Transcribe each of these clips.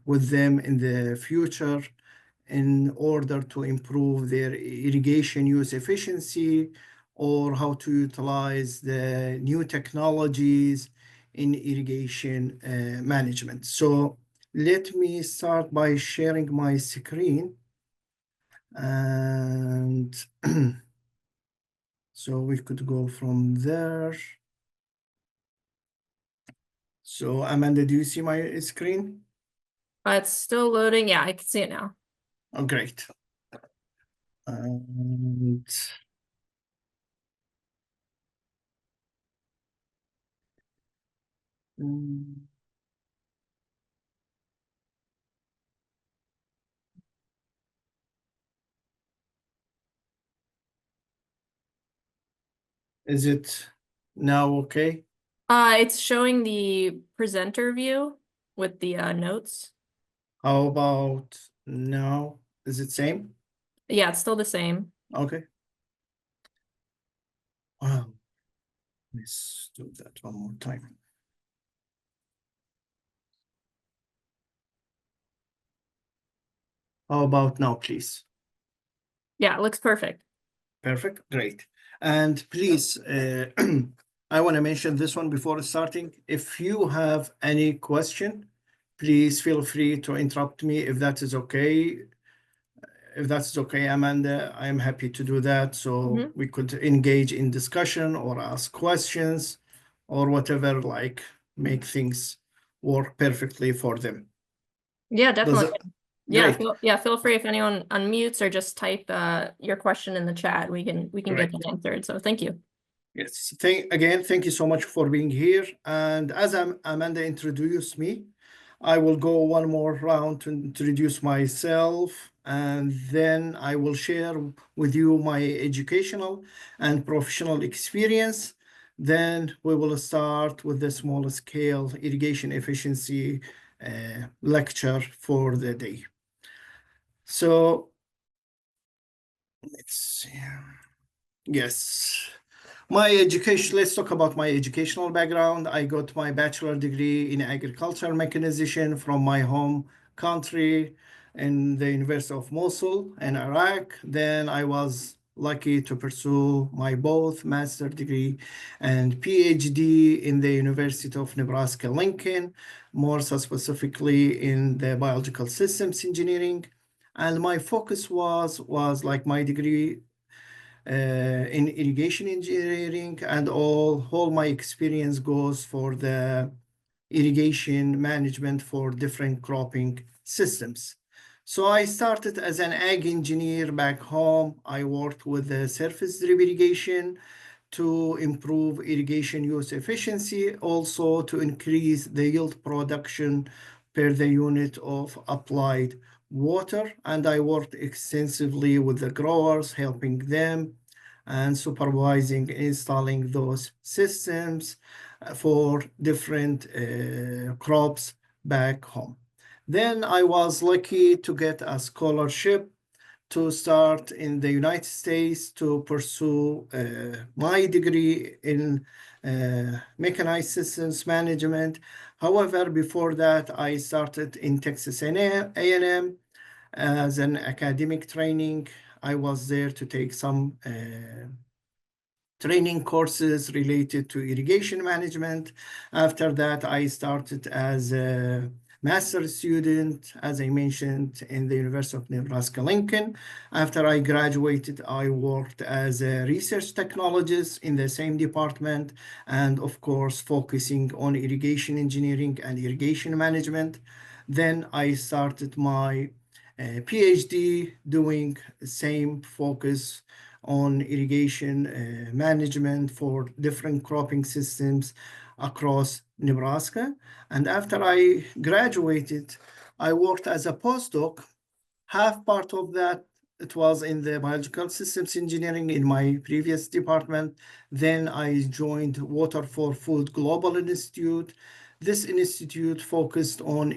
with them in the future in order to improve their irrigation use efficiency, or how to utilize the new technologies in irrigation management. So let me start by sharing my screen. And so we could go from there. So Amanda, do you see my screen? It's still loading. Yeah, I can see it now. Oh, great. And is it now okay? It's showing the presenter view with the notes. How about now? Is it same? Yeah, it's still the same. Okay. Wow. Let's do that one more time. How about now, please? Yeah, it looks perfect. Perfect, great. And please, I want to mention this one before starting. If you have any question, please feel free to interrupt me if that is okay. If that's okay, Amanda, I'm happy to do that. So we could engage in discussion or ask questions or whatever, like make things work perfectly for them. Yeah, definitely. Great. Feel free if anyone unmutes or just type your question in the chat. We can get that answered. So thank you. Yes. Thank you so much for being here. And as Amanda introduced me, I will go one more round to introduce myself, and then I will share with you my educational and professional experience. Then we will start with the small scale irrigation efficiency lecture for the day. So let's see. Yes. My education, let's talk about my educational background. I got my bachelor degree in agricultural mechanization from my home country in the University of Mosul in Iraq. Then I was lucky to pursue my both master degree and PhD in the University of Nebraska-Lincoln, more so specifically in the biological systems engineering. And my focus was like my degree in irrigation engineering, and all my experience goes for the irrigation management for different cropping systems. So I started as an ag engineer back home. I worked with the surface drip irrigation to improve irrigation use efficiency, also to increase the yield production per the unit of applied water. And I worked extensively with the growers, helping them and supervising installing those systems for different crops back home. Then I was lucky to get a scholarship to start in the United States to pursue my degree in mechanized systems management. However, before that, I started in Texas A&M as an academic training. I was there to take some training courses related to irrigation management. After that, I started as a master's student, as I mentioned, in the University of Nebraska-Lincoln. After I graduated, I worked as a research technologist in the same department, and of course, focusing on irrigation engineering and irrigation management. Then I started my PhD doing the same focus on irrigation management for different cropping systems across Nebraska. And after I graduated, I worked as a postdoc. Half part of that, it was in the biological systems engineering in my previous department. Then I joined Water for Food Global Institute. This institute focused on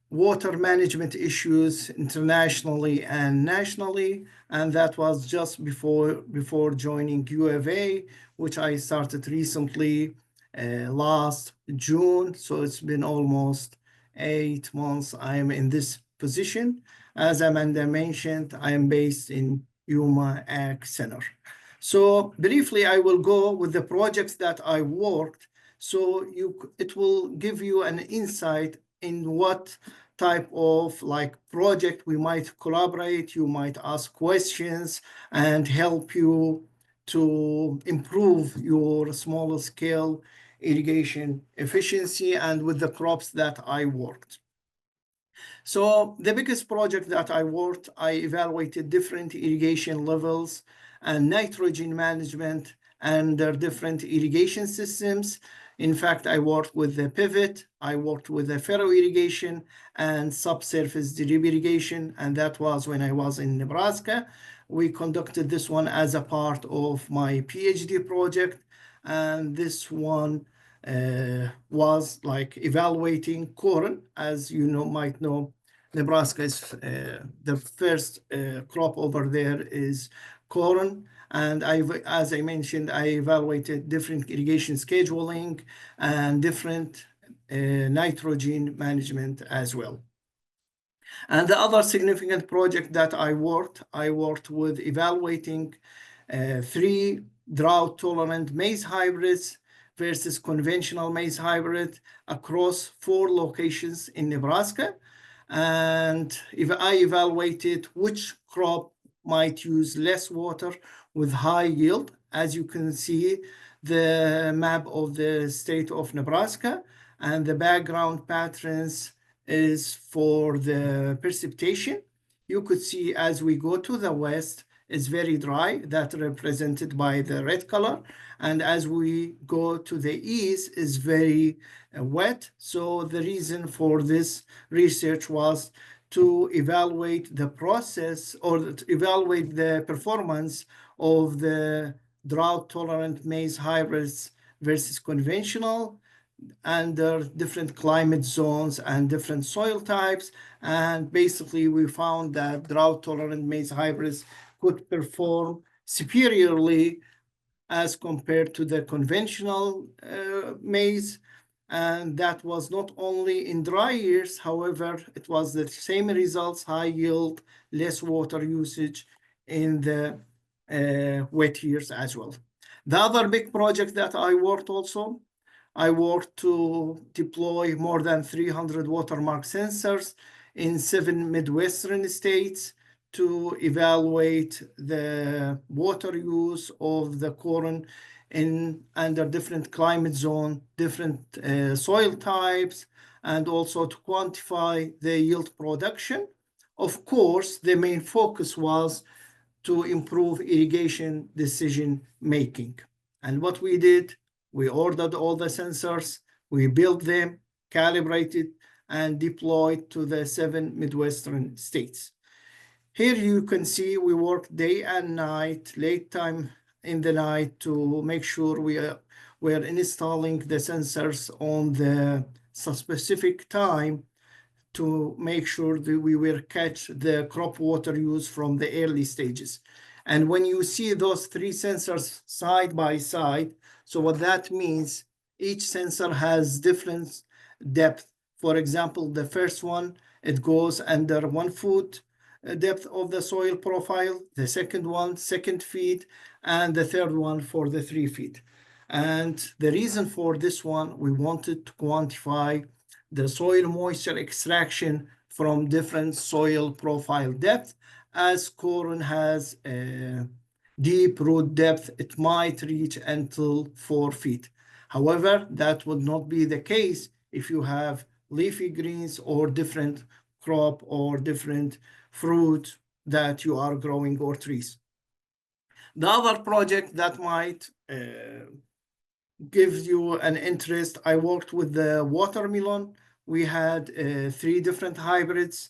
water management issues internationally and nationally, and that was just before joining U of A, which I started recently last June. So it's been almost 8 months I am in this position. As Amanda mentioned, I am based in Yuma Ag Center. So briefly, I will go with the projects that I worked. So it will give you an insight in what type of project we might collaborate. You might ask questions and help you to improve your smaller scale irrigation efficiency and with the crops that I worked. So the biggest project that I worked, I evaluated different irrigation levels and nitrogen management and their different irrigation systems. In fact, I worked with the pivot, I worked with the furrow irrigation and subsurface drip irrigation, and that was when I was in Nebraska. We conducted this one as a part of my PhD project, and this one was like evaluating corn. As you might know, Nebraska is the first crop over there is corn. And as I mentioned, I evaluated different irrigation scheduling and different nitrogen management as well. And the other significant project that I worked with evaluating 3 drought-tolerant maize hybrids versus conventional maize hybrid across 4 locations in Nebraska. And if I evaluated which crop might use less water with high yield, as you can see the map of the state of Nebraska, and the background patterns is for the precipitation. You could see as we go to the west, it's very dry, that represented by the red color. And as we go to the east, is very wet. So the reason for this research was to evaluate the process or to evaluate the performance of the drought-tolerant maize hybrids versus conventional under different climate zones and different soil types. And basically, we found that drought-tolerant maize hybrids could perform superiorly as compared to the conventional maize. And that was not only in dry years, however, it was the same results, high yield, less water usage in the wet years as well. The other big project that I worked to deploy more than 300 watermark sensors in 7 Midwestern states to evaluate the water use of the corn under different climate zone, different soil types, and also to quantify the yield production. Of course, the main focus was to improve irrigation decision making. And what we did, we ordered all the sensors, we built them, calibrated, and deployed to the 7 Midwestern states. Here you can see we work day and night, late time in the night, to make sure we're installing the sensors on the specific time to make sure that we will catch the crop water use from the early stages. And when you see those 3 sensors side by side, so what that means, each sensor has different depth. For example, the first one, it goes under 1 foot depth of the soil profile, the second one, 2 feet, and the third one for the 3 feet. And the reason for this one, we wanted to quantify the soil moisture extraction from different soil profile depth. As corn has a deep root depth, it might reach until 4 feet. However, that would not be the case if you have leafy greens or different crop or different fruit that you are growing or trees. The other project that might give you an interest, I worked with the watermelon. We had 3 different hybrids.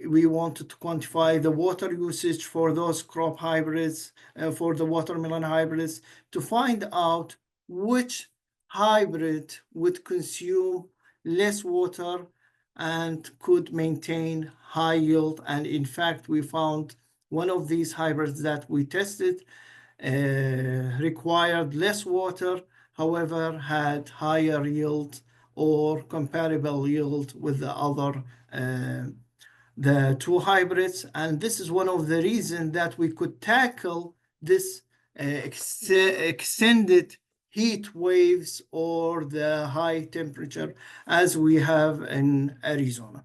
We wanted to quantify the water usage for those crop hybrids, for the watermelon hybrids, to find out which hybrid would consume less water and could maintain high yield. And in fact, we found one of these hybrids that we tested required less water, however, had higher yield or comparable yield with the other the two hybrids. And this is one of the reasons that we could tackle this extended heat waves or the high temperature as we have in Arizona.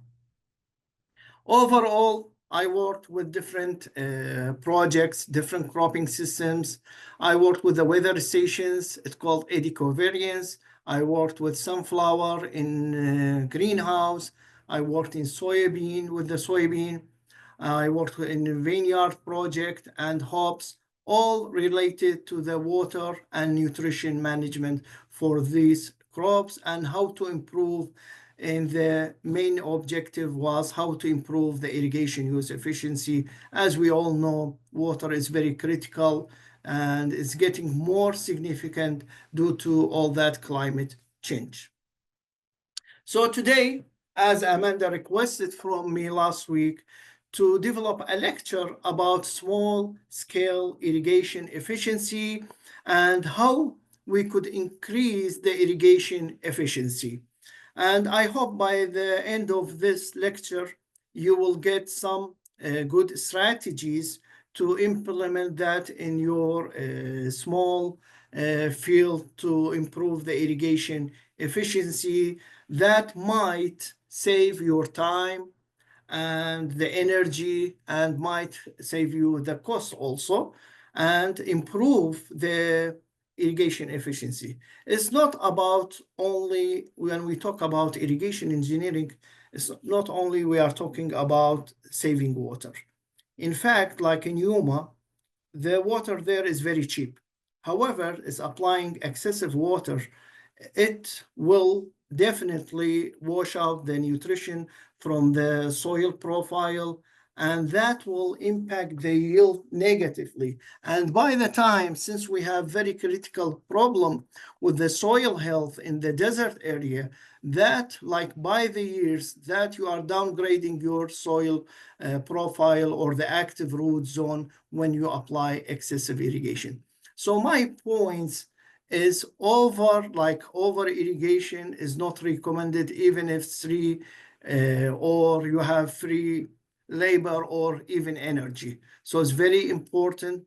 Overall, I worked with different projects, different cropping systems. I worked with the weather stations. It's called eddy covariance. I worked with sunflower in greenhouse. I worked in soybean with the soybean. I worked in the vineyard project and hops, all related to the water and nutrition management for these crops and how to improve. And the main objective was how to improve the irrigation use efficiency. As we all know, water is very critical and it's getting more significant due to all that climate change. So today, as Amanda requested from me last week, to develop a lecture about small-scale irrigation efficiency and how we could increase the irrigation efficiency. And I hope by the end of this lecture, you will get some good strategies to implement that in your small field to improve the irrigation efficiency that might save your time and the energy and might save you the cost also and improve the irrigation efficiency. It's not about only when we talk about irrigation engineering, it's not only we are talking about saving water. In fact, like in Yuma, the water there is very cheap. However, it's applying excessive water, it will definitely wash out the nutrition from the soil profile, and that will impact the yield negatively. And by the time, since we have very critical problem with the soil health in the desert area, that like by the years that you are downgrading your soil profile or the active root zone when you apply excessive irrigation. So my points is over irrigation is not recommended even if it's free or you have free labor or even energy. So it's very important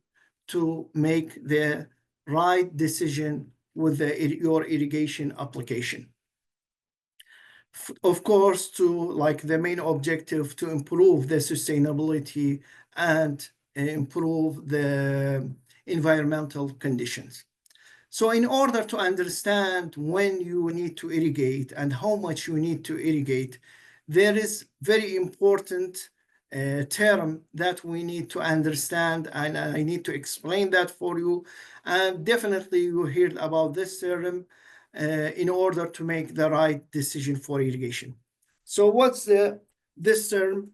to make the right decision with your irrigation application. Of course, to like the main objective to improve the sustainability and improve the environmental conditions. So in order to understand when you need to irrigate and how much you need to irrigate, there is very important term that we need to understand, and I need to explain that for you. And definitely you heard about this term in order to make the right decision for irrigation. So what's this term?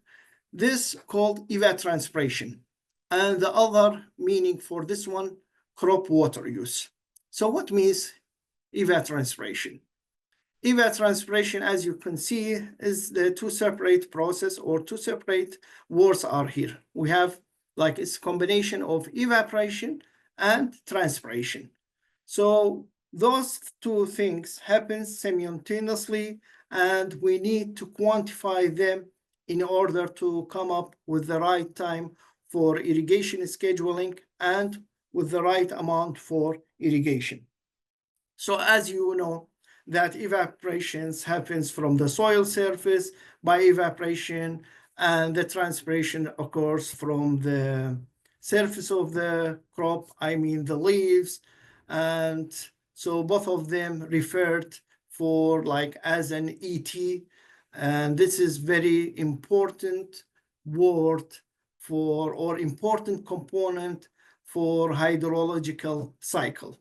This called evapotranspiration. And the other meaning for this one, crop water use. So what means evapotranspiration? Evapotranspiration, as you can see, is the two separate process or two separate words are here. We have like it's a combination of evaporation and transpiration. So those two things happen simultaneously, and we need to quantify them in order to come up with the right time for irrigation scheduling and with the right amount for irrigation. So as you know, that evaporations happens from the soil surface by evaporation, and the transpiration occurs from the surface of the crop, I mean the leaves. And so both of them referred for like as an ET, and this is very important word for or important component for hydrological cycle.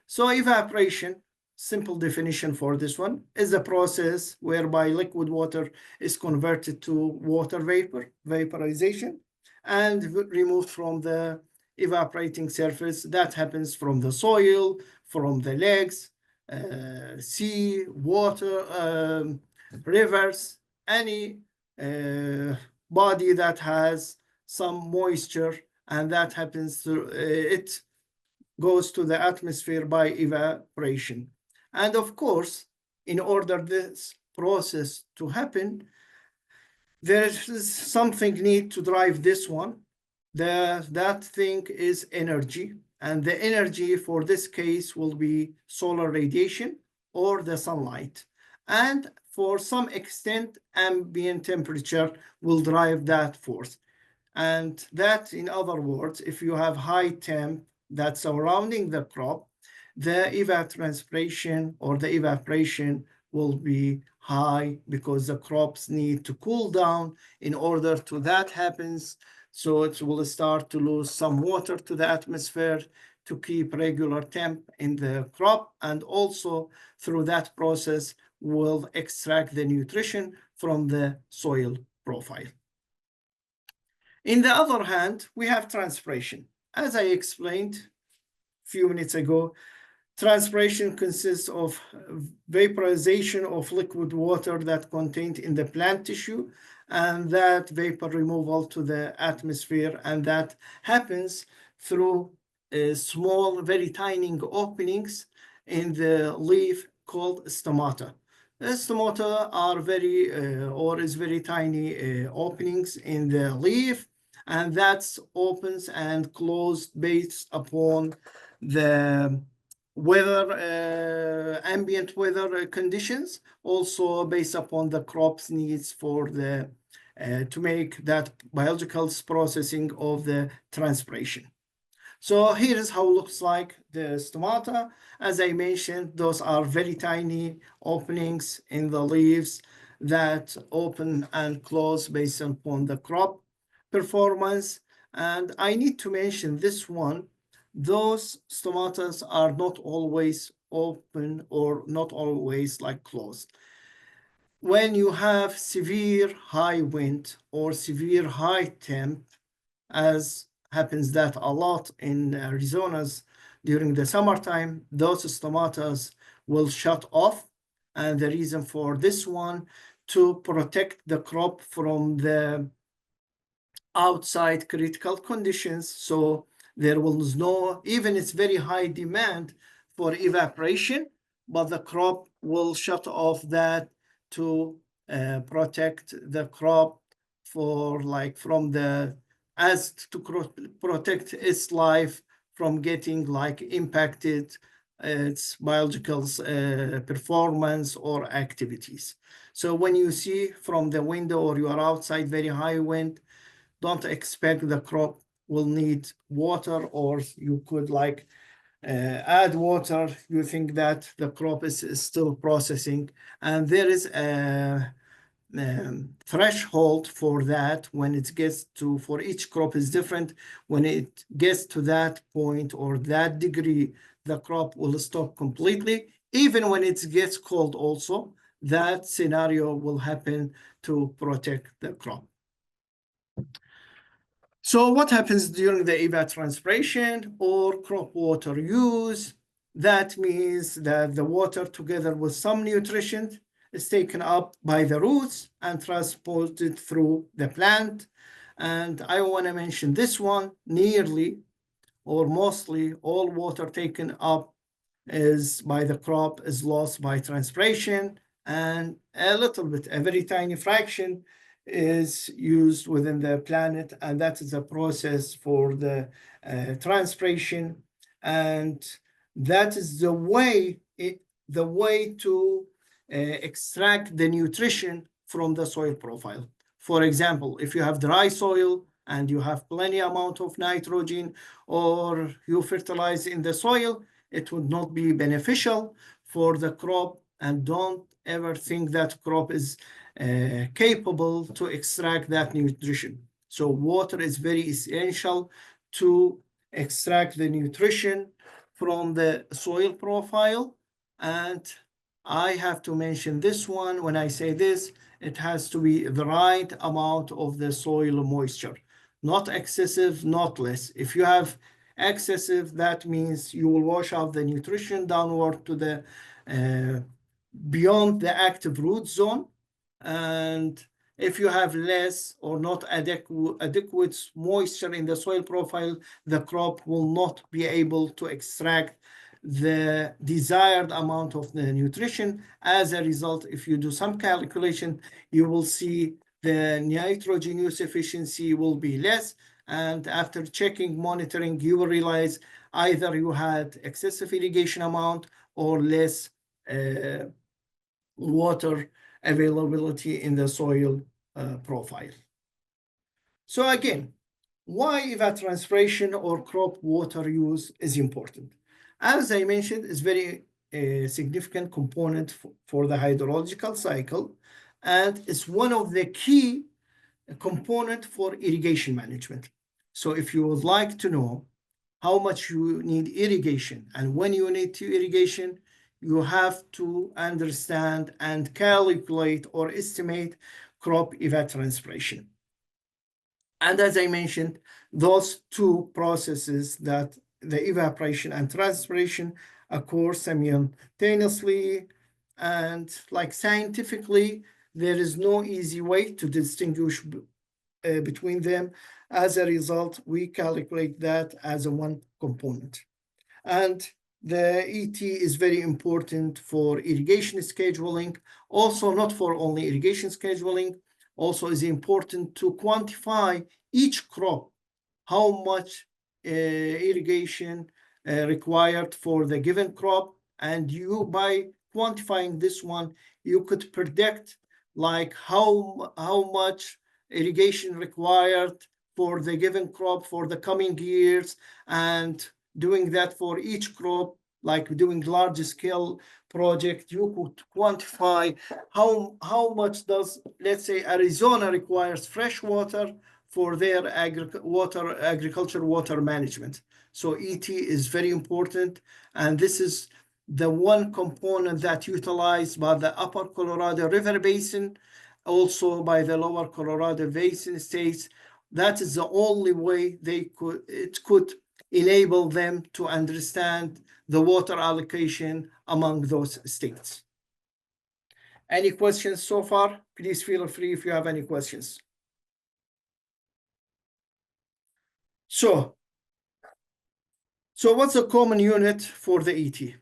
So evaporation, simple definition for this one, is a process whereby liquid water is converted to water vapor, vaporization, and removed from the evaporating surface. That happens from the soil, from the lakes, sea, water, rivers, any body that has some moisture, and that happens to it goes to the atmosphere by evaporation. And of course, in order this process to happen, there is something need to drive this one. That thing is energy, and the energy for this case will be solar radiation or the sunlight. And for some extent, ambient temperature will drive that force. And that, in other words, if you have high temp that's surrounding the crop, the evapotranspiration or the evaporation will be high because the crops need to cool down in order to that happens. So it will start to lose some water to the atmosphere to keep regular temp in the crop, and also through that process will extract the nutrition from the soil profile. In the other hand, we have transpiration. As I explained a few minutes ago, transpiration consists of vaporization of liquid water that contained in the plant tissue, and that vapor removal to the atmosphere, and that happens through small, very tiny openings in the leaf called stomata. The stomata are very tiny openings in the leaf, and that's opens and closed based upon the weather, ambient weather conditions, also based upon the crop's needs for the to make that biological processing of the transpiration. So here is how it looks like the stomata. As I mentioned, those are very tiny openings in the leaves that open and close based upon the crop performance. And I need to mention this one. Those stomatas are not always open or not always like closed. When you have severe high wind or severe high temp, as happens that a lot in Arizona's during the summertime, those stomatas will shut off. And the reason for this one, to protect the crop from the outside critical conditions. So there was no, even it's very high demand for evaporation, but the crop will shut off that to protect the crop for like from the, as to protect its life from getting like impacted its biological performance or activities. So when you see from the window or you are outside very high wind, don't expect the crop will need water, or you could like add water. You think that the crop is still processing, and there is a threshold for that. When it gets to, for each crop is different. When it gets to that point or that degree, the crop will stop completely. Even when it gets cold also, that scenario will happen to protect the crop. So what happens during the evapotranspiration or crop water use? That means that the water together with some nutrition is taken up by the roots and transported through the plant. And I want to mention this one, nearly or mostly all water taken up is by the crop is lost by transpiration, and a little bit, a very tiny fraction is used within the planet, and that is a process for the transpiration, and that is the way to extract the nutrition from the soil profile. For example, if you have dry soil and you have plenty amount of nitrogen, or you fertilize in the soil, it would not be beneficial for the crop, and don't ever think that crop is capable to extract that nutrition. So water is very essential to extract the nutrition from the soil profile. And I have to mention this one. When I say this, it has to be the right amount of the soil moisture, not excessive, not less. If you have excessive, that means you will wash out the nutrition downward to the beyond the active root zone. And if you have less or not adequate moisture in the soil profile, the crop will not be able to extract the desired amount of the nutrition. As a result, if you do some calculation, you will see the nitrogen use efficiency will be less. And after checking, monitoring, you will realize either you had excessive irrigation amount or less water availability in the soil profile. So again, why evapotranspiration or crop water use is important? As I mentioned, it's very significant component for the hydrological cycle, and it's one of the key component for irrigation management. So if you would like to know how much you need irrigation and when you need to irrigation, you have to understand and calculate or estimate crop evapotranspiration. And as I mentioned, those two processes, that the evaporation and transpiration, occur simultaneously, and like scientifically, there is no easy way to distinguish between them. As a result, we calculate that as a one component. And the ET is very important for irrigation scheduling, also not for only irrigation scheduling, also is important to quantify each crop, how much irrigation required for the given crop. And you, by quantifying this one, you could predict like how much irrigation required for the given crop for the coming years, and doing that for each crop, like doing large scale project, you could quantify how much does, let's say, Arizona requires fresh water for their agriculture water management. So ET is very important, and this is the one component that utilized by the Upper Colorado River Basin, also by the Lower Colorado Basin states. That is the only way it could enable them to understand the water allocation among those states. Any questions so far? Please feel free if you have any questions. So what's a common unit for the ET?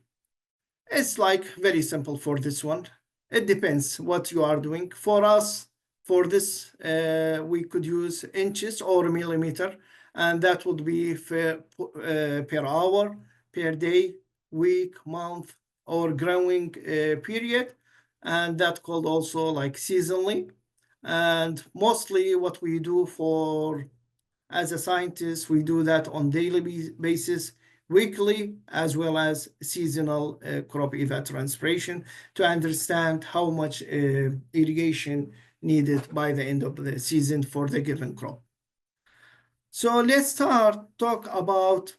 It's like very simple for this one. It depends what you are doing. For us, for this, we could use inches or millimeter, and that would be per hour, per day, week, month, or growing period. And that called also like seasonally. And mostly what we do as a scientist, we do that on daily basis, weekly, as well as seasonal crop evapotranspiration, to understand how much irrigation needed by the end of the season for the given crop. So let's talk about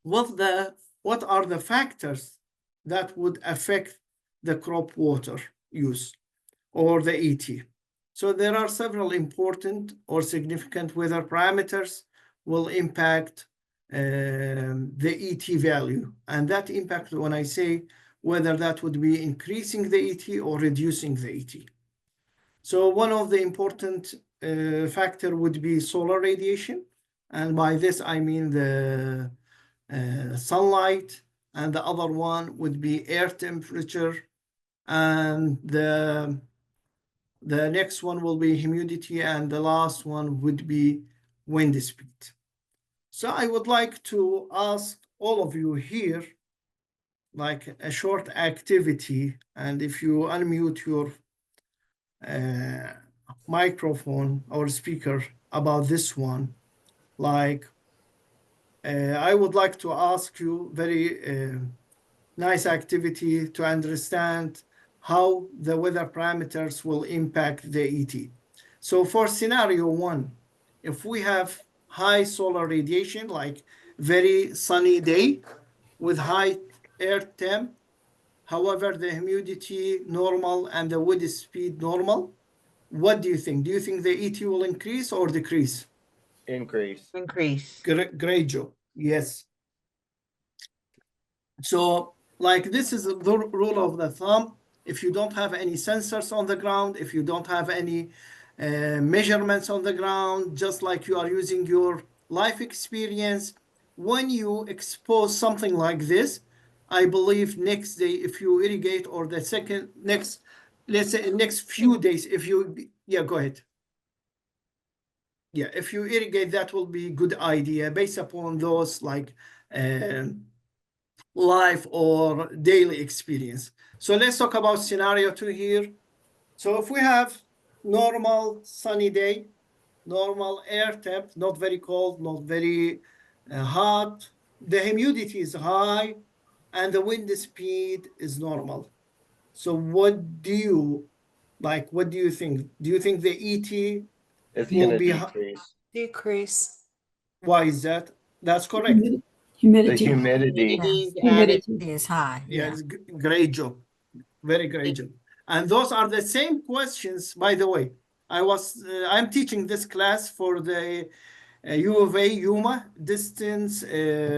what are the factors that would affect the crop water use or the ET. So there are several important or significant weather parameters will impact the ET value. And that impact, when I say whether that would be increasing the ET or reducing the ET. So one of the important factor would be solar radiation. And by this, I mean the sunlight. And the other one would be air temperature. And the next one will be humidity. And the last one would be wind speed. So I would like to ask all of you here, like a short activity. And if you unmute your microphone or speaker about this one, like I would like to ask you very nice activity to understand how the weather parameters will impact the ET. So for scenario one, if we have high solar radiation, like very sunny day with high air temp, however, the humidity normal and the wind speed normal, what do you think? Do you think the ET will increase or decrease? Increase. Increase. Great job. Yes. So like this is the rule of the thumb. If you don't have any sensors on the ground, if you don't have any measurements on the ground, just like you are using your life experience, when you expose something like this, I believe next day, if you irrigate, or the second next, let's say next few days, if you, yeah, go ahead. Yeah, if you irrigate, that will be a good idea based upon those like life or daily experience. So let's talk about scenario 2 here. So if we have normal sunny day, normal air temp, not very cold, not very hot, the humidity is high, and the wind speed is normal. So what do you like? What do you think? Do you think the ET It's will gonna be decrease. Decrease. Why is that? That's correct. The Humidity. humidity. Humidity Humidity. is high. Yes, great job. Very great job. And those are the same questions, by the way. I'm teaching this class for the U of A Yuma distance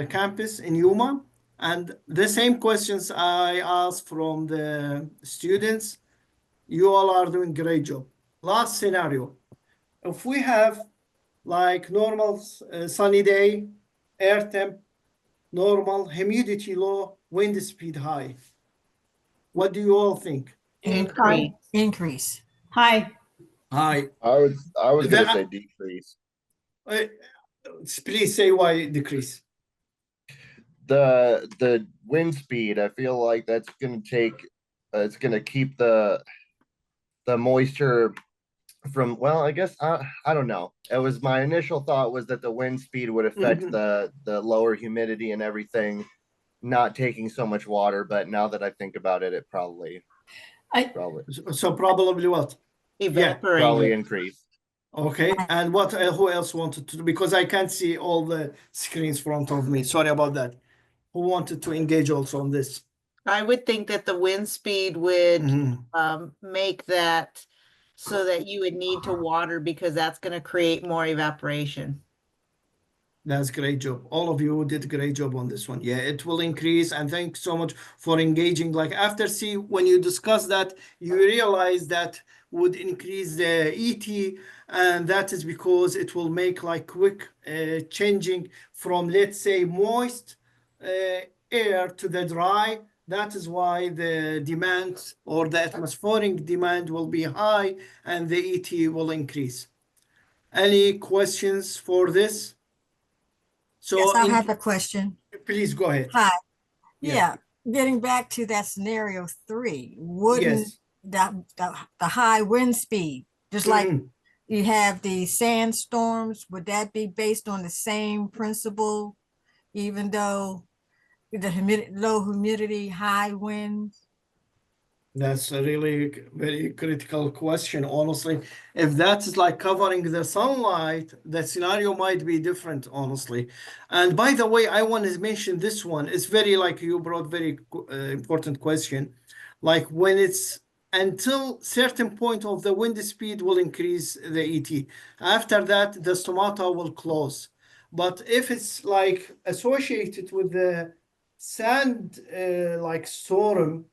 campus in Yuma. And the same questions I asked from the students. You all are doing great job. Last scenario. If we have like normal sunny day, air temp normal, humidity low, wind speed high. What do you all think? Increase. Increase. Hi. High. I was gonna That- say decrease. Please say why decrease. The wind speed, I feel like that's gonna take, it's gonna keep the moisture from, well, I guess I don't know. It was my initial thought was that the wind speed would affect the lower humidity and everything, not taking so much water. But now that I think about it, it probably So probably what? probably increase. Okay. And what? Who else wanted to? Because I can't see all the screens in front of me. Sorry about that. Who wanted to engage also on this? I would think that the wind speed would Mhm. make that so that you would need to water because that's going to create more evaporation. That's great job. All of you did a great job on this one. Yeah, it will increase. And thanks so much for engaging. Like after when you discuss that, you realize that would increase the ET, and that is because it will make like quick changing from, let's say, moist air to the dry. That is why the demand or the atmospheric demand will be high and the ET will increase. Any questions for this? So Yes, I have a question. please go ahead. Hi. Yeah. Yeah, getting back to that scenario 3, wouldn't Yes. the high wind speed, just like Mhm. you have the sandstorms, would that be based on the same principle, even though the low humidity, high winds? That's a really very critical question, honestly. If that's like covering the sunlight, the scenario might be different, honestly. And by the way, I want to mention this one. It's very like you brought very important question. Like when it's until certain point of the wind speed will increase the ET. After that, the stomata will close. But if it's like associated with the sand like storm,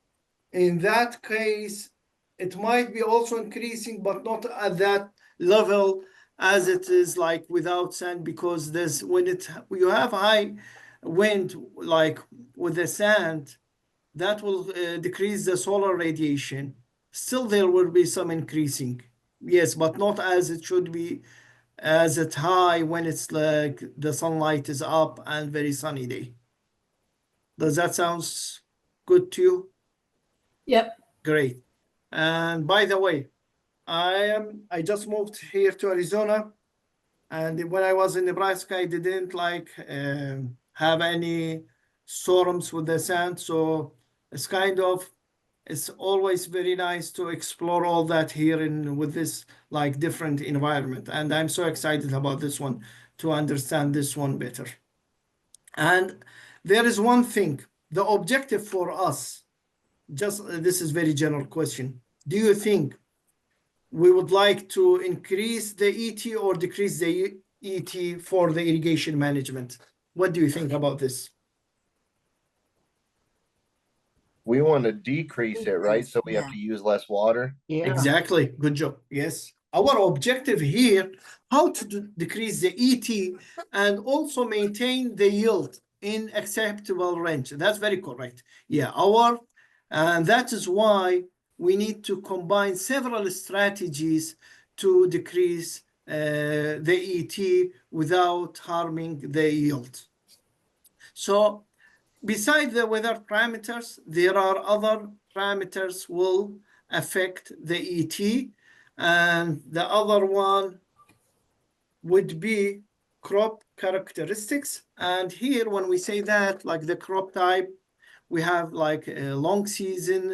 in that case, it might be also increasing, but not at that level as it is like without sand, because there's when you have high wind like with the sand, that will decrease the solar radiation. Still, there will be some increasing, yes, but not as it should be, as it high when it's like the sunlight is up and very sunny day. Does that sounds good to you? Yep. Great. And by the way, I just moved here to Arizona, and when I was in Nebraska, I didn't like have any storms with the sand. So it's always very nice to explore all that here with this like different environment. And I'm so excited about this one to understand this one better. And there is one thing, the objective for us, just this is very general question. Do you think we would like to increase the ET or decrease the ET for the irrigation management? What do you think about this? We want to decrease it, right? So we have Yeah. to use less water. Yeah. Exactly. Good job. Yes. our objective here, how to decrease the ET and also maintain the yield in acceptable range. That's very correct. Yeah, and that is why we need to combine several strategies to decrease the ET without harming the yield. So besides the weather parameters, there are other parameters will affect the ET, and the other one would be crop characteristics. And here, when we say that, like the crop type, we have like a long season.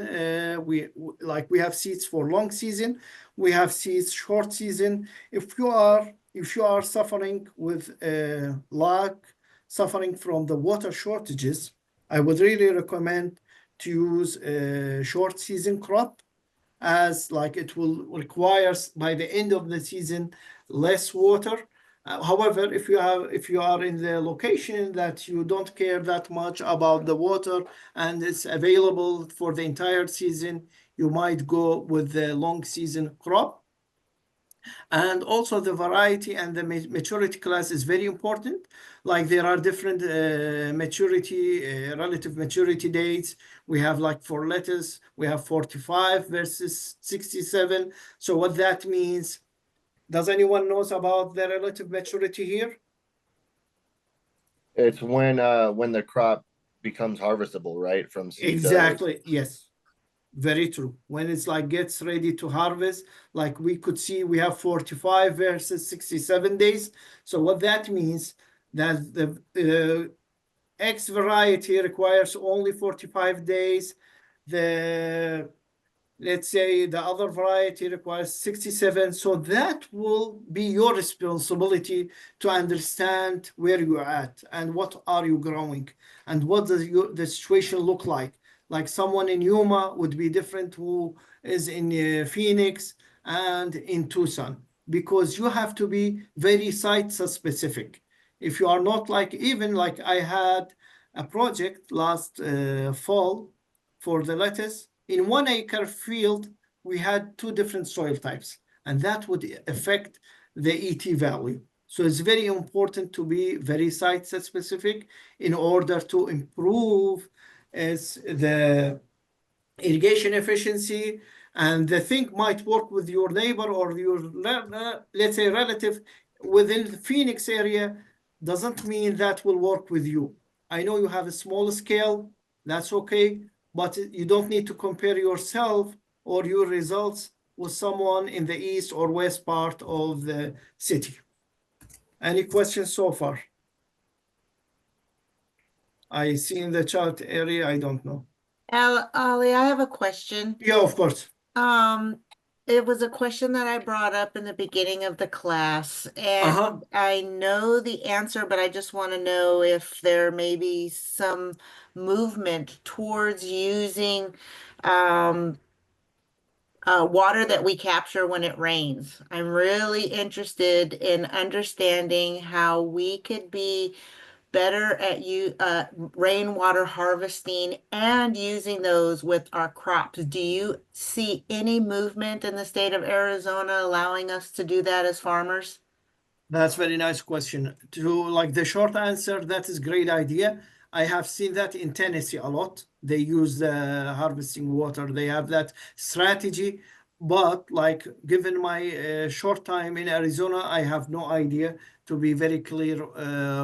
We have seeds for long season. We have seeds short season. If you are suffering with lack, suffering from the water shortages, I would really recommend to use a short season crop, as like it will require by the end of the season less water. However, if you are in the location that you don't care that much about the water and it's available for the entire season, you might go with the long season crop. And also the variety and the maturity class is very important. Like there are different relative maturity dates. We have like for lettuce, we have 45 versus 67. So what that means, does anyone knows about the relative maturity here? It's when the crop becomes harvestable, right? From seed to- Exactly, yes. Very true. When it's like gets ready to harvest, like we could see we have 45 versus 67 days. So what that means that the X variety requires only 45 days. Let's say the other variety requires 67. So that will be your responsibility to understand where you're at and what are you growing and what does the situation look like. Like someone in Yuma would be different who is in Phoenix and in Tucson, because you have to be very site specific. If you are not like, even like I had a project last fall for the lettuce. In 1 acre field, we had 2 different soil types, and that would affect the ET value. So it's very important to be very site specific in order to improve the irrigation efficiency. And the thing might work with your neighbor or your, let's say, relative within the Phoenix area, doesn't mean that will work with you. I know you have a small scale, that's okay, but you don't need to compare yourself or your results with someone in the east or west part of the city. Any questions so far? I see in the chat area, I don't know. Ali, I have a question. Yeah, of course. It was a question that I brought up in the beginning of the class, and Uh-huh. I know the answer, but I just want to know if there may be some movement towards using water that we capture when it rains. I'm really interested in understanding how we could be better at rainwater harvesting and using those with our crops. Do you see any movement in the state of Arizona allowing us to do that as farmers? That's very nice question. To like the short answer, that is great idea. I have seen that in Tennessee a lot. They use the harvesting water. They have that strategy. But like given my short time in Arizona, I have no idea, to be very clear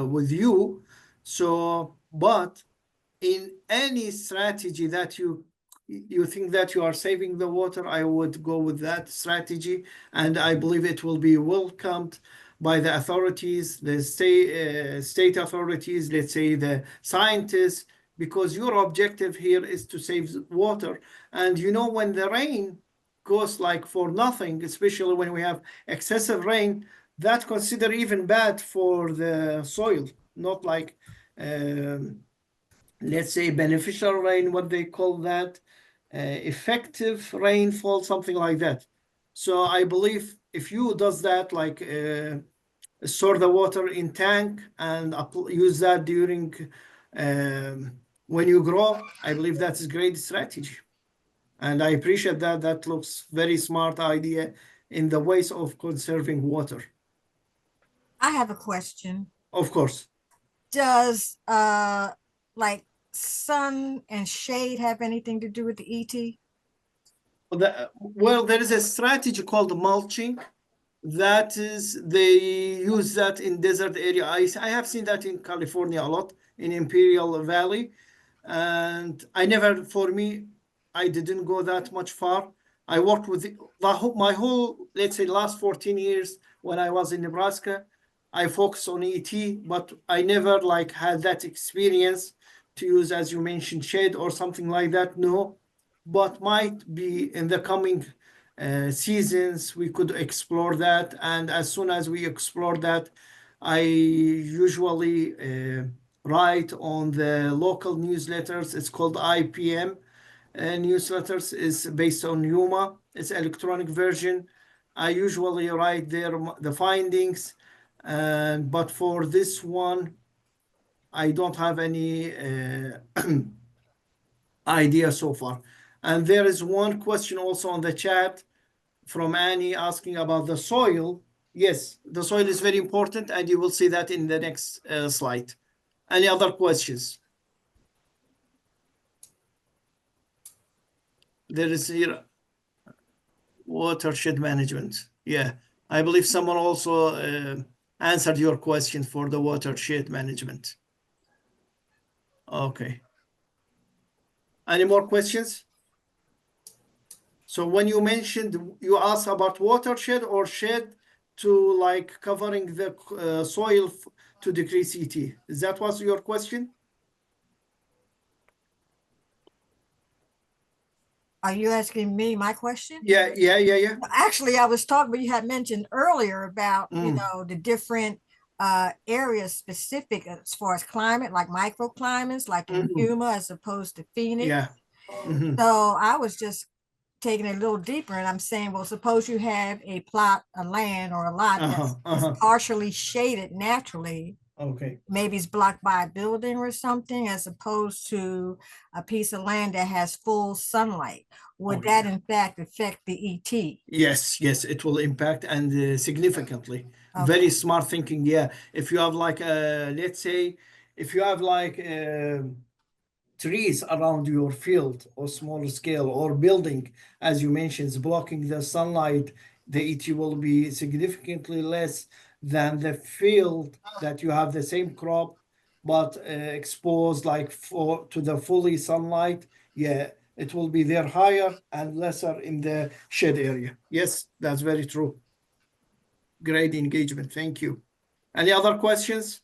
with you. So, but in any strategy that you think that you are saving the water, I would go with that strategy, and I believe it will be welcomed by the authorities, the state authorities, let's say the scientists, because your objective here is to save water. And you know, when the rain goes like for nothing, especially when we have excessive rain, that consider even bad for the soil, not like let's say beneficial rain, what they call that, effective rainfall, something like that. So I believe if you does that, like store the water in tank and use that during when you grow, I believe that's a great strategy. And I appreciate that. That looks very smart idea in the ways of conserving water. I have a question. Of course. Does like sun and shade have anything to do with the ET? Well, there is a strategy called mulching. That is, they use that in desert area. I have seen that in California a lot, in Imperial Valley. And for me, I didn't go that much far. I worked with my whole, let's say, last 14 years when I was in Nebraska. I focused on ET, but I never like had that experience to use, as you mentioned, shade or something like that. No, but might be in the coming seasons we could explore that. And as soon as we explore that, I usually write on the local newsletters. It's called IPM newsletters. Is based on Yuma. It's electronic version. I usually write there the findings. But for this one, I don't have any idea so far. And there is one question also on the chat from Annie asking about the soil. Yes, the soil is very important, and you will see that in the next slide. Any other questions? There is here watershed management. Yeah, I believe someone also answered your question for the watershed management. Okay. Any more questions? So when you mentioned, you asked about watershed or shed to like covering the soil to decrease ET. Is that was your question? Are you asking me my question? Yeah. Actually, I was talking, but you had mentioned earlier about, you Mm. know, the different areas specific as far as climate, like microclimates, like in Mhm. Yuma as opposed to Phoenix. Yeah. Mhm. So I was just taking it a little deeper and I'm saying, well, suppose you have a plot of land or a lot that's is partially shaded naturally. Okay. Maybe it's blocked by a building or something, as opposed to a piece of land that has full sunlight. Would Okay. that in fact affect the ET? Yes, it will impact and significantly. Okay. Very smart thinking. Yeah, if you have like let's say, if you have like trees around your field or smaller scale or building, as you mentioned, is blocking the sunlight, the ET will be significantly less than the field that you have the same crop, but exposed like to the fully sunlight. Yeah, it will be there higher and lesser in the shade area. Yes, that's very true. Great engagement. Thank you. Any other questions?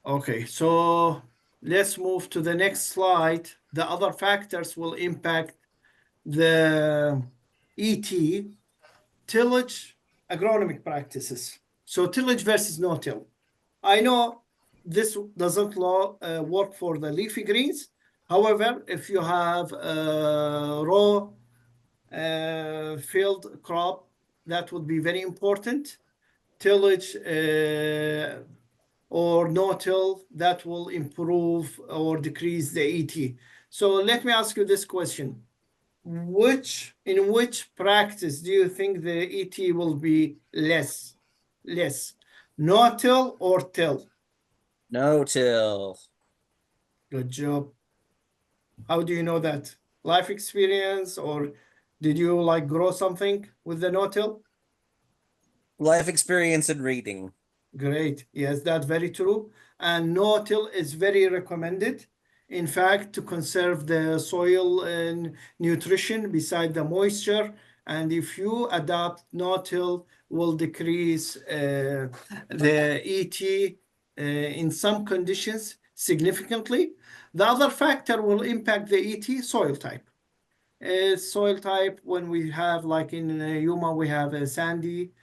Okay, so let's move to the next slide. The other factors will impact the ET, tillage, agronomic practices. So tillage versus no-till. I know this doesn't work for the leafy greens. However, if you have a raw field crop, that would be very important. Tillage or no-till, that will improve or decrease the ET. So let me ask you this question. In which practice do you think the ET will be less? No-till or till? No-till. Good job. How do you know that? Life experience, or did you like grow something with the no-till? Life experience and reading. Great. Yes, that's very true. And no-till is very recommended. In fact, to conserve the soil and nutrition beside the moisture. And if you adopt no-till, will decrease the ET in some conditions significantly. The other factor will impact the ET, soil type. Soil type, when we have, like in Yuma, we have a sandy,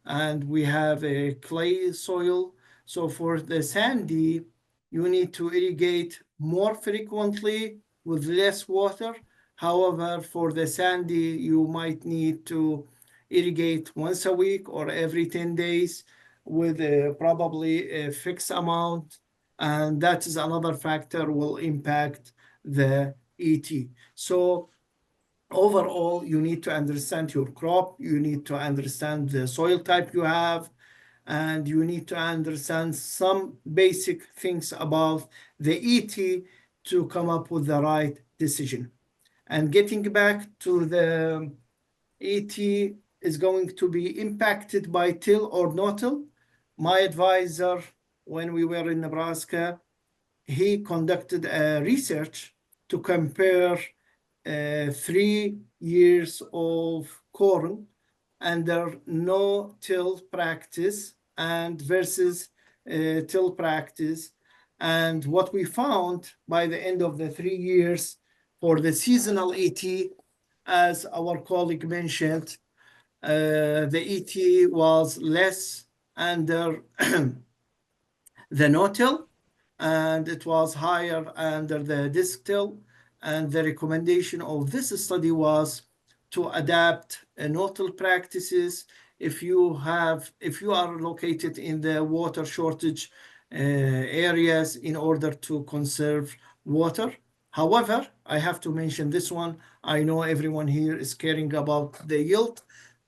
and we have a clay soil. So for the sandy, you need to irrigate more frequently with less water. However, for the sandy, you might need to irrigate once a week or every 10 days with probably a fixed amount. And that is another factor will impact the ET. So overall, you need to understand your crop, you need to understand the soil type you have, and you need to understand some basic things about the ET to come up with the right decision. And getting back to the ET is going to be impacted by till or no till. My advisor, when we were in Nebraska, he conducted a research to compare 3 years of corn under no till practice and versus till practice. And what we found by the end of the 3 years for the seasonal ET, as our colleague mentioned, the ET was less under the no-till, and it was higher under the disc till. And the recommendation of this study was to adapt no-till practices if you are located in the water shortage areas in order to conserve water. However, I have to mention this one. I know everyone here is caring about the yield.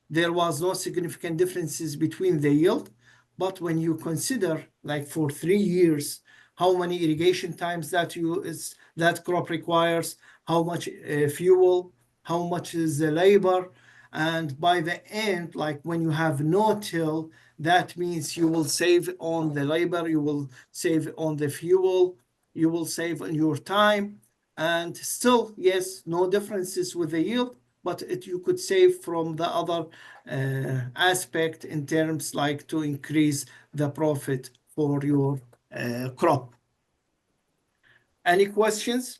There was no significant differences between the yield, but when you consider, like for 3 years, how many irrigation times that crop requires, how much fuel, how much is the labor, and by the end, like when you have no till, that means you will save on the labor, you will save on the fuel, you will save on your time, and still, yes, no differences with the yield, but you could save from the other aspect in terms like to increase the profit for your crop. Any questions?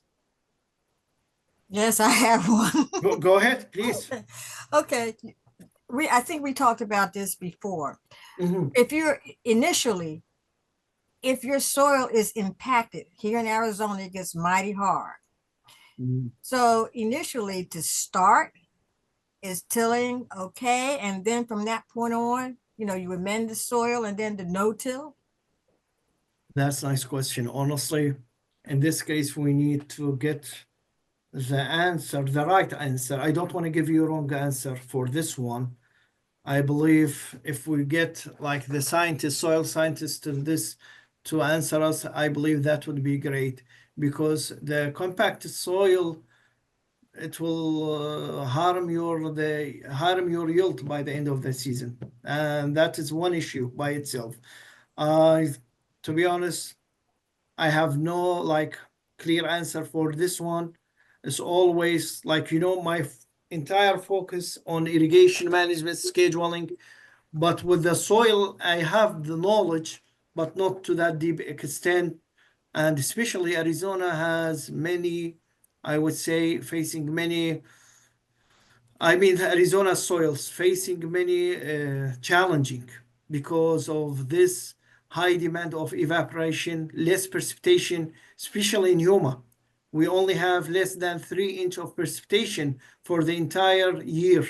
Yes, I have one. Go ahead, please. Okay. I think we talked about this before. Mhm. If your soil is impacted, here in Arizona, it gets mighty hard. Mhm. So initially to start is tilling okay. And then from that point on, you amend the soil and then the no-till. That's a nice question. Honestly, in this case, we need to get the right answer. I don't want to give you a wrong answer for this one. I believe if we get like the soil scientists to answer us, I believe that would be great, because the compacted soil, it will harm your yield by the end of the season, and that is one issue by itself. To be honest, I have no like clear answer for this one. It's always like, my entire focus on irrigation management scheduling, but with the soil, I have the knowledge, but not to that deep extent. And especially Arizona has many, I would say, Arizona soils facing many challenging because of this high demand of evaporation, less precipitation, especially in Yuma. We only have less than 3 inches of precipitation for the entire year,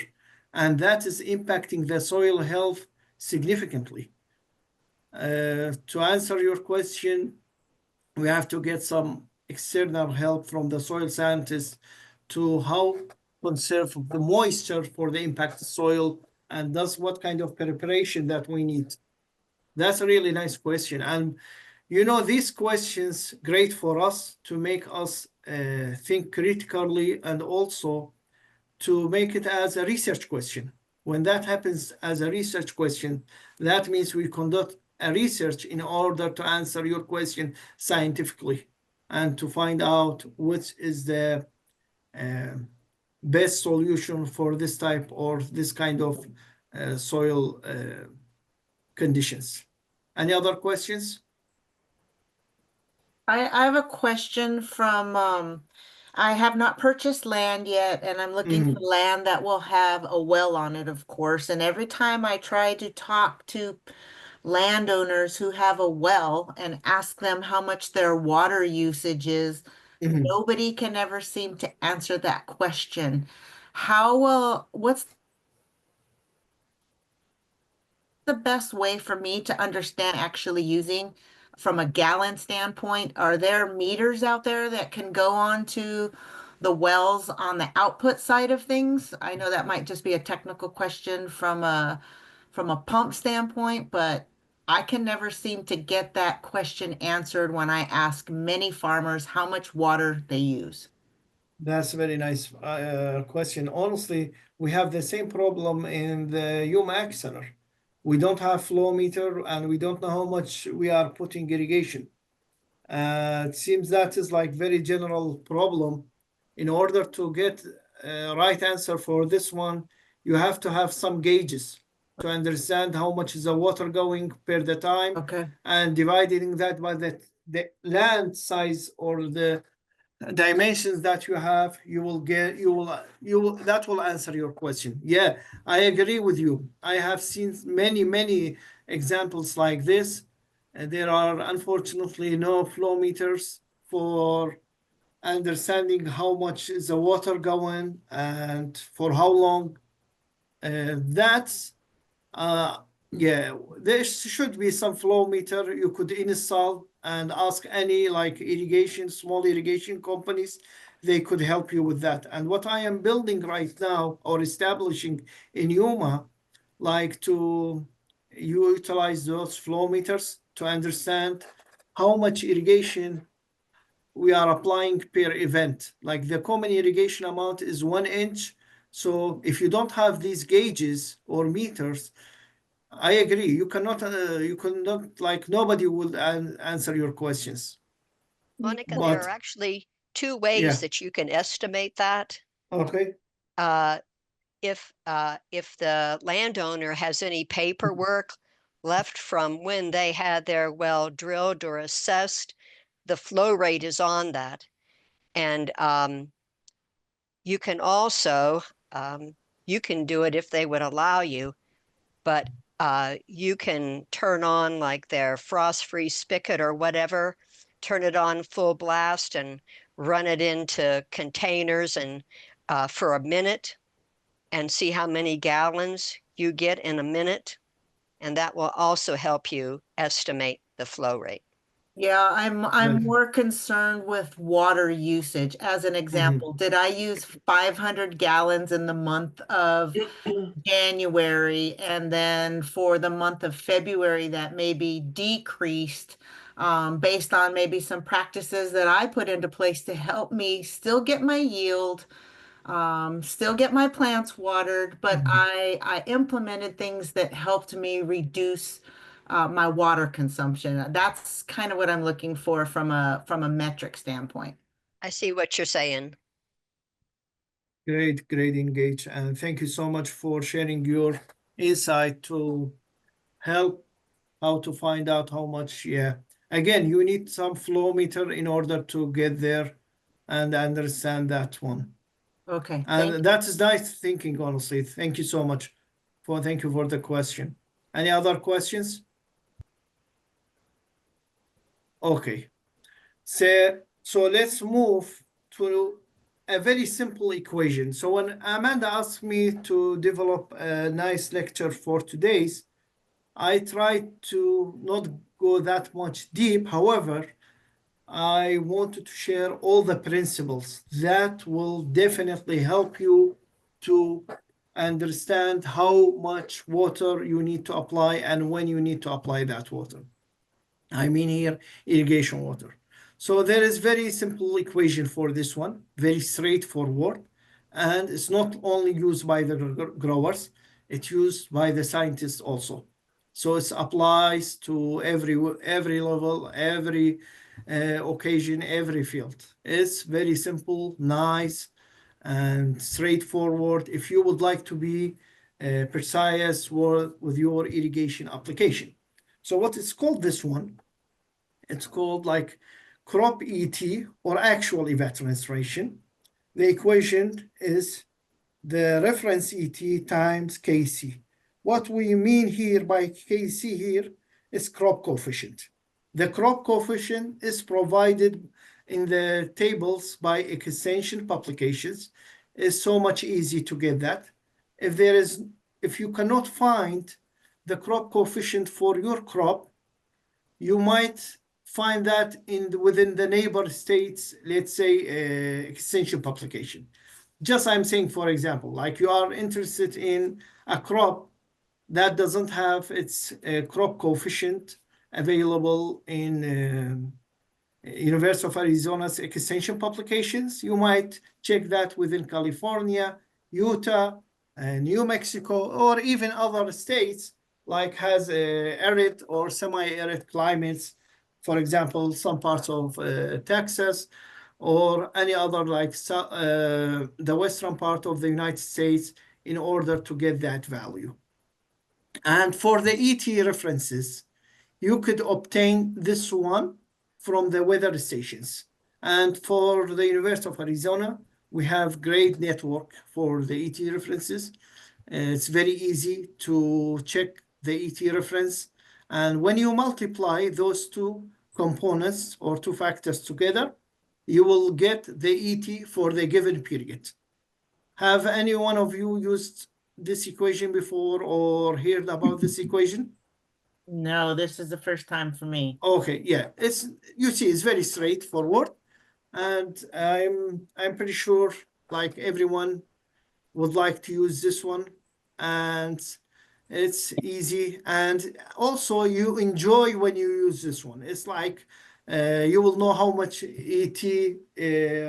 and that is impacting the soil health significantly. To answer your question, we have to get some external help from the soil scientists to how conserve the moisture for the impacted soil, and that's what kind of preparation that we need. That's a really nice question. And these questions great for us to make us think critically, and also to make it as a research question. When that happens as a research question, that means we conduct a research in order to answer your question scientifically and to find out which is the best solution for this type or this kind of soil conditions. Any other questions? I have a question from, I have not purchased land yet, and I'm looking for land that will have a well on it, of course. And every time I try to talk to landowners who have a well and ask them how much their water usage is, nobody can ever seem to answer that question. What's the best way for me to understand actually using from a gallon standpoint? Are there meters out there that can go on to the wells on the output side of things. I know that might just be a technical question from a pump standpoint, but I can never seem to get that question answered when I ask many farmers how much water they use. That's a very nice question. Honestly, we have the same problem in the Yuma Ag Center. We don't have flow meter and we don't know how much we are putting irrigation. It seems that is like very general problem. In order to get a right answer for this one, you have to have some gauges to understand how much is the water going per the time, Okay. and dividing that by the land size or the dimensions that you have, you will that will answer your question. Yeah, I agree with you. I have seen many examples like this. There are unfortunately no flow meters for understanding how much is the water going and for how long. That's yeah, there should be some flow meter you could install and ask any like small irrigation companies. They could help you with that. And what I am building right now or establishing in Yuma, like to utilize those flow meters to understand how much irrigation we are applying per event. Like the common irrigation amount is 1 inch. So if you don't have these gauges or meters, I agree. You cannot, like nobody will answer your questions. Monica, But- there are actually two ways Yeah. that you can estimate that. Okay, If the landowner has any paperwork left from when they had their well drilled or assessed, the flow rate is on that. And you can also, you can do it if they would allow you, but you can turn on like their frost-free spigot or whatever, turn it on full blast and run it into containers and for a minute and see how many gallons you get in a minute. And that will also help you estimate the flow rate. Yeah, I'm Right. more concerned with water usage. As an example, did I use 500 gallons in the month of January, and then for the month of February that may be decreased based on maybe some practices that I put into place to help me still get my yield, still get my plants watered, but I implemented things that helped me reduce my water consumption. That's kind of what I'm looking for from a metric standpoint. I see what you're saying. great, Engage. And thank you so much for sharing your insight to help how to find out how much. Yeah. Again, you need some flow meter in order to get there and understand that one. Okay, thank you. And that is nice thinking, honestly. Thank you so much. Thank you for the question. Any other questions? Okay. So let's move to a very simple equation. So when Amanda asked me to develop a nice lecture for today's, I tried to not go that much deep. However, I wanted to share all the principles that will definitely help you to understand how much water you need to apply and when you need to apply that water. I mean here, irrigation water. So there is very simple equation for this one, very straightforward. And it's not only used by the growers, it's used by the scientists also. So it applies to every level, every occasion, every field. It's very simple, nice, and straightforward if you would like to be precise with your irrigation application. So what is called this one? It's called like crop ET or actual evapotranspiration. The equation is the reference ET times KC. What we mean here by KC here is crop coefficient. The crop coefficient is provided in the tables by extension publications. It's so much easy to get that. If you cannot find the crop coefficient for your crop, you might find that within the neighbor states, let's say, extension publication. Just I'm saying, for example, like you are interested in a crop that doesn't have its crop coefficient available in University of Arizona's extension publications. You might check that within California, Utah, New Mexico, or even other states like has arid or semi-arid climates. For example, some parts of Texas or any other like the western part of the United States in order to get that value. And for the ET references, you could obtain this one from the weather stations. And for the University of Arizona, we have great network for the ET references. It's very easy to check the ET reference. And when you multiply those two components or two factors together, you will get the ET for the given period. Have any one of you used this equation before or heard about this equation? No, this is the first time for me. Okay, yeah, you see, it's very straightforward, and I'm pretty sure like everyone would like to use this one, and it's easy, and also you enjoy when you use this one. It's like you will know how much ET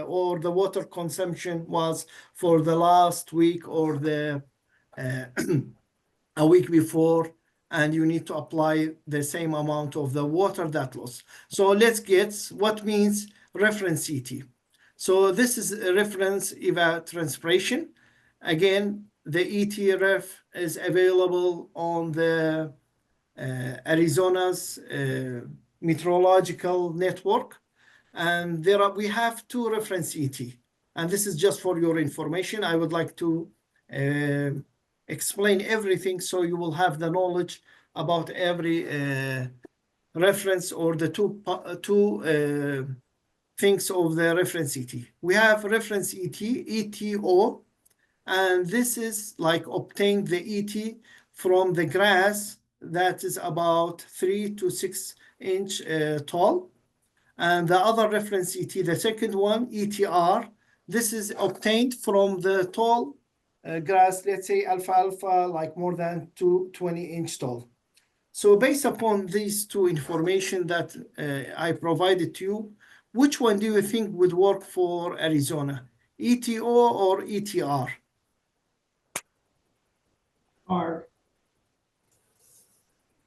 or the water consumption was for the last week or the a week before, and you need to apply the same amount of the water that loss. So let's get what means reference ET. So this is a reference evapotranspiration. Again, the ET ref is available on the Arizona's meteorological network. And we have two reference ET. And this is just for your information. I would like to explain everything so you will have the knowledge about every reference or the two things of the reference ET. We have reference ET, ETO, and this is like obtain the ET from the grass that is about 3 to 6 inch tall. And the other reference ET, the second one, ETR, this is obtained from the tall grass, let's say alfalfa, like more than 20 inch tall. So based upon these two information that I provided to you, which one do you think would work for Arizona, ETO or ETR? R.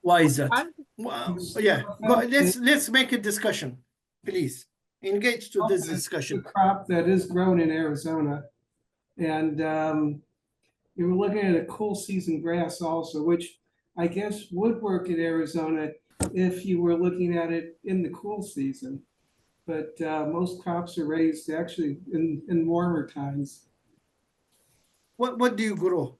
Why is that? Well, yeah, let's make a discussion, please. Engage to this discussion. The crop that is grown in Arizona, and you were looking at a cool season grass also, which I guess would work in Arizona if you were looking at it in the cool season. But most crops are raised actually in warmer times. What do you grow?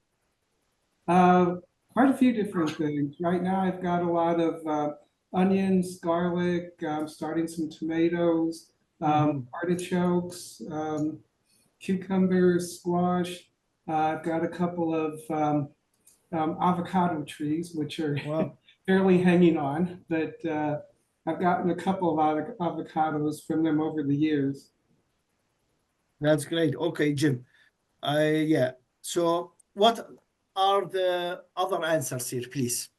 Quite a few different things. Right now I've got a lot of onions, garlic, I'm starting some tomatoes, artichokes, cucumbers, squash. I've got a couple of avocado trees, which are barely hanging on, but I've gotten a couple of avocados from them over the years. That's great. Okay, Jim. Yeah. So what are the other answers here, please?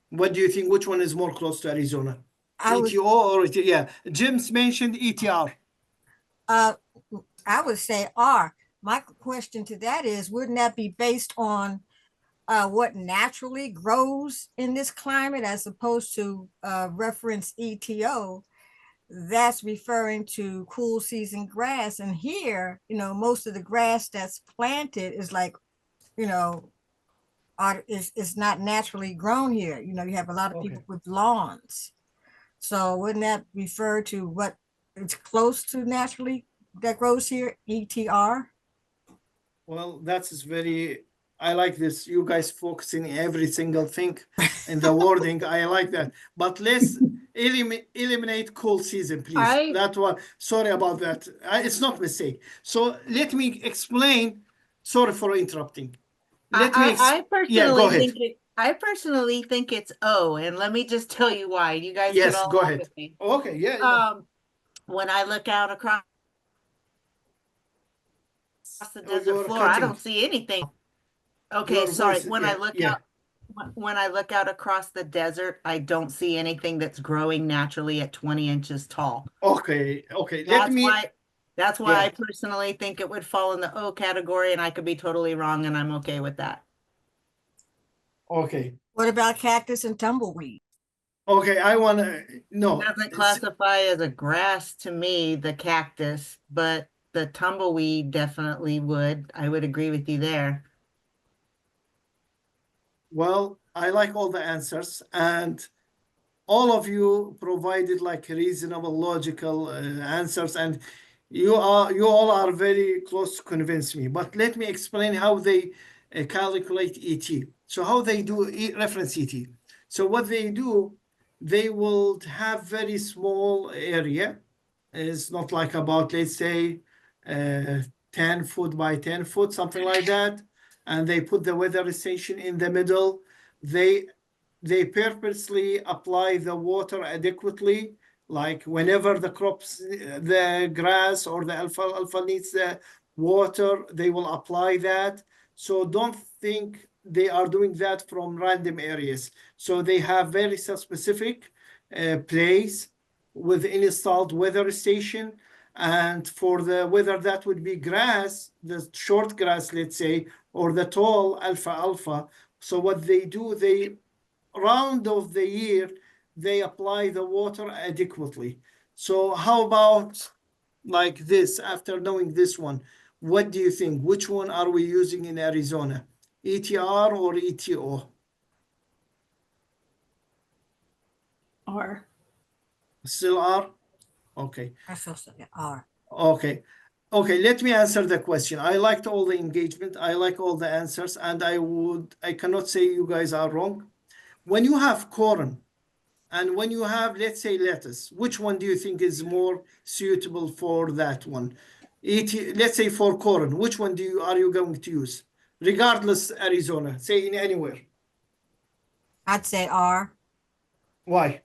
What do you think? Which one is more close to Arizona? ETO or ET? Yeah, Jim's mentioned ETR. I would say R. My question to that is, wouldn't that be based on what naturally grows in this climate as opposed to reference ETO? That's referring to cool season grass. And here, most of the grass that's planted is like, it's not naturally grown here. You have a lot of people with lawns. So wouldn't that refer to what it's close to naturally that grows here, ETR? Well, that's I like this. You guys focusing every single thing in the wording. I like that. But let's eliminate cool season, please. That one. Sorry about that. It's not mistake. So let me explain. Sorry for interrupting. I personally think I personally think it's O, and let me just tell you why. You guys can Yes, all go laugh ahead. with me. Okay, yeah. When I look out across the Oh, desert you're floor, I don't cutting. see anything. Okay, Your sorry. voice, When I look yeah. out, when I look out across the desert, I don't see anything that's growing naturally at 20 inches tall. Okay, let me. That's why Yeah. I personally think it would fall in the O category, and I could be totally wrong, and I'm okay with that. Okay, What about cactus and tumbleweed? okay. I wanna no. Doesn't classify as a grass to me, the cactus, but the tumbleweed definitely would. I would agree with you there. Well, I like all the answers, and all of you provided like reasonable, logical answers, and you all are very close to convince me. But let me explain how they calculate ET. So how they do reference ET. So what they do, they will have very small area. It's not like about, let's say, 10 foot by 10 foot, something like that. And they put the weather station in the middle. They purposely apply the water adequately, like whenever the crops, the grass or the alfalfa needs the water, they will apply that. So don't think they are doing that from random areas. So they have very specific place with installed weather station. And for the whether that would be grass, the short grass, let's say, or the tall alfalfa. So what they do, they round of the year, they apply the water adequately. So how about like this, after knowing this one, what do you think? Which one are we using in Arizona? ETR or ETO? R. Still R? Okay. I feel so, yeah, are. Okay. Okay, let me answer the question. I liked all the engagement. I like all the answers, and I cannot say you guys are wrong. When you have corn and when you have, let's say, lettuce, which one do you think is more suitable for that one? Let's say for corn, which one are you going to use? Regardless, Arizona, say in anywhere. I'd say R Why?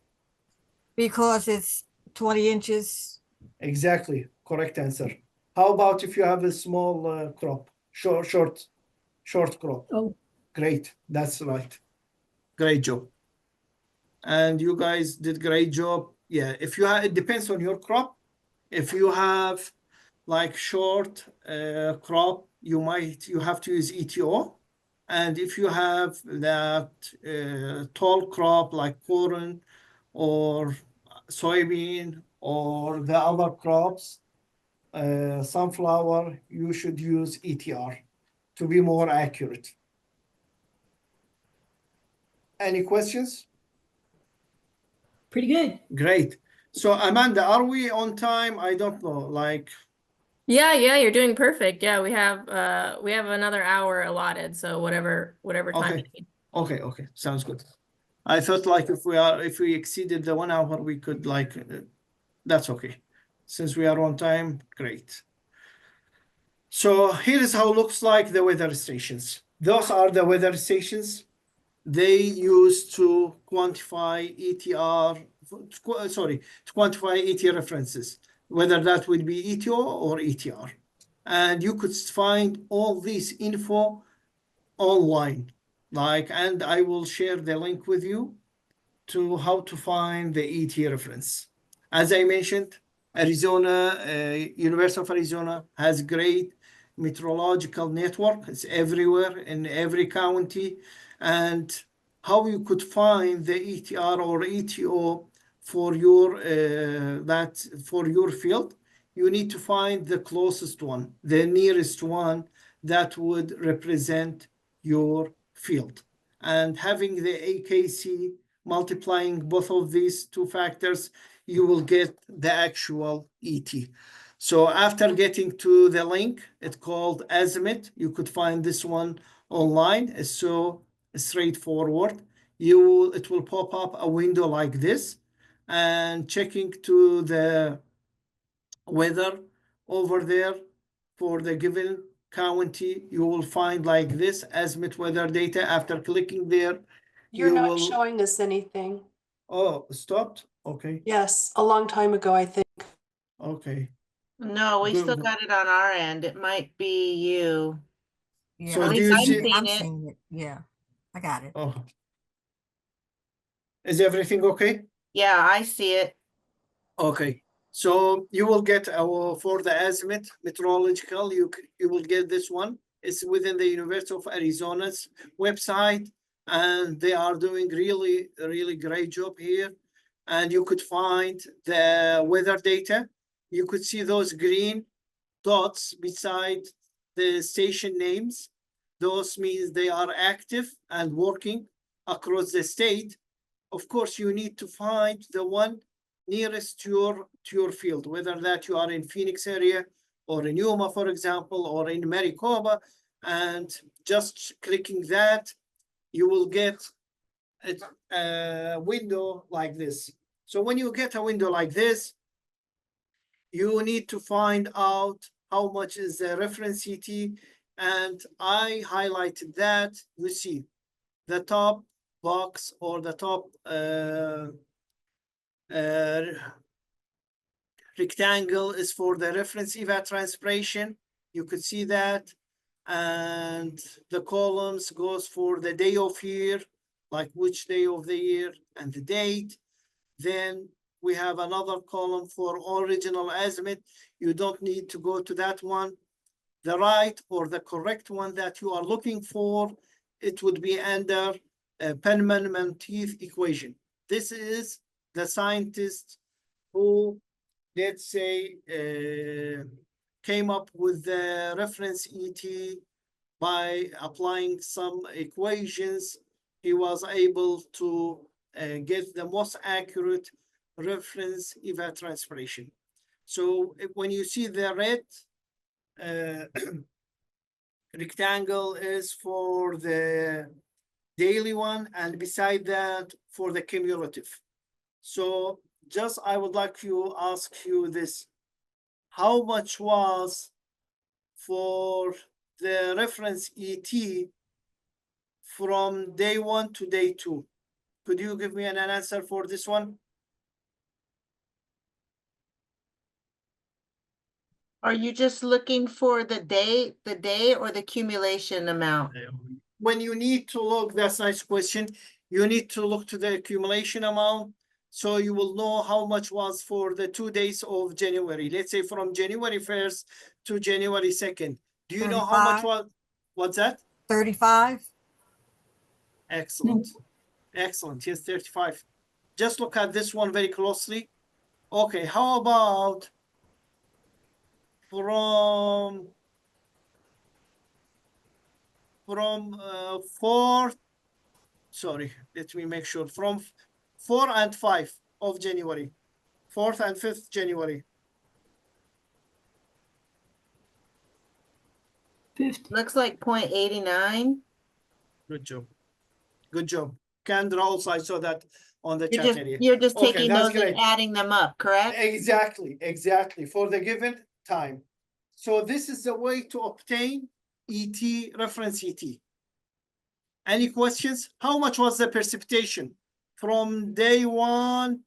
because it's 20 inches. Exactly, correct answer. How about if you have a small crop, short crop? Oh. Great, that's right. Great job. And you guys did great job. Yeah, if you have, it depends on your crop. If you have like short crop, you have to use ETO. And if you have that tall crop like corn or soybean or the other crops, sunflower, you should use ETR to be more accurate. Any questions? Pretty good. Great. So Amanda, are we on time? I don't know, like. Yeah, you're doing perfect. Yeah, we have another hour allotted, so whatever time Okay. you need. Okay, sounds good. I thought like if we exceeded the 1 hour, we could like, that's okay. Since we are on time, great. So here is how it looks like the weather stations. Those are the weather stations. They use to quantify ETR, to quantify ET references, whether that would be ETO or ETR. And you could find all this info online, and I will share the link with you to how to find the ET reference. As I mentioned, Arizona, University of Arizona has great meteorological network. It's everywhere in every county. And how you could find the ETR or ETO for your field, you need to find the closest one, the nearest one that would represent your field. And having the AKC, multiplying both of these two factors, you will get the actual ET. So after getting to the link, it's called Azimuth. You could find this one online. It's so straightforward. It will pop up a window like this, and checking to the weather over there for the given county, you will find like this Azimuth weather data. After clicking there, You're you not will, showing us anything. oh, stopped? Okay, Yes, a long time ago, I think. okay. No, we still Good. got it on our end. It might be you. Yeah, So I'm do you seeing see- it. I'm Seen it. seeing it. Yeah, I got it. Oh. Is everything okay? Yeah, I see it. Okay, so you will get our, for the azimuth meteorological, you will get this one. It's within the University of Arizona's website, and they are doing really great job here. And you could find the weather data. You could see those green dots beside the station names. Those means they are active and working across the state. Of course, you need to find the one nearest to your field, whether that you are in Phoenix area or in Yuma, for example, or in Maricopa, and just clicking that, you will get a window like this. So when you get a window like this, you need to find out how much is the reference CT, and I highlighted that. You see the top box or the top rectangle is for the reference evapotranspiration. You could see that. And the columns goes for the day of year, like which day of the year and the date. Then we have another column for original azimuth. You don't need to go to that one. The right or the correct one that you are looking for, it would be under Penman-Monteith equation. This is the scientist who, let's say, came up with the reference ET by applying some equations. He was able to get the most accurate reference evapotranspiration. So when you see the red rectangle is for the daily one, and beside that for the cumulative. So just I would like to ask you this: how much was for the reference ET from day 1 to day 2? Could you give me an answer for this one? Are you just looking for the day or the accumulation amount? When you need to look, that's a nice question. You need to look to the accumulation amount, so you will know how much was for the 2 days of January. Let's say from January 1st to January 2nd. Do you know how much 35? was? What's that? 35? Excellent. Excellent. Yes, 35. Just look at this one very closely. Okay, how about from 4, sorry, let me make sure, from 4 and 5 of January, 4th and 5th January. 50. Looks like 0.89. Good job. Good job. Kendra also, I saw that on the You're chat just area. you're just Okay, taking that's those and great. adding them up, correct? Exactly, for the given time. So this is the way to obtain ET, reference ET. Any questions? How much was the precipitation from day 1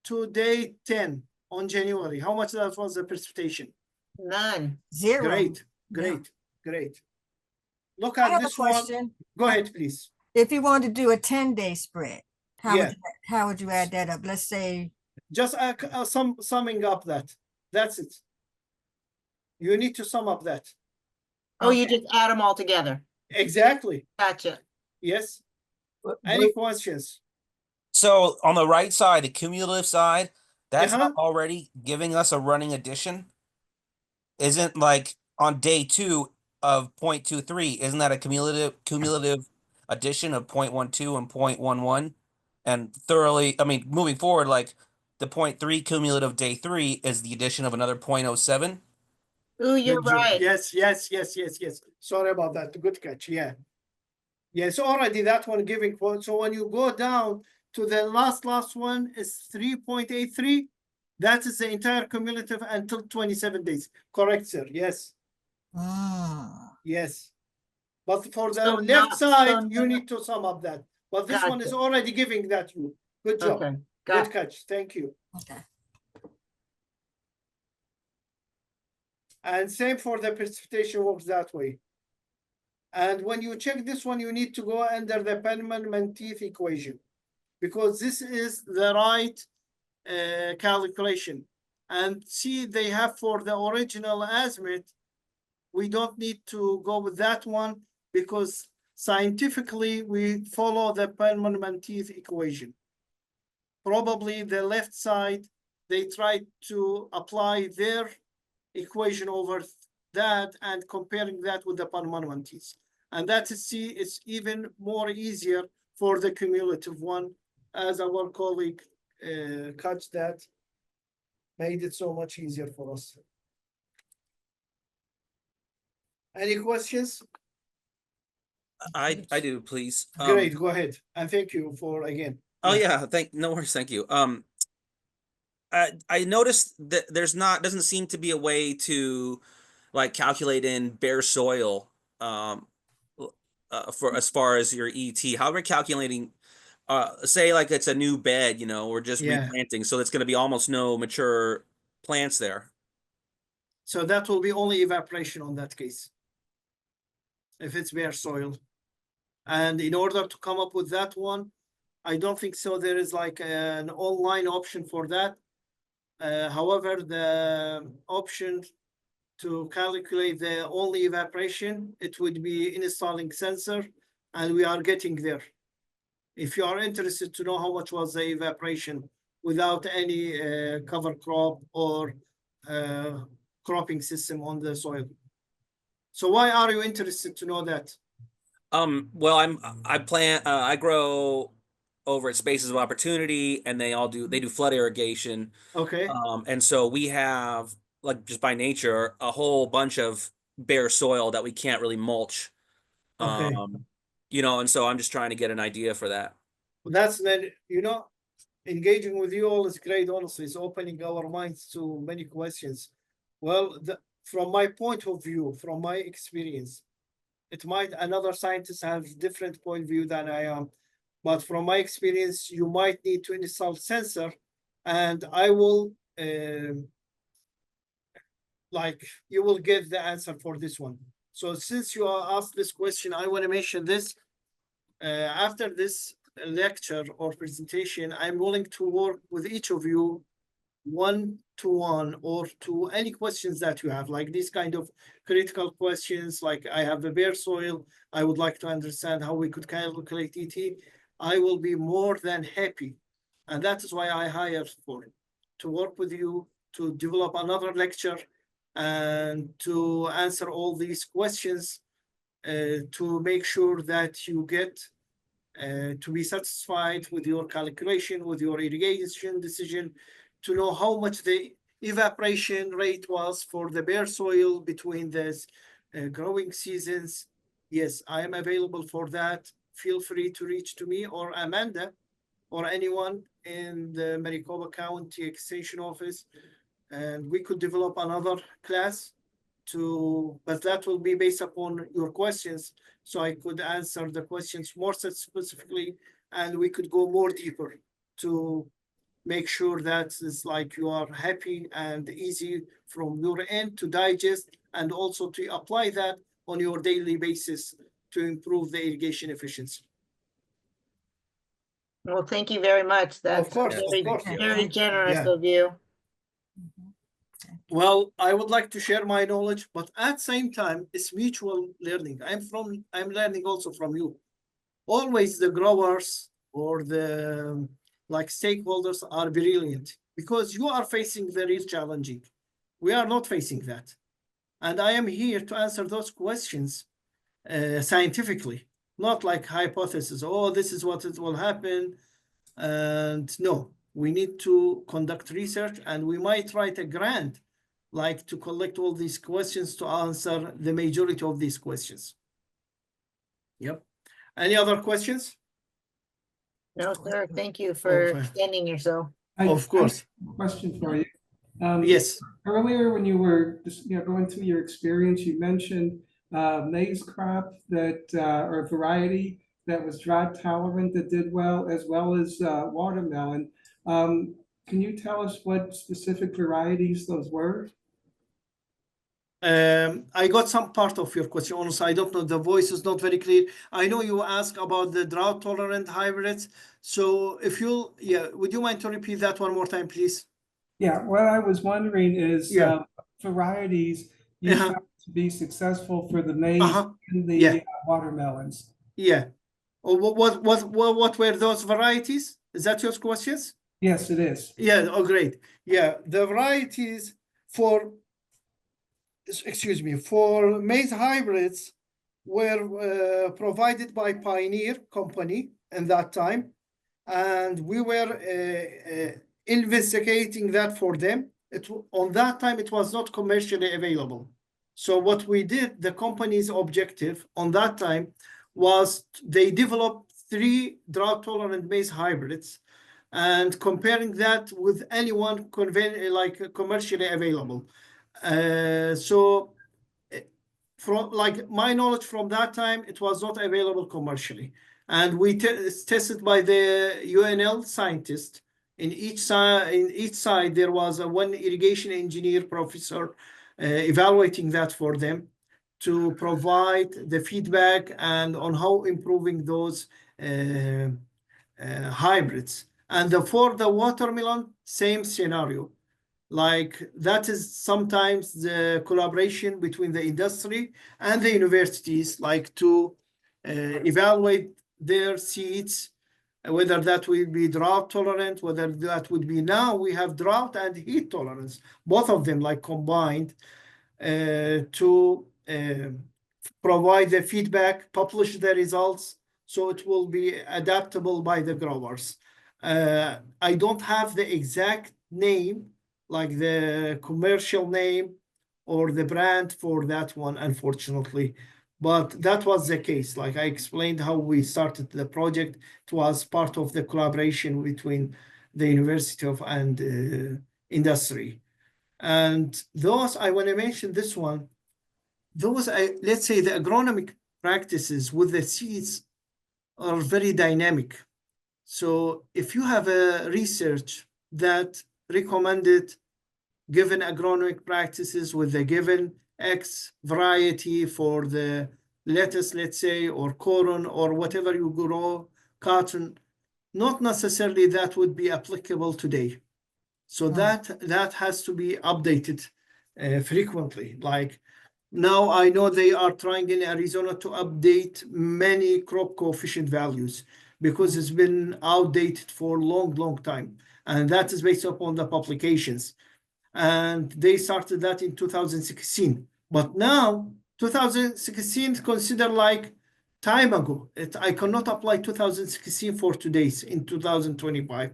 to day 10 on January? How much that was the precipitation? None. 0. Great. Look at I have a this one. question. Go ahead, please. If you wanted to do a 10-day spread, Yeah. how would you add that up? Let's say, Just summing up that. That's it. You need to sum up that. Oh, you Okay. just add them all together. Exactly. Gotcha. Yes. Any questions? So on the right side, the cumulative side, that's Uh-huh. not already giving us a running addition. Isn't like on day 2 of 0.23, isn't that a cumulative addition of 0.12 and 0.11? And thoroughly, I mean, moving forward, like the 0.3 cumulative day 3 is the addition of another 0.07. Ooh, you're Good job. right. Yes. Sorry about that. Good catch. Yeah. Yes, already that one giving quote. So when you go down to the last one is 3.83. That is the entire cumulative until 27 days. Correct, sir. Yes. Yes. But for the So left not- side, so you not- need to sum up that. But this one is Gotcha. already giving that you. Good job. Okay, Good got, catch. Thank you. Okay. And same for the precipitation works that way. And when you check this one, you need to go under the Penman-Menteith equation, because this is the right calculation. And see, they have for the original azimuth, we don't need to go with that one because scientifically we follow the Penman-Menteith equation. Probably the left side, they tried to apply their equation over that and comparing that with the Penman-Menteith. And that is, see, it's even more easier for the cumulative one, as our colleague catch that, made it so much easier for us. Any questions? I do, please. Great, go ahead. And thank you for again. Oh yeah, no worries, thank you. I noticed that doesn't seem to be a way to like calculate in bare soil for as far as your ET. How are we calculating say like it's a new bed, you know, or just replanting, so it's going to be almost no mature plants there. So that will be only evaporation on that case, if it's bare soil. And in order to come up with that one, I don't think so there is like an online option for that. However, the option to calculate the only evaporation, it would be installing sensor, and we are getting there. If you are interested to know how much was the evaporation without any cover crop or cropping system on the soil. So why are you interested to know that? Well, I grow over at Spaces of Opportunity, and they do flood irrigation. Okay. And so we have, like, just by nature, a whole bunch of bare soil that we can't really mulch. Okay. You know, and so I'm just trying to get an idea for that. Well, that's then, you know, engaging with you all is great, honestly. It's opening our minds to many questions. Well, from my point of view, from my experience, it might another scientist have different point of view than I am. But from my experience, you might need to install sensor, and I will you will get the answer for this one. So since you are asked this question, I want to mention this. After this lecture or presentation, I'm willing to work with each of you one-to-one or to any questions that you have, like these kind of critical questions, like I have a bare soil, I would like to understand how we could calculate ET. I will be more than happy. And that is why I hired for it, to work with you, to develop another lecture and to answer all these questions, to make sure that you get to be satisfied with your calculation, with your irrigation decision, to know how much the evaporation rate was for the bare soil between the growing seasons. Yes, I am available for that. Feel free to reach to me or Amanda or anyone in the Maricopa County Extension Office, and we could develop another class but that will be based upon your questions, so I could answer the questions more specifically, and we could go more deeper to make sure that it's like you are happy and easy from your end to digest, and also to apply that on your daily basis to improve the irrigation efficiency. well, thank you very much. That's very generous of you. Well, I would like to share my knowledge, but at the same time, it's mutual learning. I'm learning also from you. Always the growers or the stakeholders are brilliant because you are facing the real challenging. We are not facing that. And I am here to answer those questions scientifically, not like hypothesis. Oh, this is what it will happen. And no, we need to conduct research, and we might write a grant to collect all these questions to answer the majority of these questions. Yep. Any other questions? No, sir. Thank you for extending yourself. Of course. Question for you. Yes. Earlier, when you were just going through your experience, you mentioned maize crop that or variety that was drought tolerant that did well as watermelon. Can you tell us what specific varieties those were? I got some part of your question. Honestly, I don't know. The voice is not very clear. I know you asked about the drought tolerant hybrids. So if you, yeah, would you mind to repeat that one more time, please? Yeah, what I was wondering is Yeah. varieties you Uh-huh. found to be successful for the maize Uh-huh. and the Yeah. watermelons. Yeah. Or what were those varieties? Is that your questions? Yes, it is. Yeah. Oh, great. Yeah. The varieties for, excuse me, for maize hybrids were provided by Pioneer Company in that time. And we were investigating that for them. On that time, it was not commercially available. So what we did, the company's objective on that time was they developed 3 drought-tolerant maize hybrids and comparing that with anyone like commercially available. So from like my knowledge from that time, it was not available commercially. And we tested by the UNL scientist. In each side, there was one irrigation engineer professor evaluating that for them to provide the feedback and on how improving those hybrids. And for the watermelon, same scenario. Like that is sometimes the collaboration between the industry and the universities, like to evaluate their seeds, whether that will be drought tolerant, whether that would be, now we have drought and heat tolerance, both of them like combined to provide the feedback, publish the results, so it will be adaptable by the growers. I don't have the exact name, like the commercial name or the brand for that one, unfortunately. But that was the case. Like I explained how we started the project. It was part of the collaboration between the university and industry. And those, I want to mention this one, those, let's say the agronomic practices with the seeds are very dynamic. So if you have a research that recommended given agronomic practices with the given X variety for the lettuce, let's say, or corn, or whatever you grow, cotton, not necessarily that would be applicable today. So that has to be updated frequently. Like now I know they are trying in Arizona to update many crop coefficient values because it's been outdated for a long time. And that is based upon the publications. And they started that in 2016. But now 2016 is considered like time ago. I cannot apply 2016 for today's in 2025.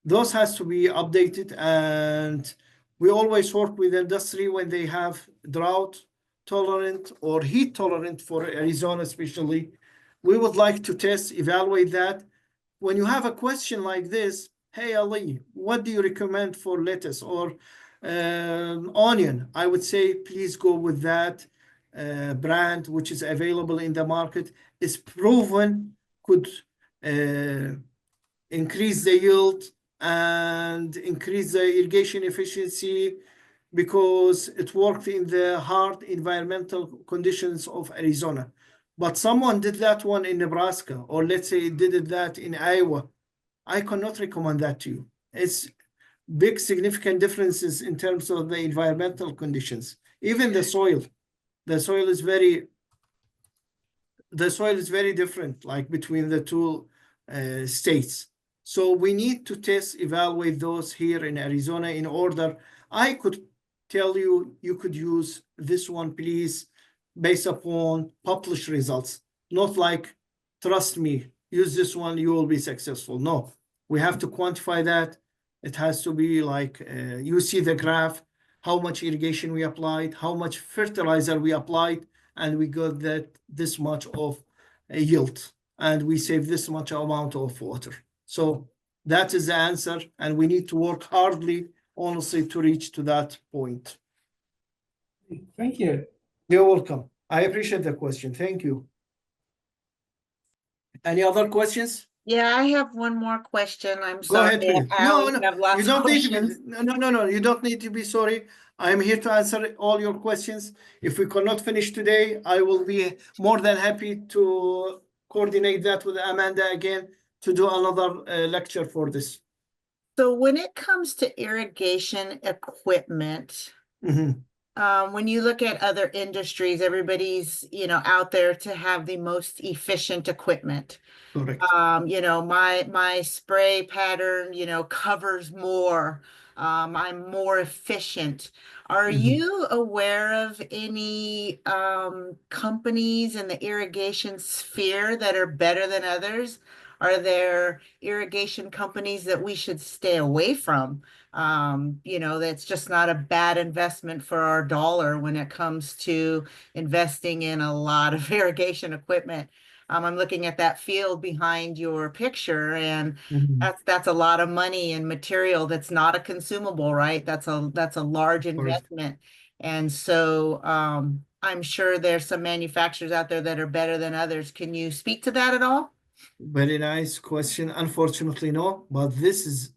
Those has to be updated, and we always work with industry when they have drought tolerant or heat tolerant for Arizona especially. We would like to test, evaluate that. When you have a question like this, hey Ali, what do you recommend for lettuce or onion? I would say please go with that brand which is available in the market, is proven, could increase the yield and increase the irrigation efficiency because it worked in the hard environmental conditions of Arizona. But someone did that one in Nebraska, or let's say did that in Iowa. I cannot recommend that to you. It's big significant differences in terms of the environmental conditions. Even the soil is very different, like between the two states. So we need to test, evaluate those here in Arizona in order. I could tell you, you could use this one, please, based upon published results, not like, trust me, use this one, you will be successful. No, we have to quantify that. It has to be like, you see the graph, how much irrigation we applied, how much fertilizer we applied, and we got that this much of a yield, and we save this much amount of water. So that is the answer, and we need to work hardly, honestly, to reach to that point. Thank you. You're welcome. I appreciate the question. Thank you. Any other questions? Yeah, I have one more question. I'm Go sorry. ahead, please. I No, always no, have you lots of don't need to be, questions. no, you don't need to be sorry. I'm here to answer all your questions. If we cannot finish today, I will be more than happy to coordinate that with Amanda again to do another lecture for this. So when it comes to irrigation equipment, Mhm, when you look at other industries, everybody's, out there to have the most efficient equipment. correct. My spray pattern, covers more. I'm more efficient. Are Mhm. you aware of any companies in the irrigation sphere that are better than others? Are there irrigation companies that we should stay away from? That's just not a bad investment for our dollar when it comes to investing in a lot of irrigation equipment. I'm looking at that field behind your picture, and Mhm. that's a lot of money and material that's not a consumable, right? That's a large investment. And so I'm sure there's some manufacturers out there that are better than others. Can you speak to that at all? Very nice question. Unfortunately, no, but this is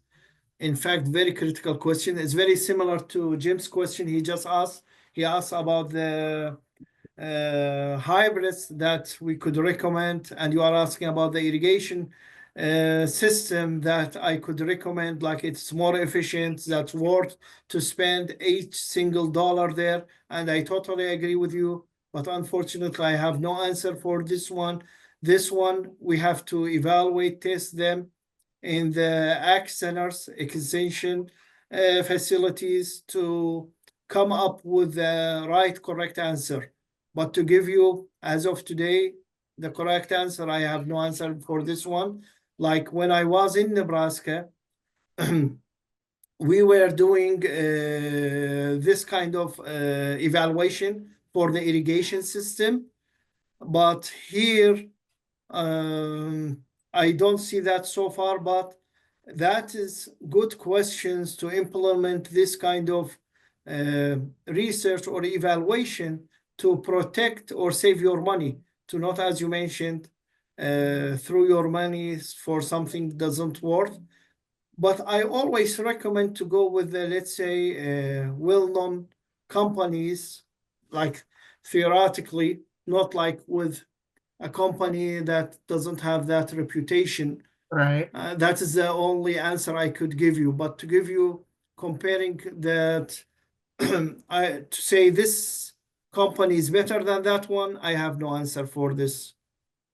in fact very critical question. It's very similar to Jim's question he just asked. He asked about the hybrids that we could recommend, and you are asking about the irrigation system that I could recommend, like it's more efficient, that's worth to spend each single dollar there. And I totally agree with you, but unfortunately I have no answer for this one. This one we have to evaluate, test them in the ag centers, extension facilities to come up with the right, correct answer. But to give you, as of today, the correct answer, I have no answer for this one. Like when I was in Nebraska, we were doing this kind of evaluation for the irrigation system. But here, I don't see that so far, but that is good questions to implement this kind of research or evaluation to protect or save your money, to not, as you mentioned, throw your money for something doesn't work. But I always recommend to go with the, let's say, well-known companies, like theoretically, not like with a company that doesn't have that reputation. Right. That is the only answer I could give you. But to give you comparing that, to say this company is better than that one, I have no answer for this.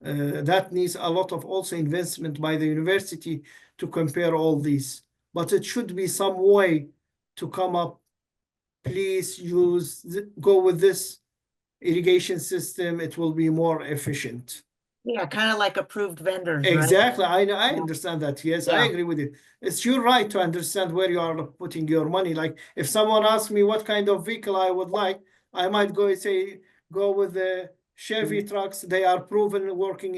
That needs a lot of also investment by the university to compare all these. But it should be some way to come up. Please go with this irrigation system. It will be more efficient. Yeah, kind of like approved vendors, right? Exactly. I understand that. Yes, I Yeah. agree with it. It's your right to understand where you are putting your money. Like if someone asks me what kind of vehicle I would like, I might go and say, go with the Chevy trucks. They are proven working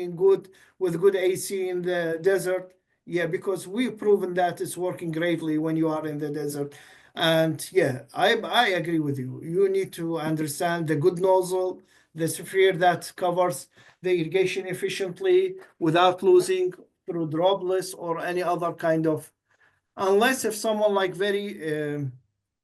with good AC in the desert. Yeah, because we've proven that it's working greatly when you are in the desert. And yeah, I agree with you. You need to understand the good nozzle, the sphere that covers the irrigation efficiently without losing through droplets or any other kind of, unless if someone like very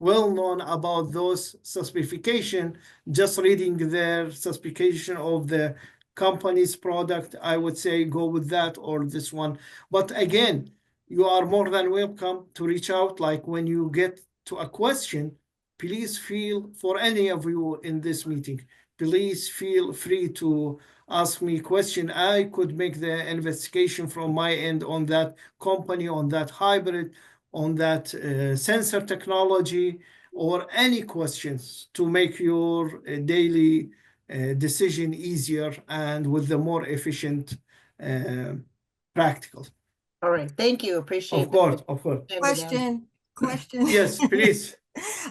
well known about those specification, just reading their specification of the company's product, I would say go with that or this one. But again, you are more than welcome to reach out. Like when you get to a question, please feel, for any of you in this meeting, please feel free to ask me a question. I could make the investigation from my end on that company, on that hybrid, on that sensor technology, or any questions to make your daily decision easier and with the more efficient practical. All right. Thank you. Appreciate Of course, of course. Question. Yes, please.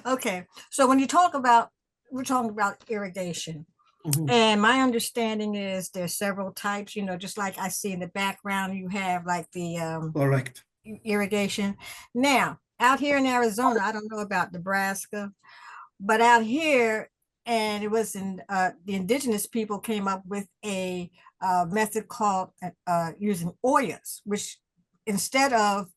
Okay, so when we're talking about irrigation, Mhm. and my understanding is there's several types, just like I see in the background, you have like the Correct. irrigation. Now, out here in Arizona, I don't know about Nebraska, but out here, and it was in the indigenous people came up with a method called using Oyas, which instead of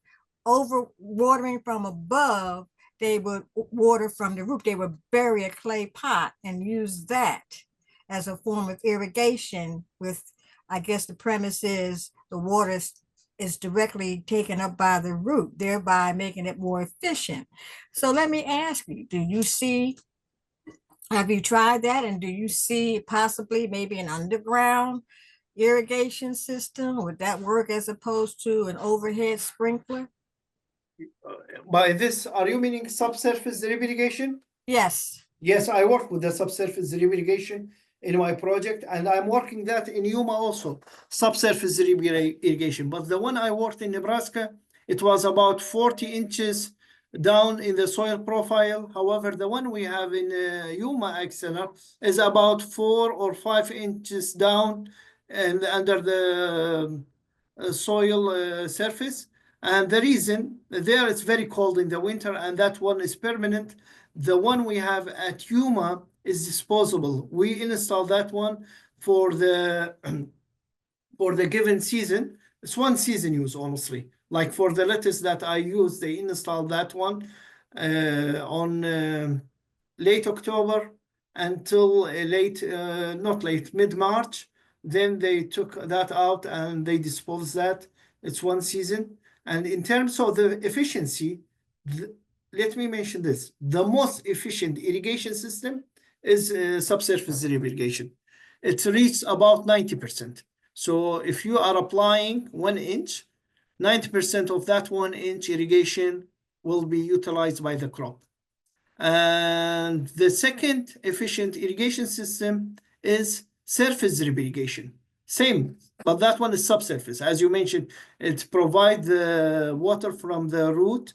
over watering from above, they would water from the roof. They would bury a clay pot and use that as a form of irrigation with, I guess the premise is the water is directly taken up by the root, thereby making it more efficient. So let me ask you, have you tried that? And do you see possibly maybe an underground irrigation system? Would that work as opposed to an overhead sprinkler? By this, are you meaning subsurface drip irrigation? Yes. Yes, I work with the subsurface drip irrigation in my project, and I'm working that in Yuma also, subsurface drip irrigation. But the one I worked in Nebraska, it was about 40 inches down in the soil profile. However, the one we have in Yuma Ag Center is about 4 or 5 inches down and under the soil surface. And the reason there it's very cold in the winter, and that one is permanent. The one we have at Yuma is disposable. We install that one for the for the given season. It's one season use, honestly. Like for the lettuce that I use, they install that one on late October until mid-March. Then they took that out and they disposed that. It's one season. And in terms of the efficiency, let me mention this. The most efficient irrigation system is subsurface drip irrigation. It reaches about 90%. So if you are applying 1 inch, 90% of that 1 inch irrigation will be utilized by the crop. And the second efficient irrigation system is surface drip irrigation. Same, but that one is subsurface. As you mentioned, it provides the water from the root,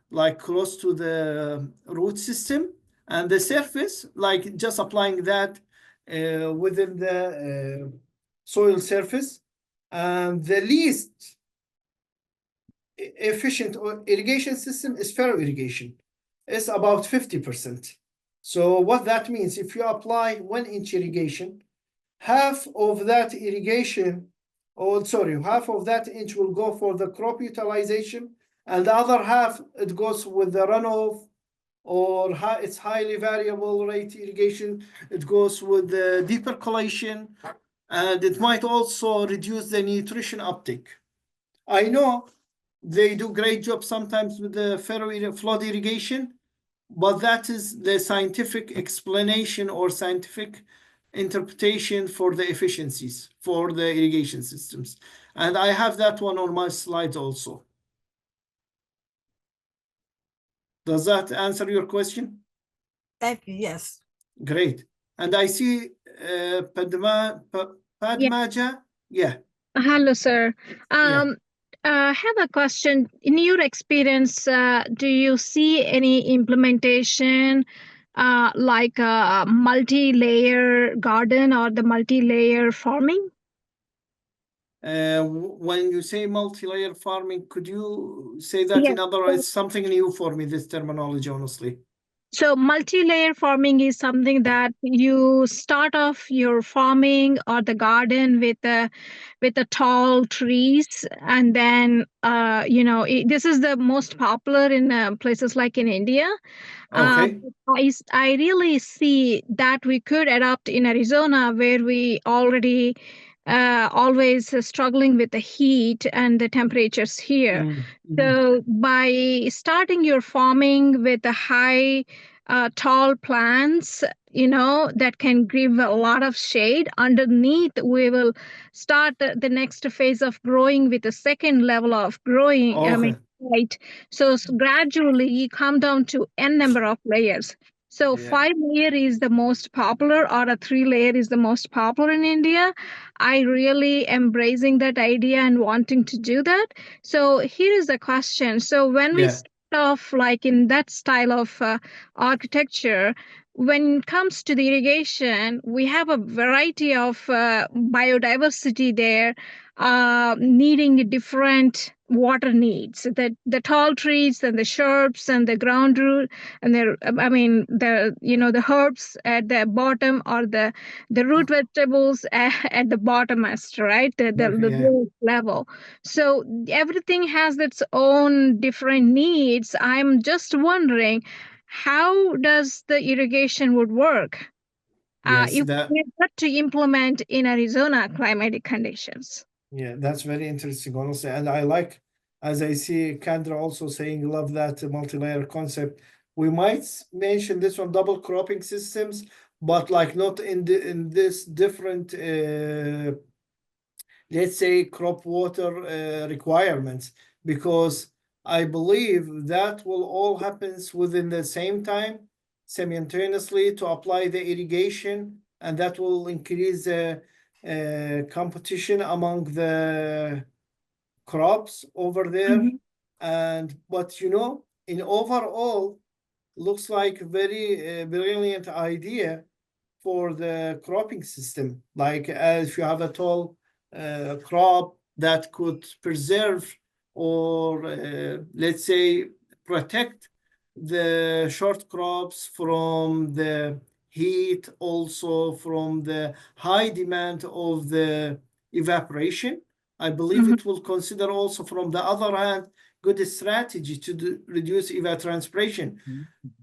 like close to the root system, and the surface, like just applying that within the soil surface. And the least efficient irrigation system is furrow irrigation. It's about 50%. So what that means, if you apply 1 inch irrigation, half of that irrigation, half of that inch will go for the crop utilization, and the other half, it goes with the runoff, or it's highly variable rate irrigation. It goes with the deep percolation, and it might also reduce the nutrition uptake. I know they do great job sometimes with the flood irrigation, but that is the scientific explanation or scientific interpretation for the efficiencies for the irrigation systems. And I have that one on my slides also. Does that answer your question? Thank you. Yes. Great. And I see Padmaja. Yeah. Hello, sir. Yeah. I have a question. In your experience, do you see any implementation like a multi-layer garden or the multi-layer farming? When you say multi-layer farming, could you say that in other words? Something new for me, this terminology, honestly. So multi-layer farming is something that you start off your farming or the garden with the tall trees, and then this is the most popular in places like in India. Okay. I really see that we could adopt in Arizona, where we already always struggling with the heat and the temperatures here. So by starting your farming with the high tall plants, that can give a lot of shade underneath, we will start the next phase of growing with the second level of growing. Okay. Right. So gradually you come down to n number of layers. So 5-layer is the most popular, or a 3-layer is the most popular in India. I really embracing that idea and wanting to do that. So here is the question. So when we start off like in that style of architecture, when it comes to the irrigation, we have a variety of biodiversity there, needing different water needs. The tall trees and the shrubs and the ground root and the herbs at the bottom, or the root vegetables at the bottomest, right? The lowest level. So everything has its own different needs. I'm just wondering, how does the irrigation would work? Yes, If we've got to implement in Arizona climatic conditions. yeah, that's very interesting, honestly. And I like, as I see Kendra also saying, love that multi-layer concept. We might mention this one, double cropping systems, but like not in this different, let's say, crop water requirements, because I believe that will all happens within the same time, simultaneously, to apply the irrigation, and that will increase the competition among the crops over there. And but in overall, looks like very brilliant idea for the cropping system. Like if you have a tall crop that could preserve or let's say protect the short crops from the heat, also from the high demand of the evaporation. I believe it will consider also, from the other hand, good strategy to reduce evapotranspiration.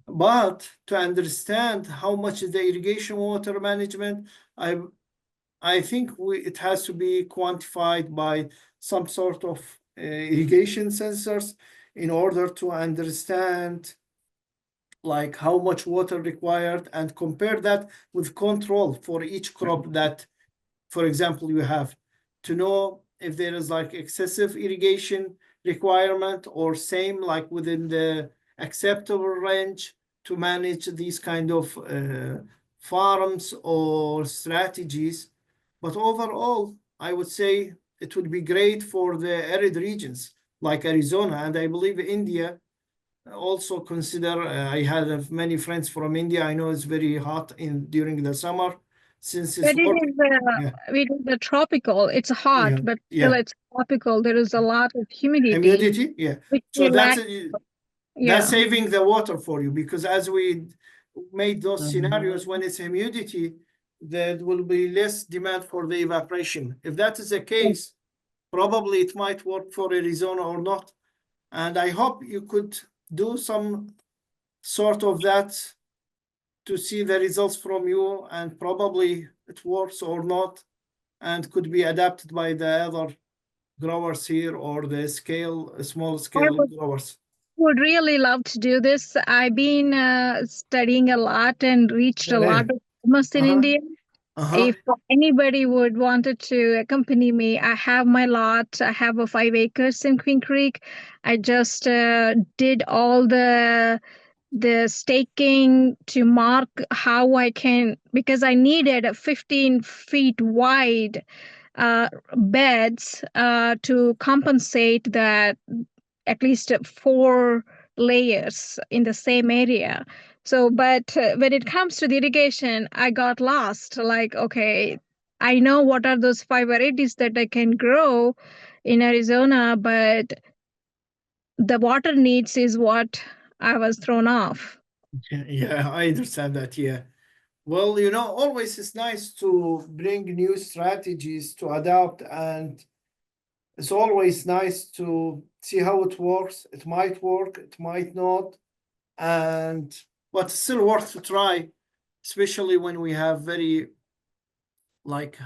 But to understand how much is the irrigation water management, I think it has to be quantified by some sort of irrigation sensors in order to understand like how much water required, and compare that with control for each crop that, for example, you have, to know if there is like excessive irrigation requirement or same, like within the acceptable range, to manage these kind of farms or strategies. But overall, I would say it would be great for the arid regions like Arizona, and I believe India also consider. I had many friends from India. I know it's very hot during the summer, since it's But it is the tropical. It's hot, Yeah, but still yeah. it's tropical. There is a lot of humidity. Humidity, yeah. which So we that's lack. that's saving the water for you, because as we made those scenarios, when it's humidity, there will be less demand for the evaporation. If that is the case, probably it might work for Arizona or not. And I hope you could do some sort of that to see the results from you, and probably it works or not, and could be adapted by the other growers here, or the small scale growers. Would really love to do this. I've been studying a lot and reached a lot of farmers in India. If anybody would wanted to accompany me, I have my lot. I have 5 acres in Queen Creek. I just did all the staking to mark how I can, because I needed 15 feet wide beds to compensate that at least 4 layers in the same area. So, but when it comes to the irrigation, I got lost. Like, okay, I know what are those 5 varieties that I can grow in Arizona, but the water needs is what I was thrown off. Yeah, I understand that. Yeah. Well, always it's nice to bring new strategies to adapt, and it's always nice to see how it works. It might work, it might not, but it's still worth to try, especially when we have very, like,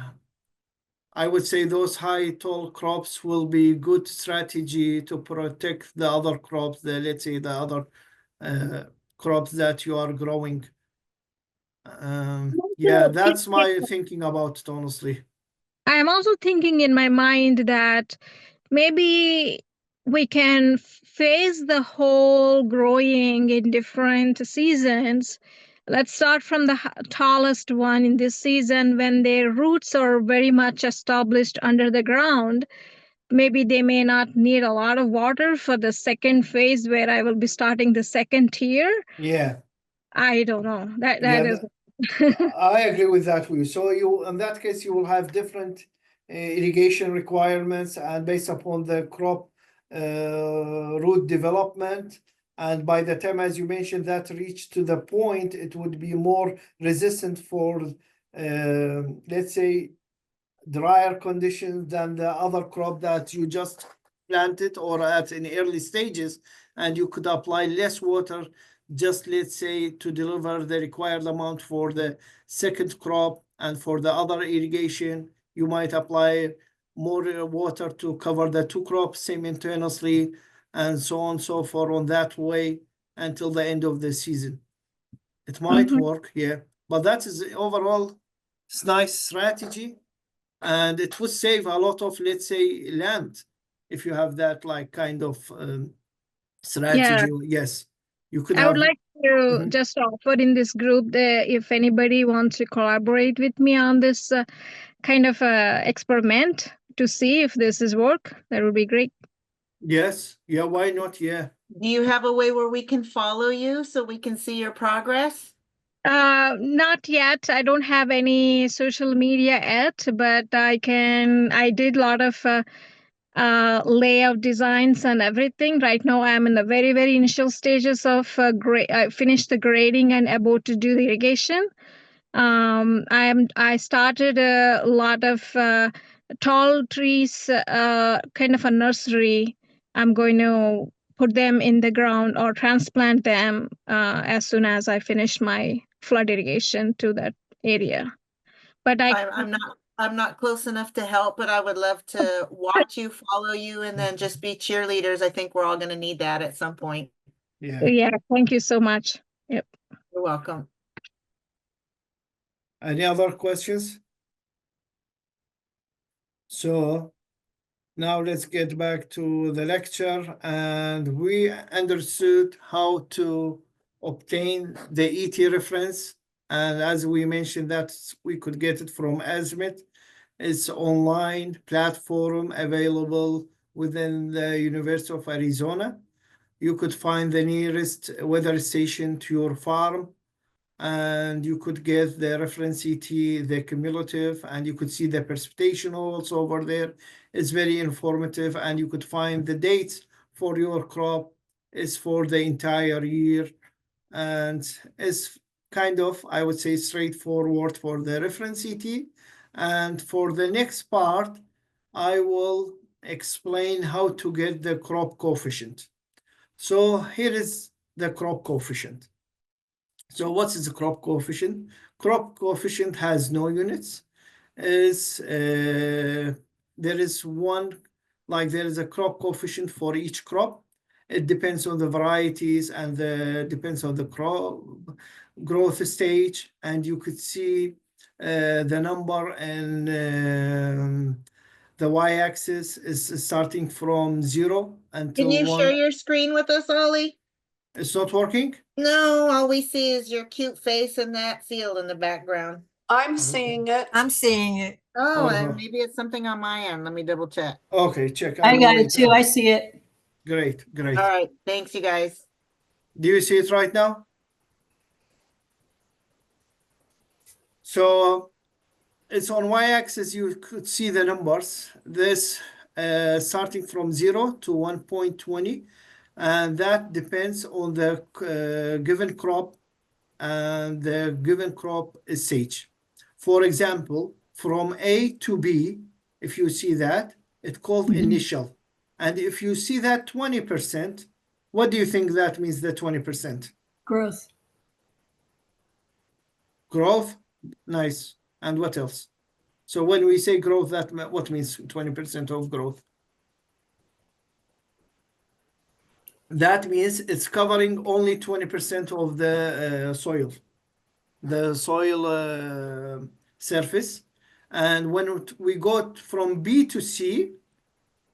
I would say those high tall crops will be good strategy to protect the other crops, let's say the other crops that you are growing. Yeah, that's my thinking about it, honestly. I am also thinking in my mind that maybe we can phase the whole growing in different seasons. Let's start from the tallest one in this season, when their roots are very much established under the ground. Maybe they may not need a lot of water for the second phase, where I will be starting the second tier. Yeah. I don't know. That is. I agree with that view. So in that case, you will have different irrigation requirements, and based upon the crop root development. And by the time, as you mentioned, that reached to the point, it would be more resistant for, let's say, drier conditions than the other crop that you just planted or at in early stages, and you could apply less water, just let's say to deliver the required amount for the second crop, and for the other irrigation, you might apply more water to cover the two crops simultaneously, and so on and so forth on that way until the end of the season. It might work, yeah, but that is overall, it's nice strategy. And it would save a lot of, let's say, land if you have that like kind of strategy. Yes, you could I would have. like to just offer in this group that if anybody wants to collaborate with me on this kind of experiment to see if this is work, that would be great. Yes, yeah, why not? Yeah. Do you have a way where we can follow you so we can see your progress? Not yet. I don't have any social media yet, but I did a lot of layout designs and everything. Right now, I'm in the very, very initial stages of I finished the grading and about to do the irrigation. I started a lot of tall trees, kind of a nursery. I'm going to put them in the ground or transplant them as soon as I finish my flood irrigation to that area. But I'm not close enough to help, but I would love to watch you, follow you, and then just be cheerleaders. I think we're all going to need that at some point. Yeah, thank you so much. Yep. You're welcome. Any other questions? So now let's get back to the lecture, and we understood how to obtain the ET reference. And as we mentioned that we could get it from Azimuth. It's online platform available within the University of Arizona. You could find the nearest weather station to your farm, and you could get the reference ET, the cumulative, and you could see the precipitation also over there. It's very informative, and you could find the dates for your crop is for the entire year, and it's kind of, I would say, straightforward for the reference ET. And for the next part, I will explain how to get the crop coefficient. So here is the crop coefficient. So what is the crop coefficient? Crop coefficient has no units. There is one, like there is a crop coefficient for each crop. It depends on the varieties and depends on the crop growth stage. And you could see the number, and the y-axis is starting from 0 until 1. Can you share your screen with us, Ollie? It's not working? No, all we see is your cute face and that field in the background. I'm seeing it. I'm seeing it. Oh, and maybe it's something on my end. Let me double check. Okay, check. I got it too. I see it. Great, great. All right. Thanks, you guys. Do you see it right now? So it's on y-axis, you could see the numbers. This starting from 0 to 1.20, and that depends on the given crop and the given crop stage. For example, from A to B, if you see that, it's called initial. And if you see that 20%, what do you think that means, the 20%? Growth. Growth? Nice. And what else? So when we say growth, that what means 20% of growth? That means it's covering only 20% of the soil surface. And when we go from B to C,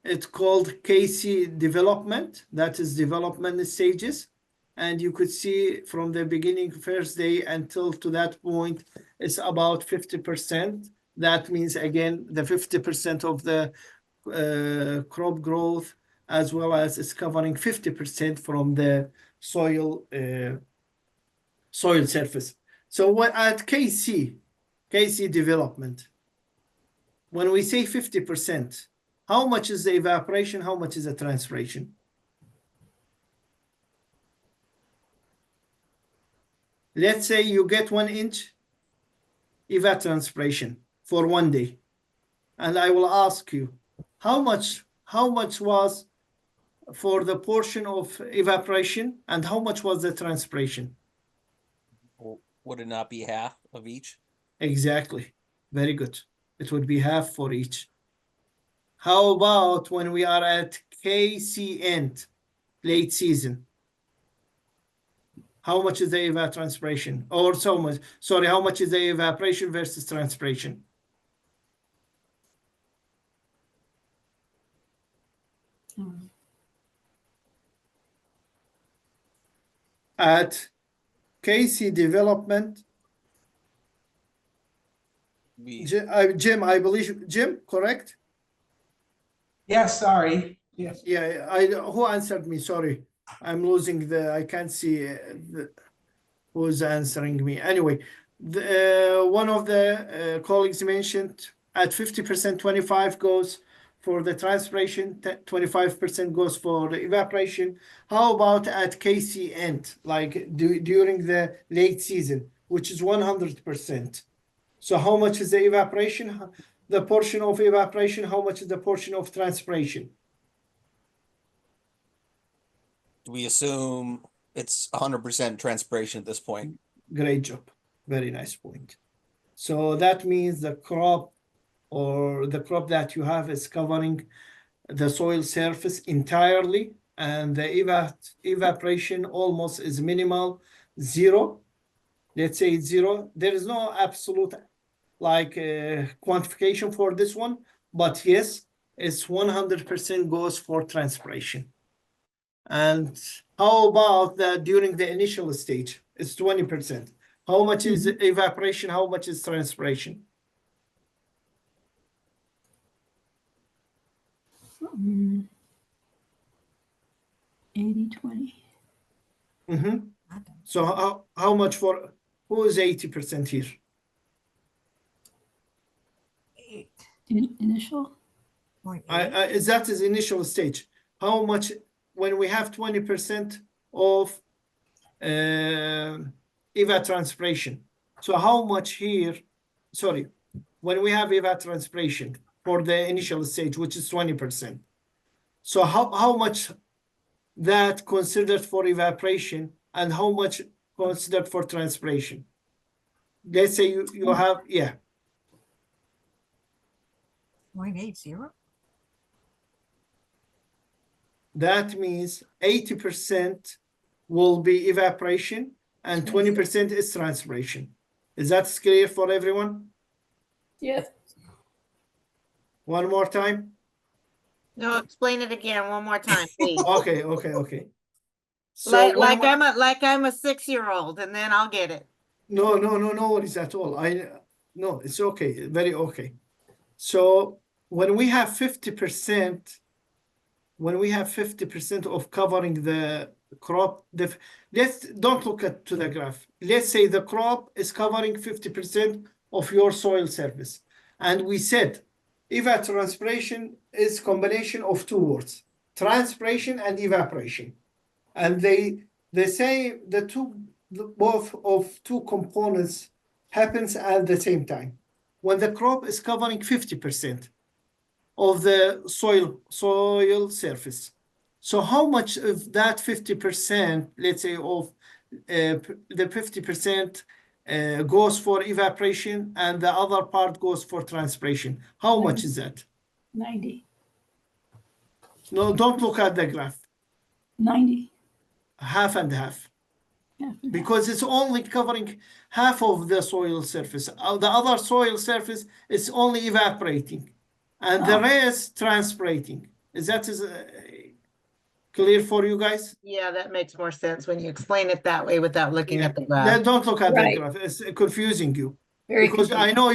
it's called KC development. That is development stages. And you could see from the beginning, first day until to that point, it's about 50%. That means, again, the 50% of the crop growth, as well as it's covering 50% from the soil surface. So what at KC development, when we say 50%, How much is the evaporation? How much is the transpiration? Let's say you get 1 inch evapotranspiration for 1 day. And I will ask you, how much was for the portion of evaporation and how much was the transpiration? Would it not be half of each? Exactly. Very good. It would be half for each. How about when we are at KC end, late season? How much is the evapotranspiration? Or so much, sorry, how much is the evaporation versus transpiration? At KC development, Jim, I believe, Jim, correct? Yes, sorry. Yes. Yeah, who answered me? Sorry, I'm losing I can't see who's answering me. Anyway, one of the colleagues mentioned at 50%, 25 goes for the transpiration, 25% goes for the evaporation. How about at KC end, like during the late season, which is 100%? So how much is the evaporation? The portion of evaporation, how much is the portion of transpiration? Do we assume it's 100% transpiration at this point? Great job. Very nice point. So that means the crop that you have is covering the soil surface entirely, and the evaporation almost is minimal, 0. Let's say it's 0. There is no absolute quantification for this one, but yes, it's 100% goes for transpiration. And how about that during the initial stage? It's 20%. How much is evaporation? How much is transpiration? 80-20. So how much for, who is 80% here? Initial? That is initial stage. How much when we have 20% of evapotranspiration? So how much here, sorry, when we have evapotranspiration for the initial stage, which is 20%. So how much that considered for evaporation and how much considered for transpiration? Let's say you have, yeah. 0.80. That means 80% will be evaporation and 20% is transpiration. Is that clear for everyone? Yes. One more time? No, explain it again one more time, please. Okay. So like I'm a 6-year-old, and then I'll get it. No worries at all. No, it's okay, very okay. So when we have 50%, of covering the crop, let's don't look to the graph. Let's say the crop is covering 50% of your soil surface. And we said evapotranspiration is combination of 2 words, transpiration and evaporation. And they say both of 2 components happens at the same time. When the crop is covering 50% of the soil surface. So how much of that 50%, let's say of the 50% goes for evaporation and the other part goes for transpiration? How much is that? 90. No, don't look at the graph. 90. Half and half. Because it's only covering half of the soil surface. The other soil surface is only evaporating. And the rest transpirating. Is that clear for you guys? Yeah, that makes more sense when you explain it that way without looking at the graph. Yeah, don't look at Right. the graph. It's confusing you. Very Because I confusing. know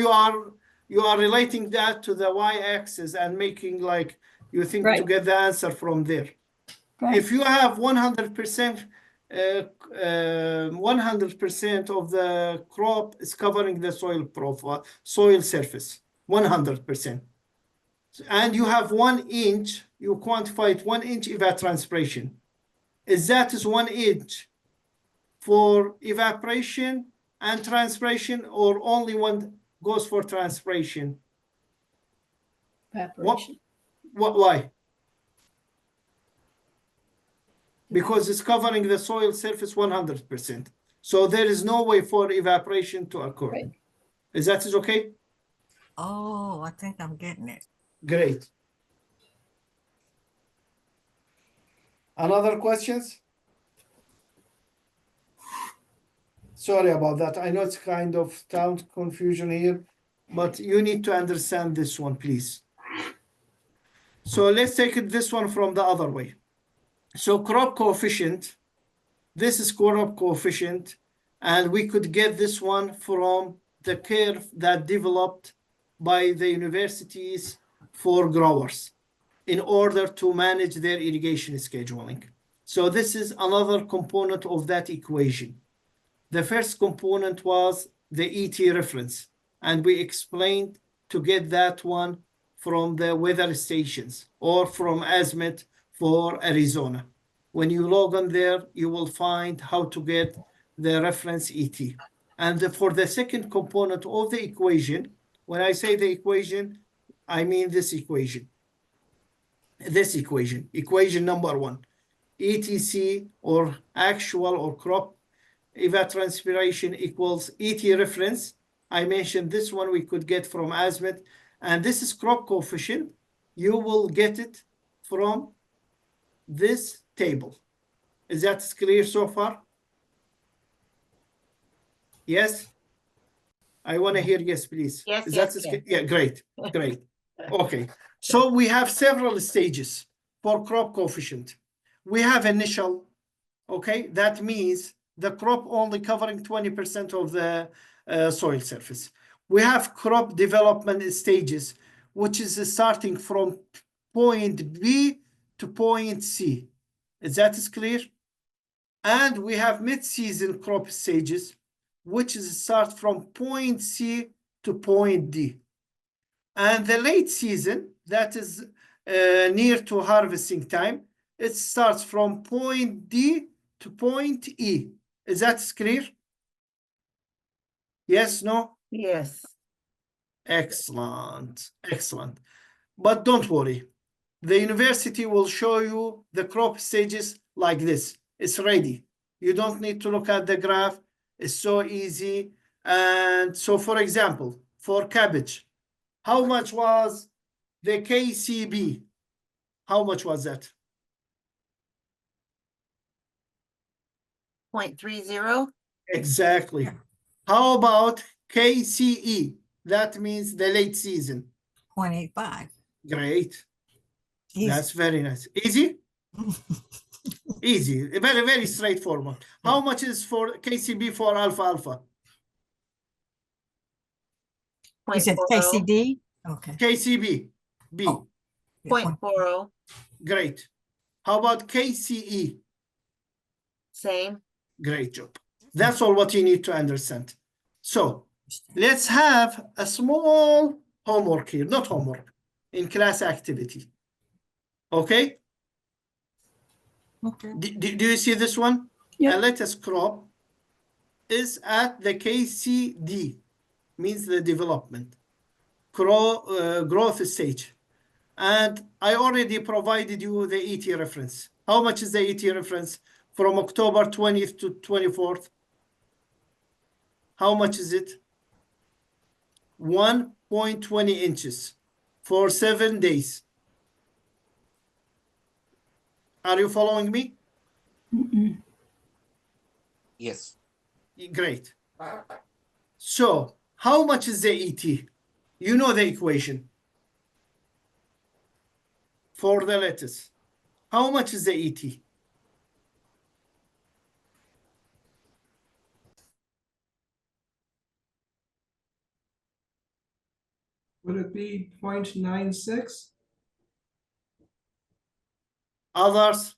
you are relating that to the y-axis and making like you think to Right. get the answer from there. Right. If you have 100%, 100% of the crop is covering the soil profile, soil surface, 100%. And you have 1 inch, you quantified 1 inch evapotranspiration. Is that is 1 inch for evaporation and transpiration, or only one goes for transpiration? Evaporation. Why? Because it's covering the soil surface 100%. So there is no way for evaporation to occur. Right. Is that is okay? Oh, I think I'm getting it. Great. Another questions? Sorry about that. I know it's kind of sound confusion here, but you need to understand this one, please. So let's take it this one from the other way. So crop coefficient, this is crop coefficient, and we could get this one from the curve that developed by the universities for growers in order to manage their irrigation scheduling. So this is another component of that equation. The first component was the ET reference, and we explained to get that one from the weather stations or from Azimuth for Arizona. When you log on there, you will find how to get the reference ET. And for the second component of the equation, when I say the equation, I mean this equation. This equation, equation number 1, ETC or actual or crop evapotranspiration equals ET reference. I mentioned this one we could get from Azimuth, and this is crop coefficient. You will get it from this table. Is that clear so far? Yes? I want to hear yes, please. Yes, Is yes, that yes. yeah, great, great. Okay, so we have several stages for crop coefficient. We have initial, okay, that means the crop only covering 20% of the soil surface. We have crop development stages, which is starting from point B to point C. Is that clear? And we have mid-season crop stages, which is start from point C to point D. And the late season, that is near to harvesting time, it starts from point D to point E. Is that clear? Yes, no? Yes. Excellent, excellent. But don't worry. The university will show you the crop stages like this. It's ready. You don't need to look at the graph. It's so easy. And so, for example, for cabbage, how much was the KCB? How much was that? 0.30. Exactly. How about KCE? That means the late season. 0.85. Great. Easy. That's very nice. Easy? Easy. Very, very straightforward. How much is for KCB for alfalfa? You said 0.40. KCD? Okay. KCB. B. Oh. Yeah, 0.40. Great. How about KCE? Same. Great job. That's all what you need to understand. So let's have a small homework here, not homework, in class activity. Okay? Okay. Do you see this one? Yep. A lettuce crop is at the KCD, means the development, growth stage. And I already provided you the ET reference. How much is the ET reference from October 20th to 24th? How much is it? 1.20 inches for 7 days. Are you following me? Yes. Great. So how much is the ET? You know the equation for the lettuce. How much is the ET? Would it be 0.96? Others?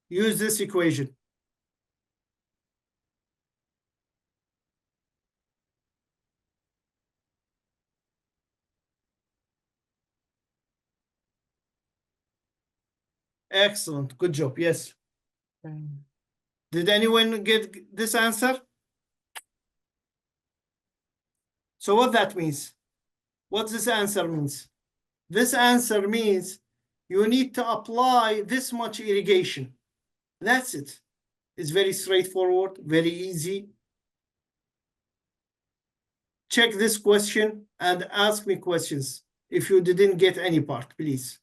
Use this equation. Excellent. Good job. Yes. Did anyone get this answer? So what that means? What this answer means? This answer means you need to apply this much irrigation. That's it. It's very straightforward, very easy. Check this question and ask me questions if you didn't get any part, please.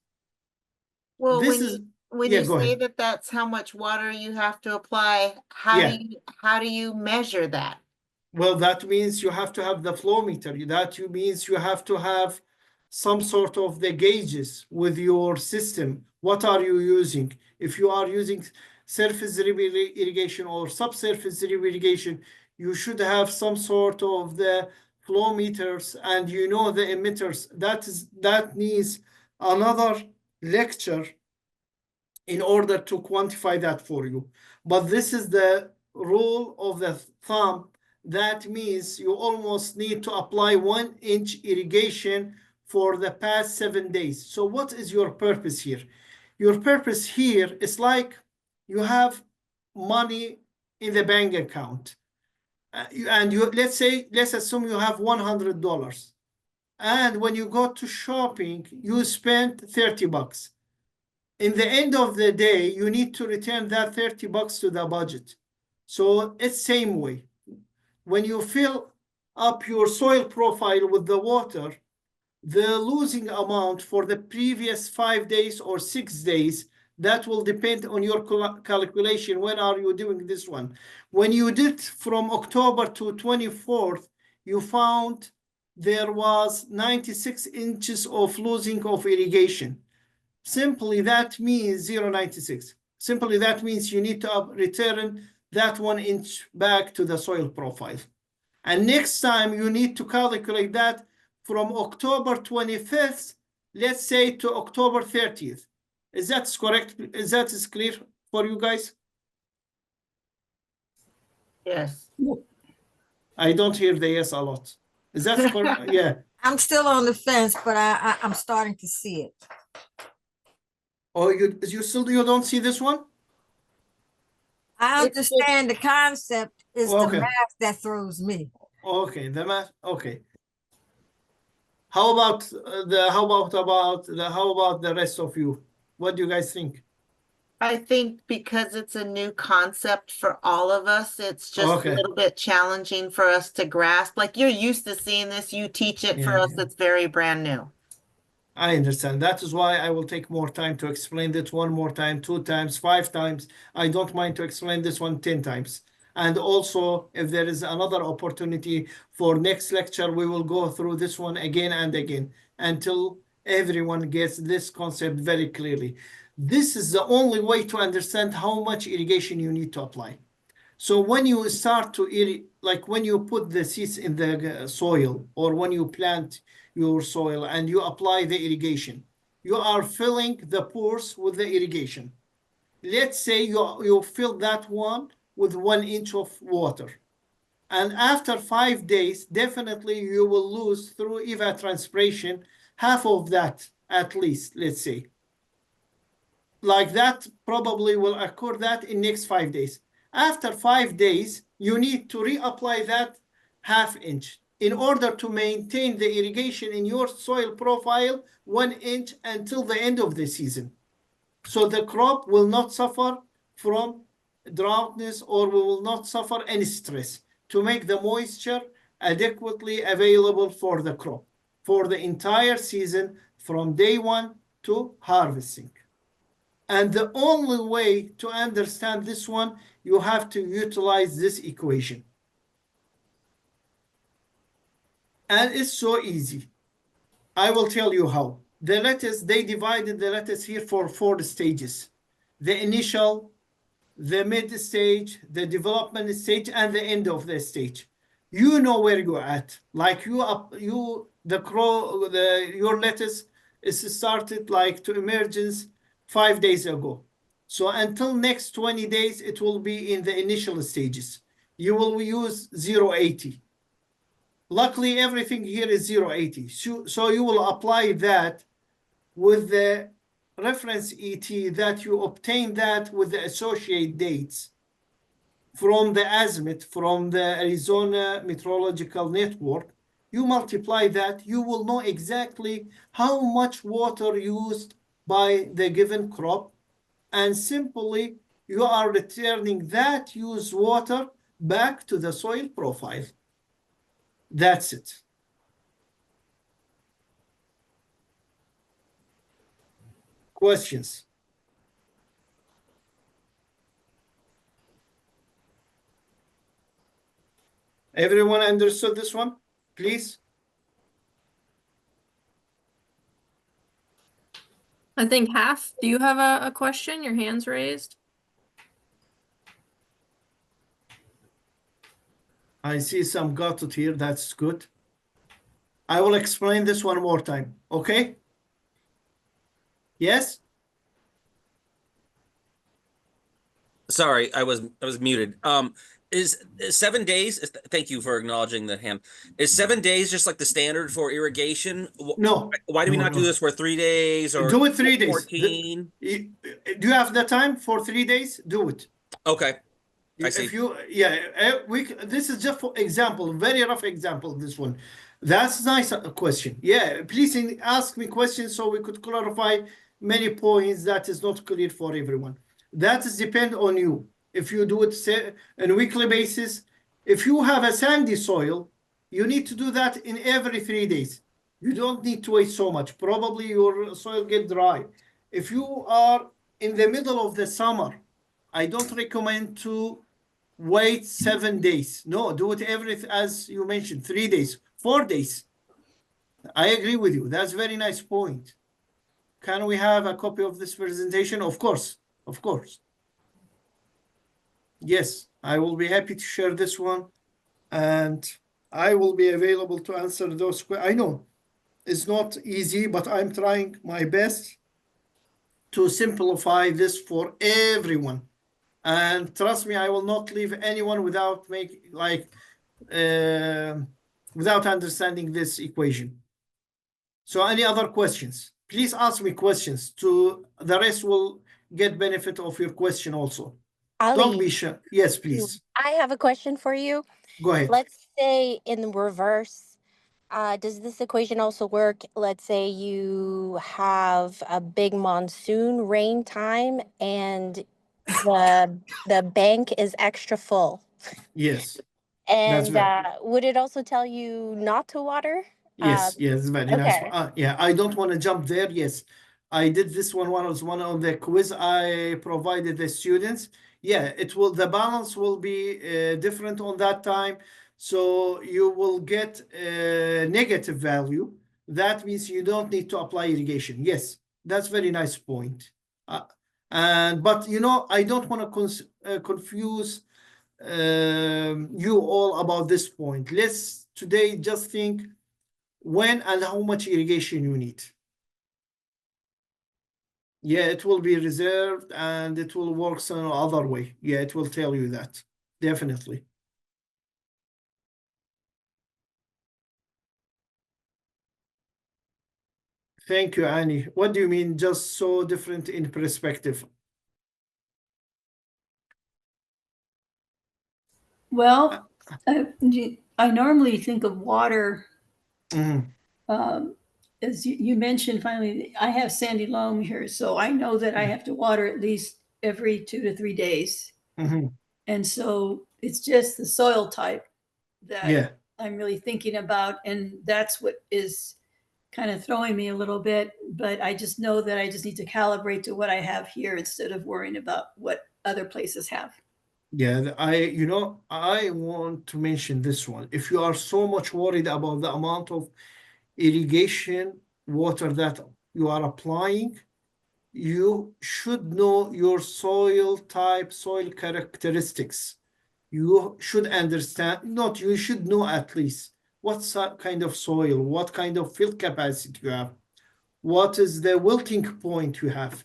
Well, This when is you, when yeah, you go say ahead. that that's how much water you have to apply, how Yeah. do you measure that? Well, that means you have to have the flow meter. That means you have to have some sort of the gauges with your system. What are you using? If you are using surface drip irrigation or subsurface drip irrigation, you should have some sort of the flow meters and you know the emitters. That needs another lecture in order to quantify that for you. But this is the rule of the thumb. That means you almost need to apply 1 inch irrigation for the past 7 days. So what is your purpose here? Your purpose here is like you have money in the bank account. And let's assume you have $100. And when you go to shopping, you spend $30. In the end of the day, you need to return that $30 to the budget. So it's same way. When you fill up your soil profile with the water, the losing amount for the previous 5 days or 6 days, that will depend on your calculation. When are you doing this one? When you did from October to 24th, you found there was 96 inches of losing of irrigation. Simply that means 0.96. Simply that means you need to return that 1 inch back to the soil profile. And next time you need to calculate that from October 25th, let's say to October 30th. Is that correct? Is that clear for you guys? Yes. I don't hear the yes a lot. Is that correct? Yeah. I'm still on the fence, but I'm starting to see it. Oh, you don't see this one? I understand the concept is the Okay. math that throws me. Okay, the math. Okay. How about the rest of you? What do you guys think? I think because it's a new concept for all of us, it's just Okay. a little bit challenging for us to grasp. Like you're used to seeing this, you teach it. For Yeah, us, it's very brand new. I understand. That is why I will take more time to explain this 1 more time, 2 times, 5 times. I don't mind to explain this one 10 times. And also, if there is another opportunity for next lecture, we will go through this one again and again until everyone gets this concept very clearly. This is the only way to understand how much irrigation you need to apply. So when you start to like when you put the seeds in the soil or when you plant your soil and you apply the irrigation, you are filling the pores with the irrigation. Let's say you fill that one with 1 inch of water. And after 5 days, definitely you will lose through evapotranspiration half of that at least, let's say. Like that probably will occur that in next 5 days. After 5 days, you need to reapply that ½ inch in order to maintain the irrigation in your soil profile 1 inch until the end of the season. So the crop will not suffer from droughtness or we will not suffer any stress to make the moisture adequately available for the crop for the entire season from day 1 to harvesting. And the only way to understand this one, you have to utilize this equation. And it's so easy. I will tell you how. The lettuce, they divided the lettuce here for 4 stages. The initial, the mid stage, the development stage, and the end of the stage. You know where you're at. Like your lettuce is started like to emergence 5 days ago. So until next 20 days, it will be in the initial stages. You will use 0.80. Luckily, everything here is 0.80. So you will apply that with the reference ET that you obtain that with the associate dates from the azimuth, from the Arizona Meteorological Network, you multiply that, you will know exactly how much water used by the given crop, and simply you are returning that used water back to the soil profile. That's it. Questions? Everyone understood this one, please? I think half. Do you have a question? Your hand's raised. I see some got it here. That's good. I will explain this one more time. Okay? Yes? Sorry, I was muted. Is 7 days? Thank you for acknowledging the hand. Is 7 days just like the standard for irrigation? No. Why do we No, not no. do this for 3 days or Do it 3 days. 14? Do you have the time for 3 days? Do it. Okay. I see. If you, this is just for example, very rough example, this one. That's nice question. Yeah, please ask me questions so we could clarify many points that is not clear for everyone. That is depend on you. If you do it on a weekly basis, if you have a sandy soil, you need to do that in every 3 days. You don't need to wait so much. Probably your soil get dry. If you are in the middle of the summer, I don't recommend to wait 7 days. No, do it as you mentioned, 3 days, 4 days. I agree with you. That's a very nice point. Can we have a copy of this presentation? Of course, of course. Yes, I will be happy to share this one, and I will be available to answer those questions. I know it's not easy, but I'm trying my best to simplify this for everyone. And trust me, I will not leave anyone without without understanding this equation. So any other questions? Please ask me questions. To the rest will get benefit of your question also. Don't be shy. Yes, please. I have a question for you. Go ahead. Let's say in reverse, does this equation also work? Let's say you have a big monsoon rain time and the bank is extra full. Yes. And would it also tell you not to water? Yes, yes, very nice. Okay. Yeah, I don't want to jump there. Yes, I did this one. Was one of the quiz I provided the students. Yeah, the balance will be different on that time. So you will get a negative value. That means you don't need to apply irrigation. Yes, that's very nice point. But I don't want to confuse you all about this point. Let's today just think when and how much irrigation you need. Yeah, it will be reserved and it will work some other way. Yeah, it will tell you that. Definitely. Thank you, Annie. What do you mean just so different in perspective? Well, I normally think of water, as you mentioned, finally, I have sandy loam here, so I know that I have to water at least every 2 to 3 days. And so it's just the soil type that I'm really thinking about. And that's what is kind of throwing me a little bit, but I just know that I just need to calibrate to what I have here instead of worrying about what other places have. Yeah, I want to mention this one. If you are so much worried about the amount of irrigation water that you are applying, you should know your soil type, soil characteristics. You should understand, you should know at least what kind of soil, what kind of field capacity you have, what is the wilting point you have.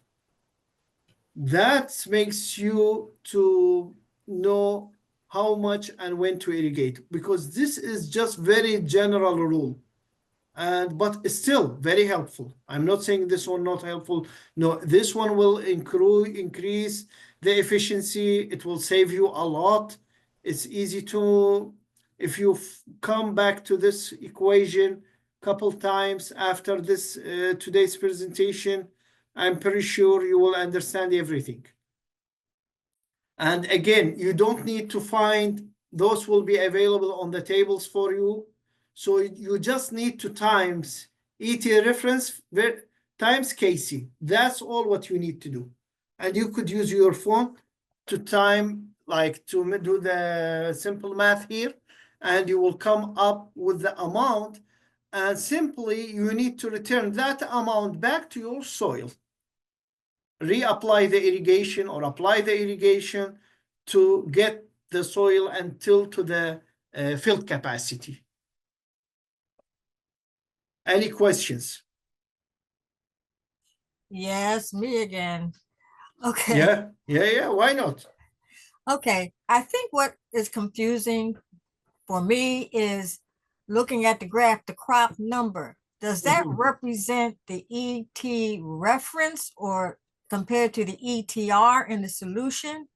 That makes you to know how much and when to irrigate, because this is just very general rule. but it's still very helpful. I'm not saying this one not helpful. No, this one will increase the efficiency. It will save you a lot. It's easy to, if you come back to this equation couple times after this today's presentation, I'm pretty sure you will understand everything. And again, you don't need to find, those will be available on the tables for you. So you just need to times ET reference times KC. That's all what you need to do. And you could use your phone to time, like to do the simple math here, and you will come up with the amount. And simply you need to return that amount back to your soil. Reapply the irrigation or apply the irrigation to get the soil until to the field capacity. Any questions? Yes, me again. Okay. Yeah, why not? Okay, I think what is confusing for me is looking at the graph, the crop number. Does that represent the ET reference or compared to the ETR in the solution?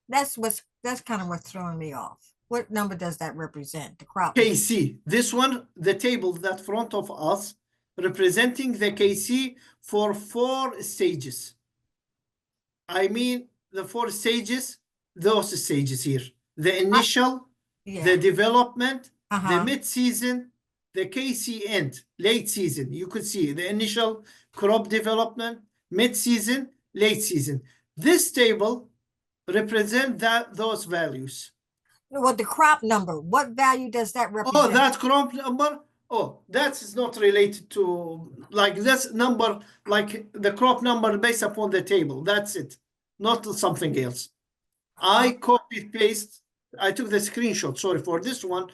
That's kind of what's throwing me off. What number does that represent, the crop? KC, this one, the table that front of us, representing the KC for 4 stages. I mean, the 4 stages, those stages here. The initial, the development, the mid-season, the KC end, late season. You could see the initial crop development, mid-season, late season. This table represents those values. Well, the crop number, what value does that represent? Oh, that crop number? Oh, that's not related to, like, this number, like the crop number based upon the table. That's it, not something else. I copied paste. I took the screenshot, sorry, for this one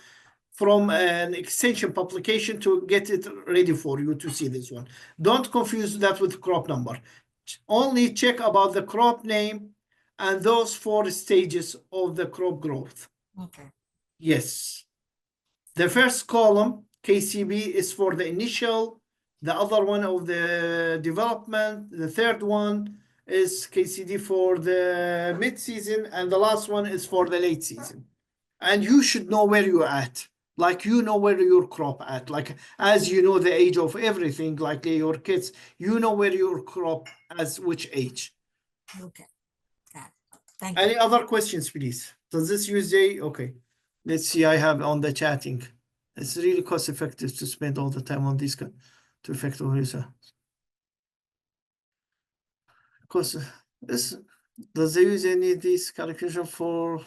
from an extension publication to get it ready for you to see this one. Don't confuse that with crop number. Only check about the crop name and those 4 stages of the crop growth. Okay. Yes. The first column, KCB, is for the initial, the other one of the development, the third one is KCD for the mid-season, and the last one is for the late season. And you should know where you're at. Like, you know where your crop at. Like, as you know the age of everything, like your kids, you know where your crop as which age. Okay. Got it. Thank you. Any other questions, please? Does this use a, okay. Let's see, I have on the chatting. It's really cost effective to spend all the time on this to effective user. Because this, does they use any of these calculation for?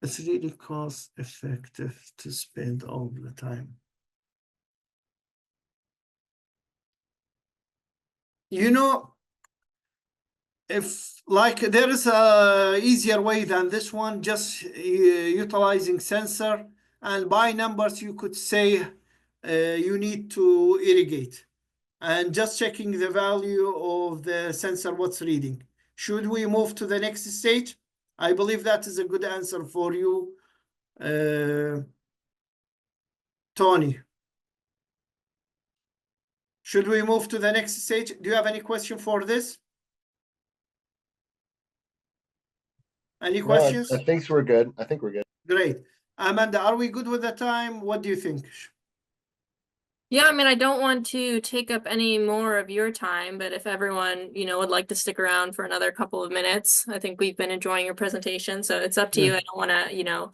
It's really cost effective to spend all the time. You know, if like there is a easier way than this one, just utilizing sensor and by numbers, you could say you need to irrigate and just checking the value of the sensor, what's reading. Should we move to the next stage? I believe that is a good answer for you, Tony. Should we move to the next stage? Do you have any question for this? Any questions? I think we're good. I think we're good. Great. Amanda, are we good with the time? What do you think? Yeah, I mean, I don't want to take up any more of your time, but if everyone, would like to stick around for another couple of minutes, I think we've been enjoying your presentation, so it's up to you. I don't want to,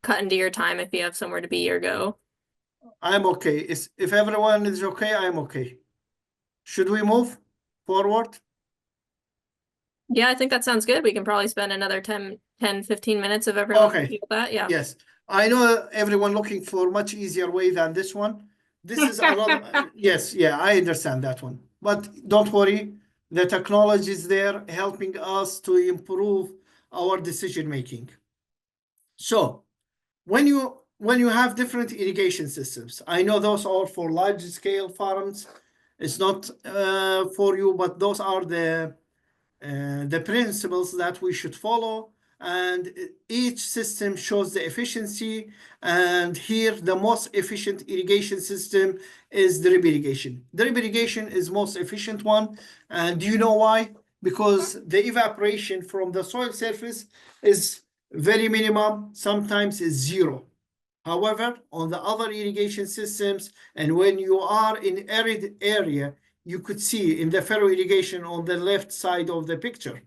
cut into your time if you have somewhere to be or go. I'm okay. If everyone is okay, I'm okay. Should we move forward? Yeah, I think that sounds good. We can probably spend another 10, 15 minutes if everyone Okay. with that. Yeah. Yes. I know everyone looking for a much easier way than this one. This is another, yes, yeah, I understand that one. But don't worry, the technology is there helping us to improve our decision making. So when you have different irrigation systems, I know those are for large scale farms. It's not for you, but those are the principles that we should follow. and each system shows the efficiency. And here, the most efficient irrigation system is drip irrigation. Drip irrigation is most efficient one. And do you know why? Because the evaporation from the soil surface is very minimum, sometimes is zero. However, on the other irrigation systems, and when you are in arid area, you could see in the furrow irrigation on the left side of the picture,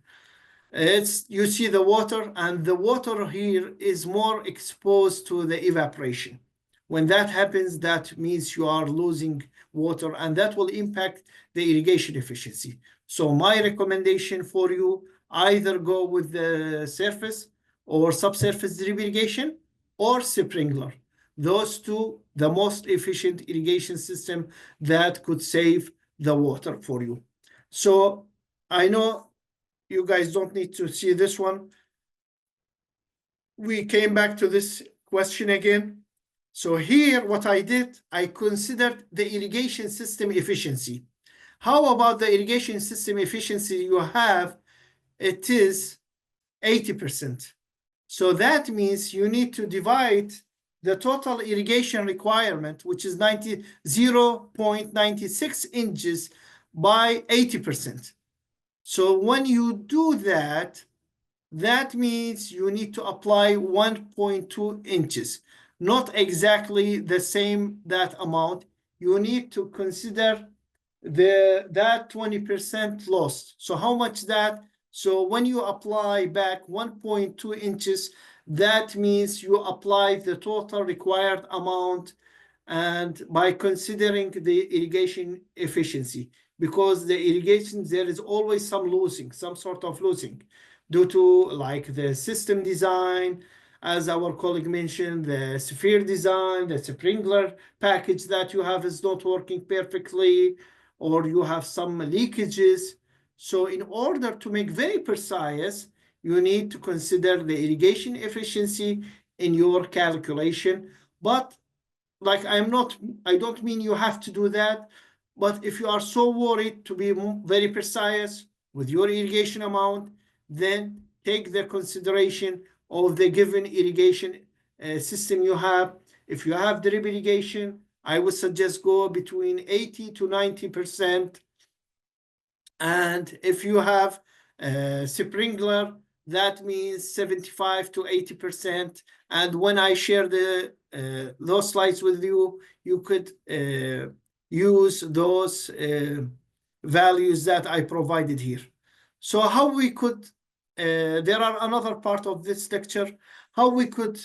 you see the water, and the water here is more exposed to the evaporation. When that happens, that means you are losing water, and that will impact the irrigation efficiency. So my recommendation for you, either go with the surface or subsurface drip irrigation or sprinkler. Those two, the most efficient irrigation system that could save the water for you. So I know you guys don't need to see this one. We came back to this question again. So here, what I did, I considered the irrigation system efficiency. How about the irrigation system efficiency you have? It is 80%. So that means you need to divide the total irrigation requirement, which is 0.96 inches by 80%. So when you do that, that means you need to apply 1.2 inches, not exactly the same that amount. You need to consider that 20% lost. So how much that? So when you apply back 1.2 inches, that means you apply the total required amount, and by considering the irrigation efficiency, because the irrigation, there is always some losing, some sort of losing, due to like the system design, as our colleague mentioned, the sphere design, the sprinkler package that you have is not working perfectly, or you have some leakages. So in order to make very precise, you need to consider the irrigation efficiency in your calculation. But like I don't mean you have to do that, but if you are so worried to be very precise with your irrigation amount, then take the consideration of the given irrigation system you have. If you have drip irrigation, I would suggest go between 80 to 90%. And if you have sprinkler, that means 75 to 80%. And when I share those slides with you, you could use those values that I provided here. So how we could, there are another part of this lecture, how we could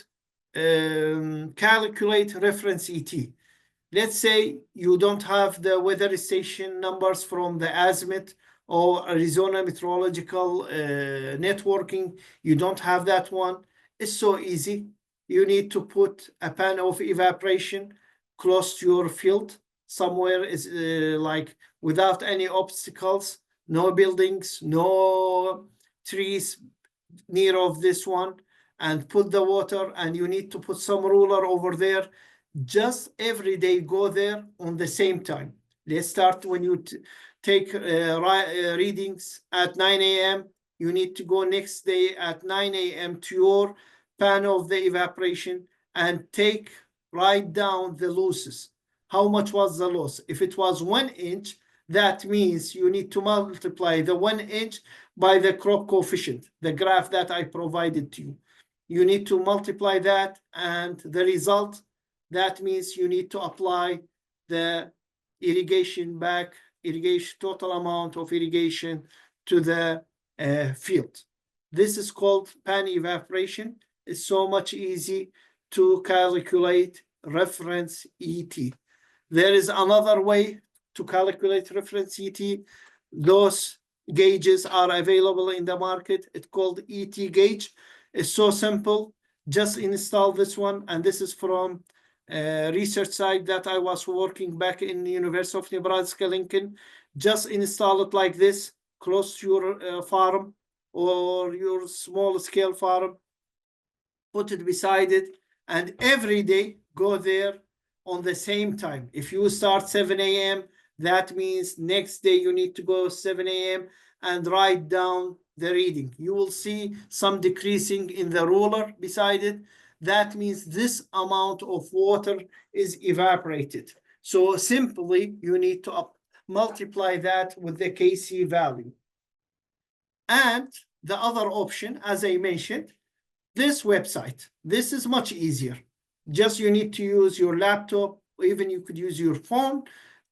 calculate reference ET. Let's say you don't have the weather station numbers from the azimuth or Arizona Meteorological Networking. You don't have that one. It's so easy. You need to put a pan of evaporation close to your field. Somewhere is like without any obstacles, no buildings, no trees near of this one, and put the water, and you need to put some ruler over there. Just every day go there on the same time. Let's start when you take readings at 9 a.m. You need to go next day at 9 a.m. to your pan of the evaporation and write down the losses. How much was the loss? If it was 1 inch, that means you need to multiply the 1 inch by the crop coefficient, the graph that I provided to you. You need to multiply that, and the result, that means you need to apply the irrigation total amount of irrigation to the field. This is called pan evaporation. It's so much easy to calculate reference ET. There is another way to calculate reference ET. Those gauges are available in the market. It's called ET gauge. It's so simple. Just install this one, and this is from research site that I was working back in the University of Nebraska, Lincoln. Just install it like this, close to your farm or your small scale farm. Put it beside it, and every day go there on the same time. If you start 7 a.m., that means next day you need to go 7 a.m. and write down the reading. You will see some decreasing in the ruler beside it. That means this amount of water is evaporated. So simply, you need to multiply that with the Kc value. And the other option, as I mentioned, this website. This is much easier. Just you need to use your laptop, or even you could use your phone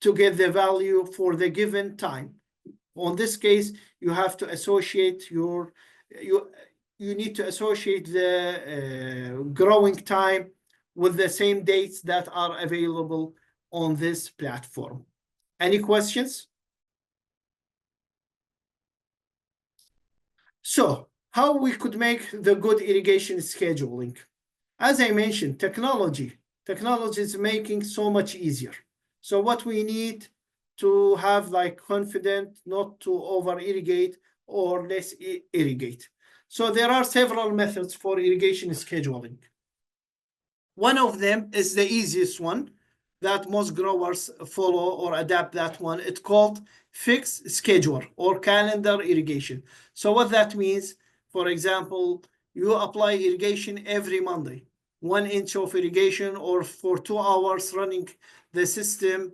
to get the value for the given time. On this case, you have to associate you need to associate the growing time with the same dates that are available on this platform. Any questions? So how we could make the good irrigation scheduling? As I mentioned, technology is making so much easier. So what we need to have like confident not to over irrigate or less irrigate. So there are several methods for irrigation scheduling. One of them is the easiest one that most growers follow or adapt that one. It's called fixed schedule or calendar irrigation. So what that means, for example, you apply irrigation every Monday, 1 inch of irrigation, or for 2 hours running the system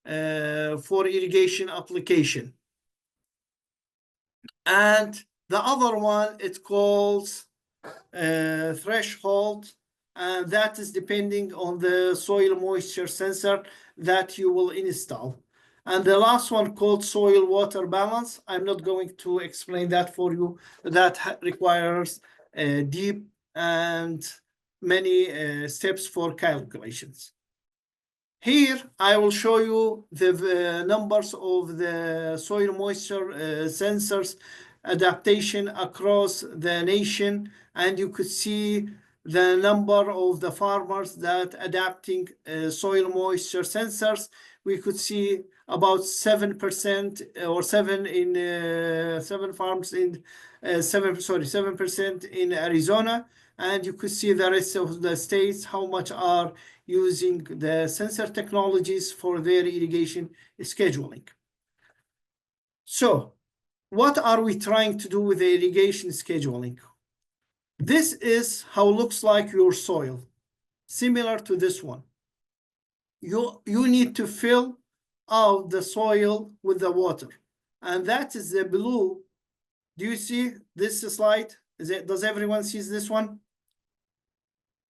for irrigation application. And the other one, it calls threshold, and that is depending on the soil moisture sensor that you will install. And the last one called soil water balance. I'm not going to explain that for you. That requires deep and many steps for calculations. Here, I will show you the numbers of the soil moisture sensors adaptation across the nation, and you could see the number of the farmers that adapting soil moisture sensors. We could see about 7% or 7 farms in 7% in Arizona, and you could see the rest of the states how much are using the sensor technologies for their irrigation scheduling. So what are we trying to do with the irrigation scheduling? This is how it looks like your soil, similar to this one. You need to fill out the soil with the water, and that is the blue. Do you see this slide? Does everyone see this one?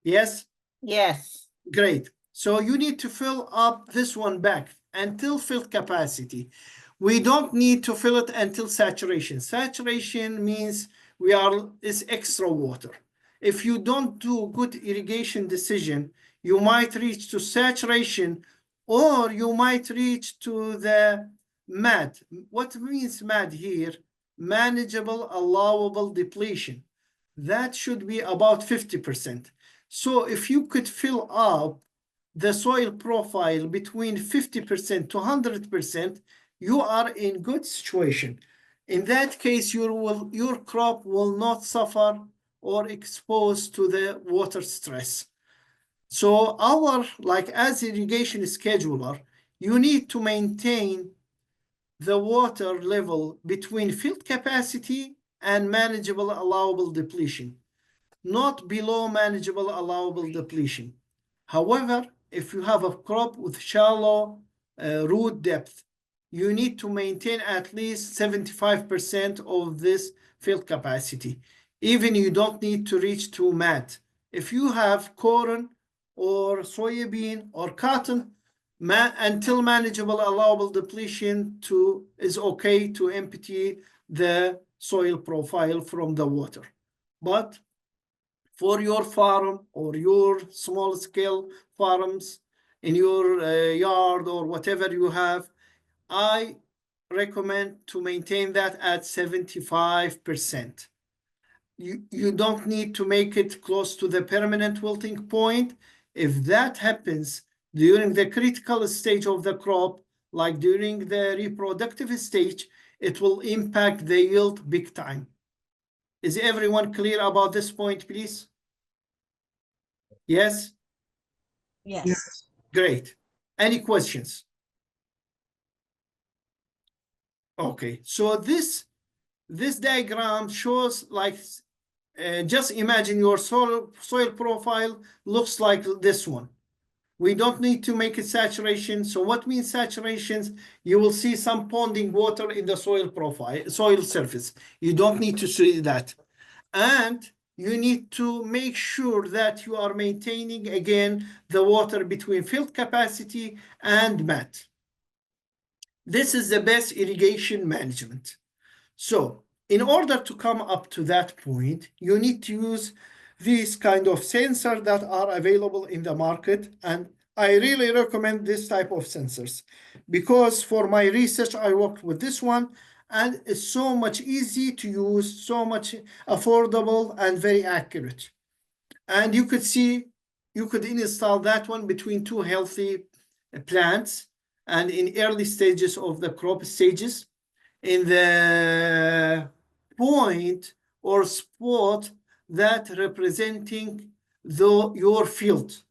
Yes? Yes. Great. So you need to fill up this one back until filled capacity. We don't need to fill it until saturation. Saturation means it's extra water. If you don't do good irrigation decision, you might reach to saturation, or you might reach to the MAD. What means MAD here? Manageable allowable depletion. That should be about 50%. So if you could fill up the soil profile between 50% to 100%, you are in good situation. In that case, your crop will not suffer or exposed to the water stress. So as irrigation scheduler, you need to maintain the water level between field capacity and manageable allowable depletion, not below manageable allowable depletion. However, if you have a crop with shallow root depth, you need to maintain at least 75% of this field capacity. Even you don't need to reach to MAT. If you have corn or soybean or cotton, until manageable allowable depletion is okay to empty the soil profile from the water. But for your farm or your small scale farms in your yard or whatever you have, I recommend to maintain that at 75%. You don't need to make it close to the permanent wilting point. If that happens during the critical stage of the crop, like during the reproductive stage, it will impact the yield big time. Is everyone clear about this point, please? Yes? Yes. Great. Any questions? Okay, so this this diagram shows like, just imagine your soil profile looks like this one. We don't need to make it saturation. So what means saturations? You will see some ponding water in the soil profile, soil surface. You don't need to see that. And you need to make sure that you are maintaining, again, the water between field capacity and mat. This is the best irrigation management. So in order to come up to that point, you need to use these kind of sensors that are available in the market. And I really recommend this type of sensors because for my research, I worked with this one and it's so much easy to use, so much affordable and very accurate. And you could see, you could install that one between two healthy plants and in early stages of the crop stages in the point or spot that representing your field.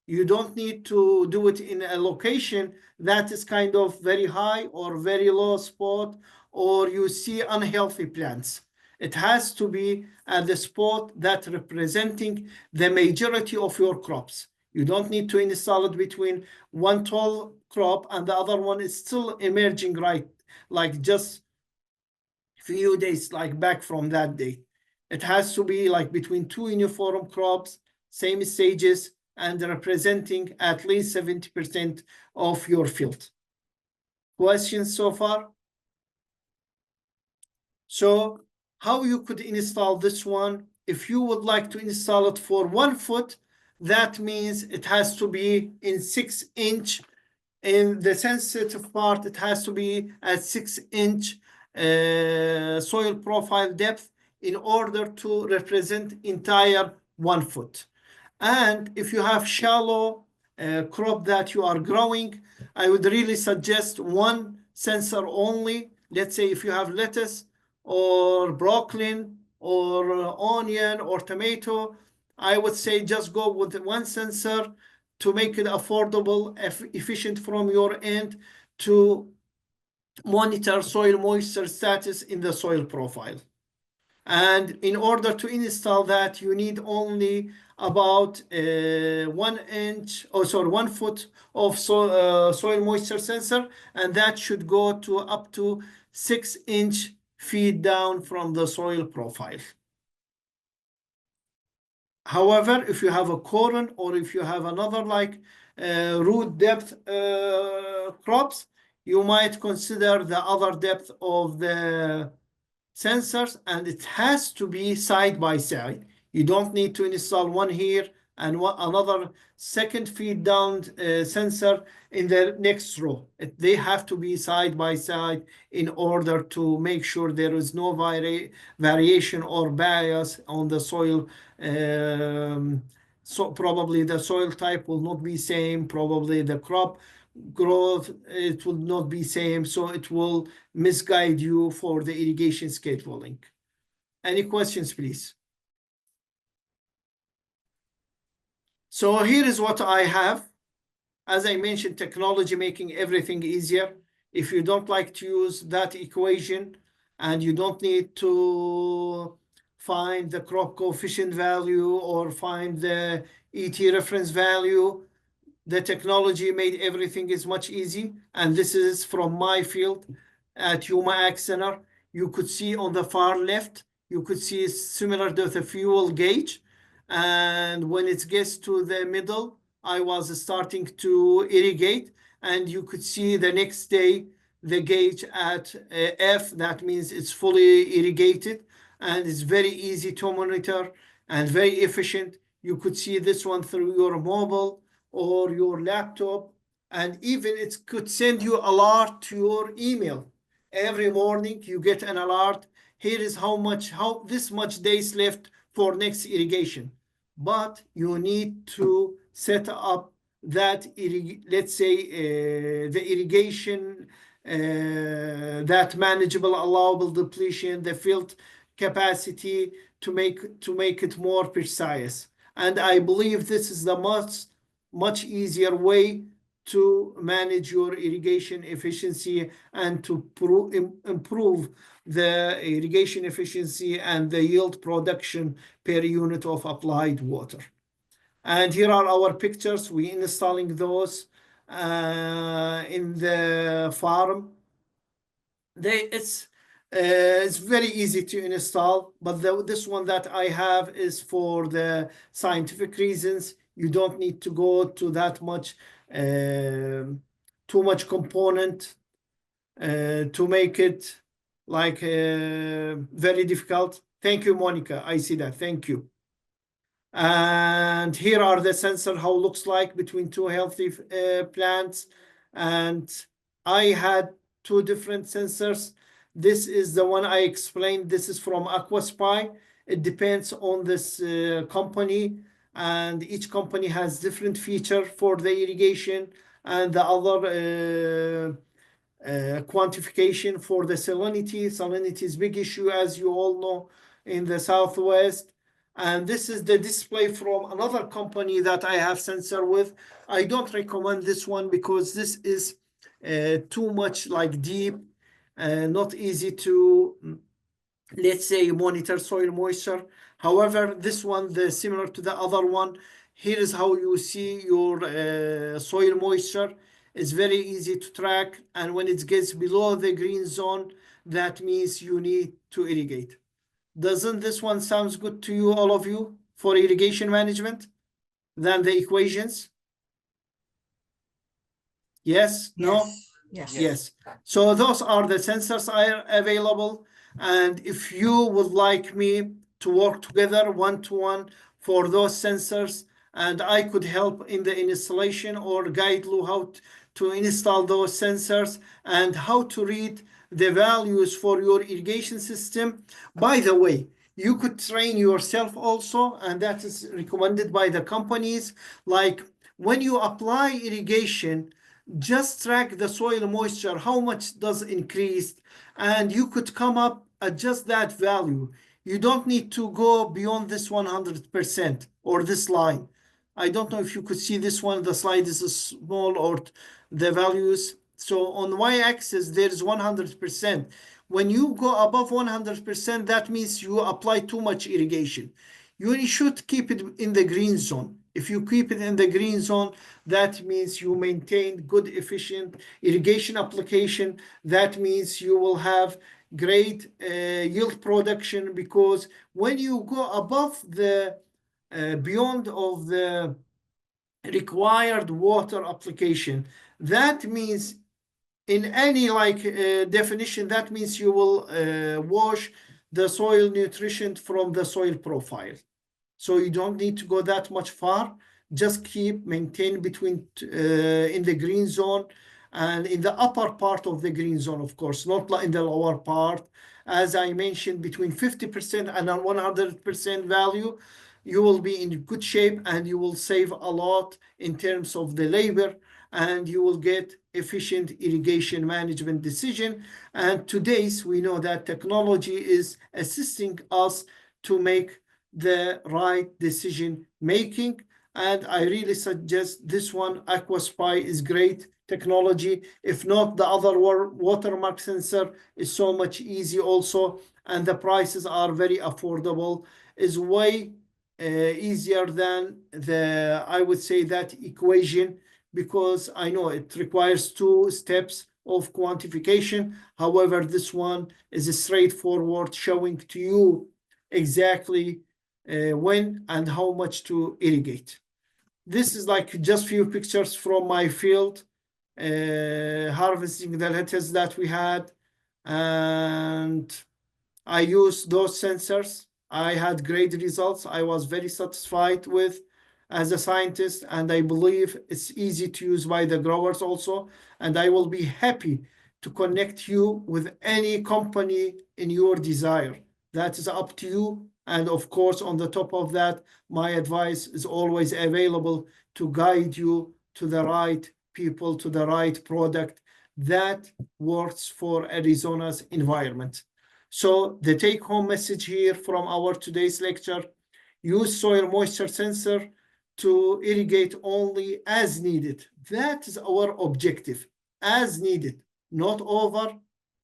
You don't need to do it in a location that is kind of very high or very low spot, or you see unhealthy plants. It has to be at the spot that representing the majority of your crops. You don't need to install it between one tall crop and the other one is still emerging, right? Like just few days like back from that date. It has to be like between two uniform crops, same stages, and representing at least 70% of your field. Questions so far? So how you could install this one? If you would like to install it for 1 foot, that means it has to be in 6 inch. In the sensitive part, it has to be at 6 inch soil profile depth in order to represent entire 1 foot. And if you have shallow crop that you are growing, I would really suggest one sensor only. Let's say if you have lettuce or broccoli or onion or tomato, I would say just go with one sensor to make it affordable, efficient from your end to monitor soil moisture status in the soil profile. And in order to install that, you need only about 1 foot of soil moisture sensor, and that should go to up to 6 inch feet down from the soil profile. However, if you have a cotton or if you have another like root depth crops, you might consider the other depth of the sensors, and it has to be side by side. You don't need to install one here and another second feed down sensor in the next row. They have to be side by side in order to make sure there is no variation or bias on the soil. So probably the soil type will not be same, probably the crop growth, it will not be same, so it will misguide you for the irrigation scheduling. Any questions, please? So here is what I have. As I mentioned, technology making everything easier. If you don't like to use that equation and you don't need to find the crop coefficient value or find the ET reference value, the technology made everything is much easy. And this is from my field at Yuma Ag Center. You could see on the far left, you could see similar to the fuel gauge. And when it gets to the middle, I was starting to irrigate, and you could see the next day, the gauge at F, that means it's fully irrigated, and it's very easy to monitor and very efficient. You could see this one through your mobile or your laptop, and even it could send you alert to your email. Every morning you get an alert. Here is how this much days left for next irrigation. But you need to set up that, let's say, the irrigation, that manageable allowable depletion, the field capacity to make it more precise. And I believe this is the much easier way to manage your irrigation efficiency and to improve the irrigation efficiency and the yield production per unit of applied water. And here are our pictures. We installing those in the farm. It's very easy to install, but this one that I have is for the scientific reasons. You don't need to go to that much, too much component to make it like very difficult. Thank you, Monica. I see that. Thank you. And here are the sensor, how it looks like between two healthy plants. And I had two different sensors. This is the one I explained. This is from AquaSpy. It depends on this company, and each company has different feature for the irrigation and the other quantification for the salinity. Salinity is a big issue, as you all know, in the Southwest. And this is the display from another company that I have sensor with. I don't recommend this one because this is too much like deep, not easy to, let's say, monitor soil moisture. However, this one, similar to the other one, here is how you see your soil moisture. It's very easy to track. And when it gets below the green zone, that means you need to irrigate. Doesn't this one sounds good to you, all of you, for irrigation management than the equations? Yes? No? Yes. Yes. So those are the sensors are available. And if you would like me to work together one-to-one for those sensors, and I could help in the installation or guide you how to install those sensors and how to read the values for your irrigation system. By the way, you could train yourself also, and that is recommended by the companies. Like when you apply irrigation, just track the soil moisture, how much does increase, and you could come up at just that value. You don't need to go beyond this 100% or this line. I don't know if you could see this one, the slide is small, or the values. So on y-axis, there's 100%. When you go above 100%, that means you apply too much irrigation. You should keep it in the green zone. If you keep it in the green zone, that means you maintain good, efficient irrigation application. That means you will have great yield production, because when you go above the beyond of the required water application, that means in any definition, that means you will wash the soil nutrition from the soil profile. So you don't need to go that much far. Just maintain between in the green zone and in the upper part of the green zone, of course, not in the lower part. As I mentioned, between 50% and 100% value, you will be in good shape, and you will save a lot in terms of the labor, and you will get efficient irrigation management decision. And today's, we know that technology is assisting us to make the right decision making. And I really suggest this one. AquaSpy is great technology. If not, the other watermark sensor is so much easy also, and the prices are very affordable. Is way easier than I would say that equation, because I know it requires 2 steps of quantification. However, this one is straightforward, showing to you exactly when and how much to irrigate. This is like just few pictures from my field, harvesting the lettuce that we had, and I used those sensors. I had great results. I was very satisfied with as a scientist, and I believe it's easy to use by the growers also. And I will be happy to connect you with any company in your desire. That is up to you. And of course, on the top of that, my advice is always available to guide you to the right people, to the right product that works for Arizona's environment. So the take-home message here from our today's lecture: use soil moisture sensor to irrigate only as needed. That is our objective, as needed, not over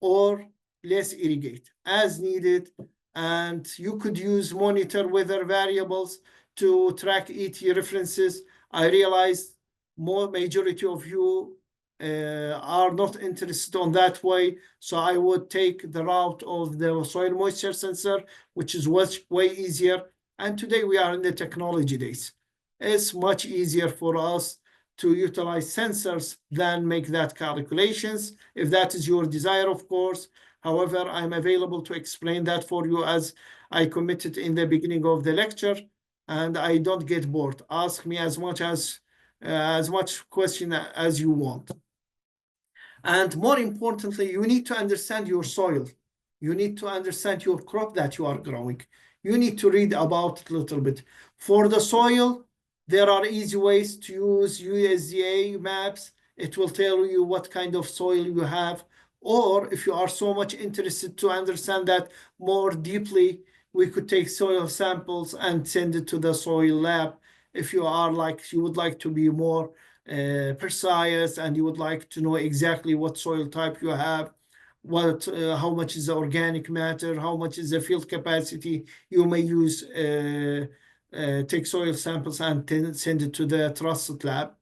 or less irrigate, as needed. And you could use monitor weather variables to track ET references. I realized majority of you are not interested on that way. So I would take the route of the soil moisture sensor, which is way easier. And today we are in the technology days. It's much easier for us to utilize sensors than make that calculations, if that is your desire, of course. However, I'm available to explain that for you as I committed in the beginning of the lecture, and I don't get bored. Ask me as much question as you want. And more importantly, you need to understand your soil. You need to understand your crop that you are growing. You need to read about it a little bit. For the soil, there are easy ways to use USDA maps. It will tell you what kind of soil you have. Or if you are so much interested to understand that more deeply, we could take soil samples and send it to the soil lab. If you are you would like to be more precise and you would like to know exactly what soil type you have, how much is the organic matter, how much is the field capacity, you may use take soil samples and send it to the trusted lab.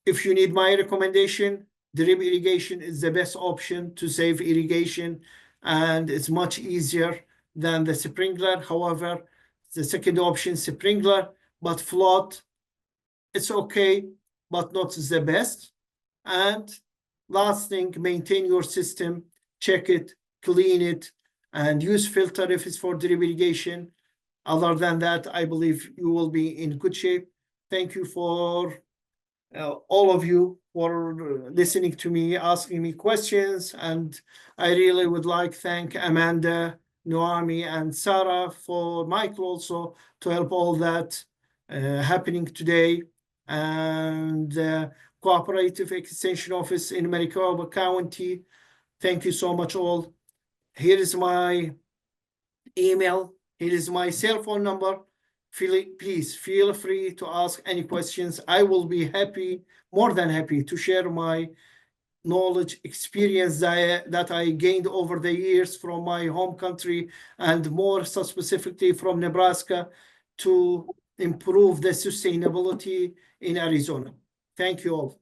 If you need my recommendation, drip irrigation is the best option to save irrigation, and it's much easier than the sprinkler. However, the second option, sprinkler, but flood, it's okay, but not the best. And last thing, maintain your system, check it, clean it, and use filter if it's for drip irrigation. Other than that, I believe you will be in good shape. Thank you for all of you for listening to me, asking me questions. And I really would like to thank Amanda, Noami, and Sarah for Michael also to help all that happening today. And Cooperative Extension Office in Maricopa County. Thank you so much all. Here is my email. Here is my cell phone number. Please feel free to ask any questions. I will be happy, more than happy, to share my knowledge, experience that I gained over the years from my home country, and more so specifically from Nebraska, to improve the sustainability in Arizona. Thank you all.